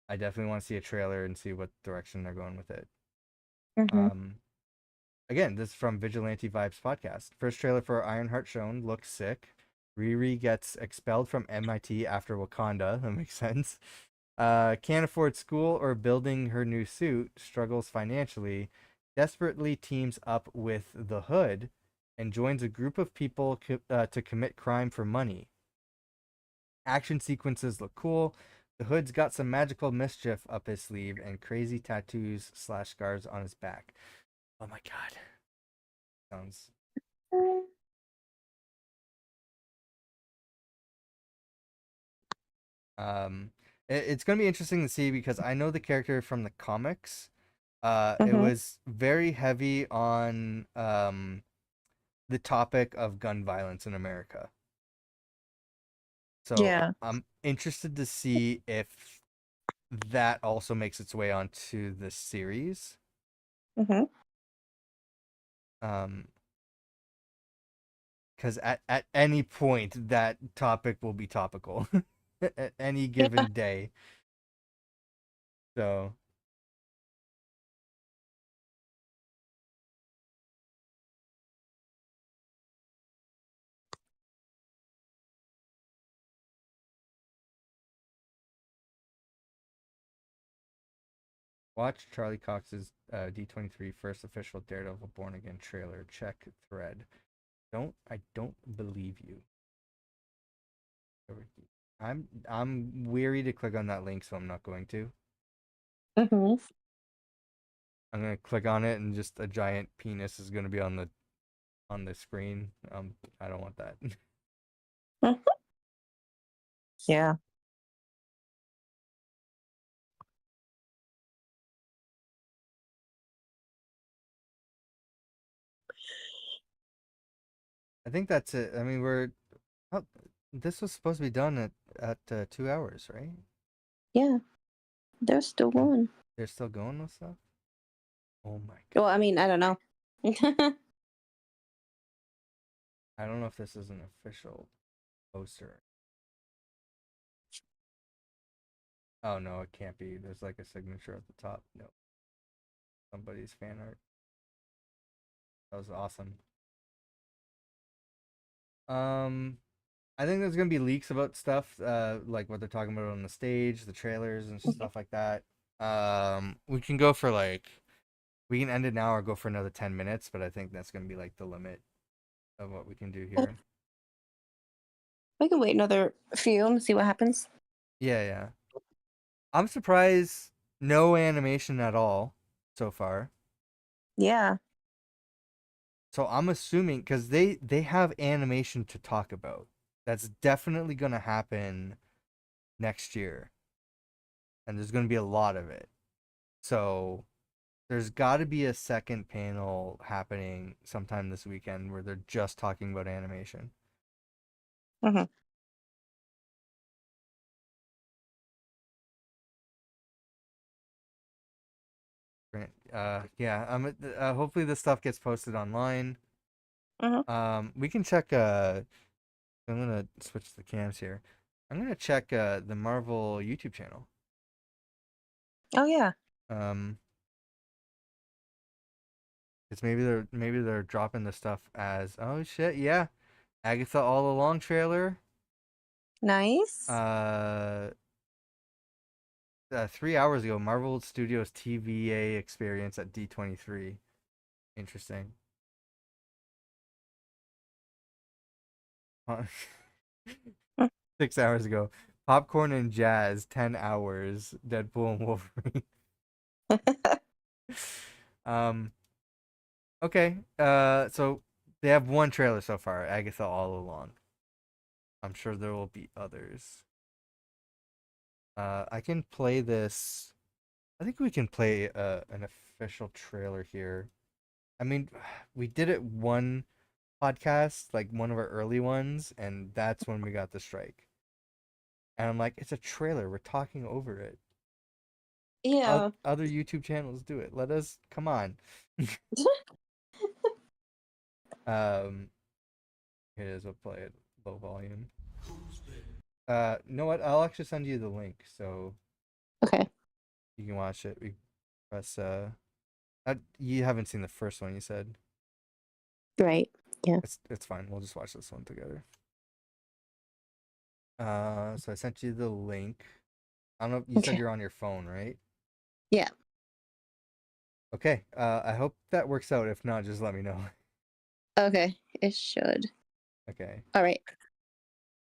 I definitely want to see a trailer and see what direction they're going with it. Again, this is from Vigilante Vibes podcast. First trailer for Ironheart shown. Looks sick. Riri gets expelled from MIT after Wakanda. That makes sense. Can't afford school or building her new suit. Struggles financially. Desperately teams up with the Hood and joins a group of people to commit crime for money. Action sequences look cool. The Hood's got some magical mischief up his sleeve and crazy tattoos / scars on his back. Oh my god. Sounds. It's gonna be interesting to see because I know the character from the comics. It was very heavy on the topic of gun violence in America. So Yeah. I'm interested to see if that also makes its way onto the series. Because at any point that topic will be topical at any given day. So watch Charlie Cox's D23 first official Daredevil Born Again trailer. Check thread. I don't believe you. I'm weary to click on that link, so I'm not going to. I'm gonna click on it, and just a giant penis is gonna be on the screen. I don't want that. Yeah. I think that's it. I mean, this was supposed to be done at 2 hours, right? Yeah. They're still going. They're still going with stuff? Oh my god. Well, I mean, I don't know. I don't know if this is an official poster. Oh no, it can't be. There's like a signature at the top. No. Somebody's fan art. That was awesome. I think there's gonna be leaks about stuff, like what they're talking about on the stage, the trailers and stuff like that. We can go for we can end it now or go for another 10 minutes, but I think that's gonna be like the limit of what we can do here. We can wait another few and see what happens. Yeah, yeah. I'm surprised no animation at all so far. Yeah. So I'm assuming because they have animation to talk about. That's definitely gonna happen next year. And there's gonna be a lot of it. So there's gotta be a second panel happening sometime this weekend where they're just talking about animation. Mm-hmm. Right. Yeah. Hopefully this stuff gets posted online. Mm-hmm. We can check. I'm gonna switch the cams here. I'm gonna check the Marvel YouTube channel. Oh yeah. Because maybe they're dropping the stuff as oh shit yeah, Agatha All Along trailer. Nice. 3 hours ago, Marvel Studios TVA experience at D23. Interesting. 6 hours ago, Popcorn and Jazz 10 hours. Deadpool and Wolverine. Okay. So they have one trailer so far, Agatha All Along. I'm sure there will be others. I can play this. I think we can play an official trailer here. I mean, we did it one podcast, like one of our early ones, and that's when we got the strike. And I'm like, it's a trailer. We're talking over it. Yeah. Other YouTube channels do it. Let us come on. Here it is. We'll play it low volume. You know what? I'll actually send you the link so Okay. you can watch it. We press you haven't seen the first one, you said. Right. Yeah. It's fine. We'll just watch this one together. So I sent you the link. I don't know. You said Okay. you're on your phone, right? Yeah. Okay. I hope that works out. If not, just let me know. Okay. It should. Okay. All right.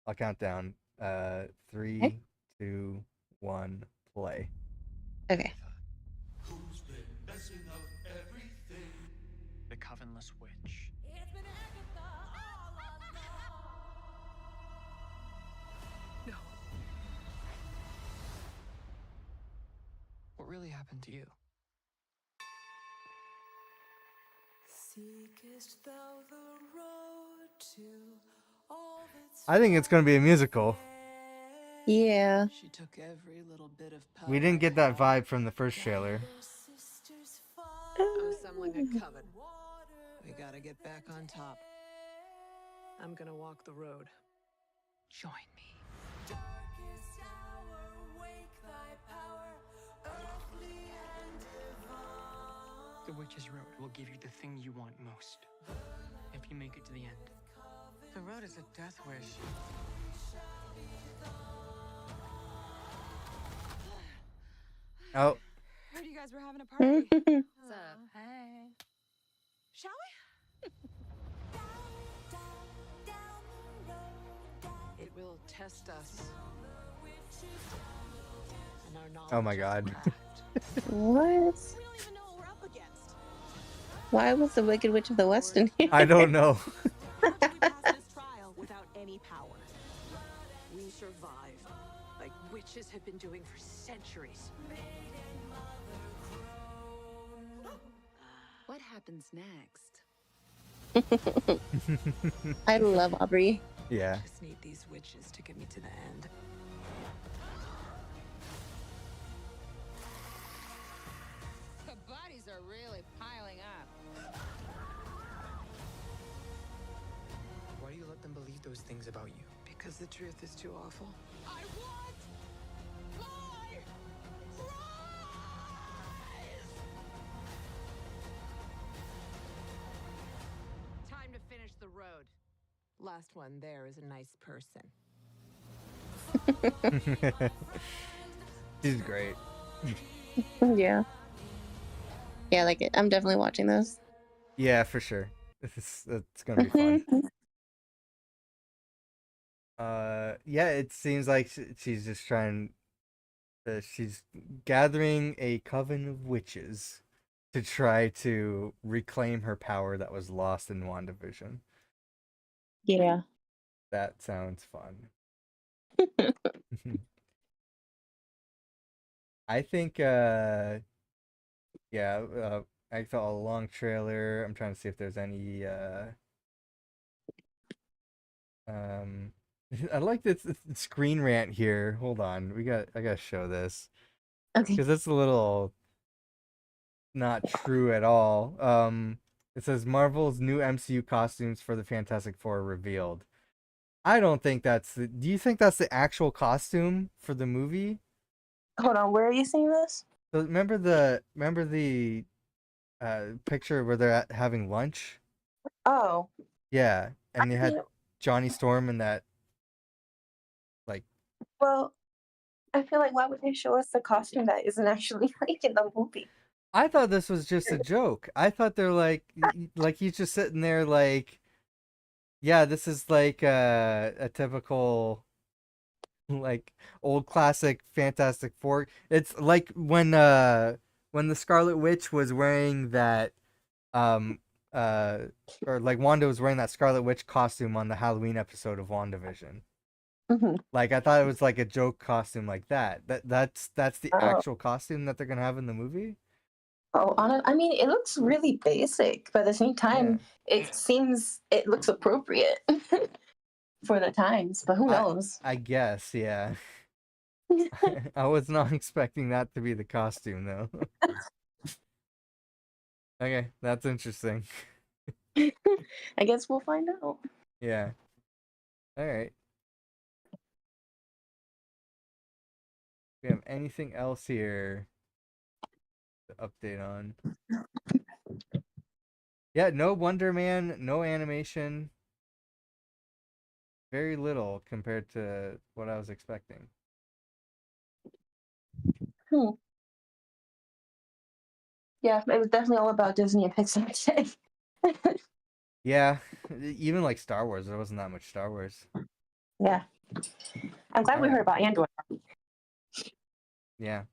I'll count down. 3, Okay. 2, 1, play. Okay. Who's been messing up everything? The Covenless Witch. No. What really happened to you? Seekest thou the road to all that's I think it's gonna be a musical. Yeah. She took every little bit of power We didn't get that vibe from the first trailer. I'm assembling a coven. We gotta get back on top. I'm gonna walk the road. Join me. Darkest hour, wake thy power, earthly and divine. The Witch's Road will give you the thing you want most. If you make it to the end. The road is a death wish. Oh, Heard you guys were having a party. What's up? Hey. Shall we? It will test us. And our knowledge oh my of God. craft. What? We don't even know what we're up against. Why was the Wicked Witch of the West in here? I don't know. How did we pass this trial without any power? We survived, like witches have been doing for centuries. What happens next? I love Aubrey. Yeah. Just need these witches to get me to the end. The bodies are really piling up. Why let them believe those things about you? Because the truth is too awful. I want my prize! Time to finish the road. Last one there is a nice person. She's great. Yeah. Yeah, like I'm definitely watching this. Yeah, for sure. It's gonna be fun. Yeah, it seems like she's just trying. She's gathering a coven of witches to try to reclaim her power that was lost in WandaVision. Yeah. That sounds fun. I think yeah, I saw a long trailer. I'm trying to see if there's any I like this screen rant here. Hold on. I gotta show this. Okay. Because it's a little not true at all. It says Marvel's new MCU costumes for the Fantastic Four revealed. I don't think that's the. Do you think that's the actual costume for the movie? Hold on, where are you seeing this? So remember the picture where they're having lunch? Oh. Yeah, I and they had mean, Johnny Storm in that like. well, I feel like why would they show us the costume that isn't actually like in the movie? I thought this was just a joke. I thought they're like he's just sitting there like, yeah, this is like a typical like old classic Fantastic Four. It's like when the Scarlet Witch was wearing that um uh or like Wanda was wearing that Scarlet Witch costume on the Halloween episode of WandaVision. Mm-hmm. Like I thought it was like a joke costume like that. That's the Oh. actual costume that they're gonna have in the movie. Oh, I mean, it looks really basic, but at the same Yeah. time, it looks appropriate for the times. But who knows? I guess, yeah. I was not expecting that to be the costume though. Okay, that's interesting. I guess we'll find out. Yeah. All right. We have anything else here to update on? Yeah, no Wonder Man, no animation. Very little compared to what I was expecting. Hmm. Yeah, it was definitely all about Disney and Pixar today. Yeah, even like Star Wars, there wasn't that much Star Wars. Yeah. I'm glad we Alright. heard about Andor. Yeah.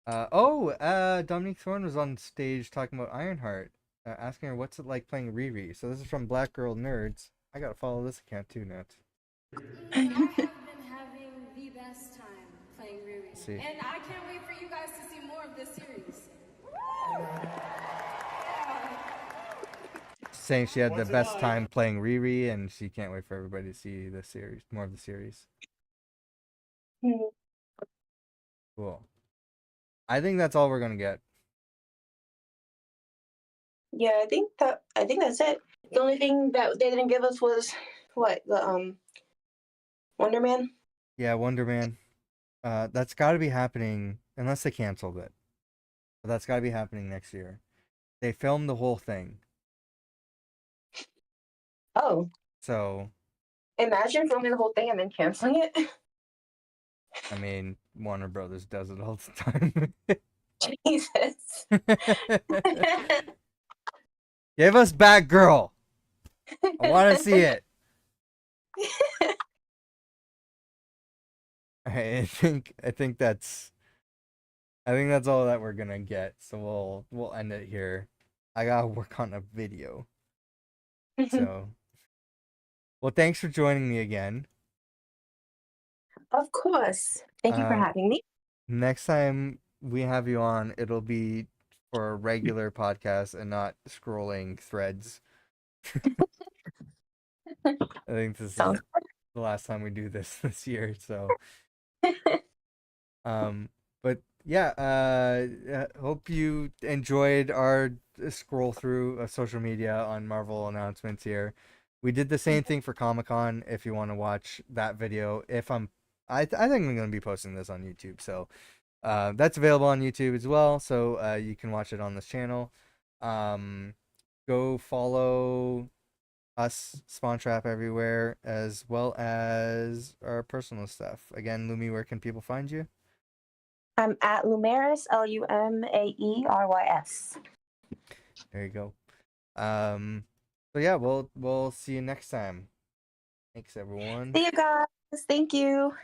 Dominique Thorne was on stage talking about Ironheart, asking her what's it like playing Riri. So this is from Black Girl Nerds. I gotta follow this account too, Nat. I have been having the best time playing Riri. Let's see. And I can't wait for you guys to see more of this series. Saying she had the best time playing Riri, and she can't wait for everybody to see the series, more of the series. Hmm. Cool. I think that's all we're gonna get. Yeah, I think that's it. The only thing that they didn't give us was what the Wonder Man. Yeah, Wonder Man. That's got to be happening unless they canceled it. But that's got to be happening next year. They filmed the whole thing, Oh, so imagine filming the whole thing and then canceling it. I mean, Warner Brothers does it all the time. Jesus. Give us Batgirl. I want to see it. I think that's all that we're gonna get. So we'll end it here. I gotta work on a video. So, well, thanks for joining me again. Of course. Thank you for having me. Next time we have you on, it'll be for a regular podcast and not scrolling threads. I think this is Sounds the last time we do this year. So, but yeah, hope you enjoyed our scroll through social media on Marvel announcements here. We did the same thing for Comic-Con. If you want to watch that video, I think I'm going to be posting this on YouTube. So that's available on YouTube as well. So you can watch it on this channel. Go follow us, Spawn Trap, everywhere, as well as our personal stuff. Again, Lumi, where can people find you? I'm at Lumaris, Lumaeris. There you go. So yeah, we'll see you next time. Thanks, everyone. See you guys. Thank you.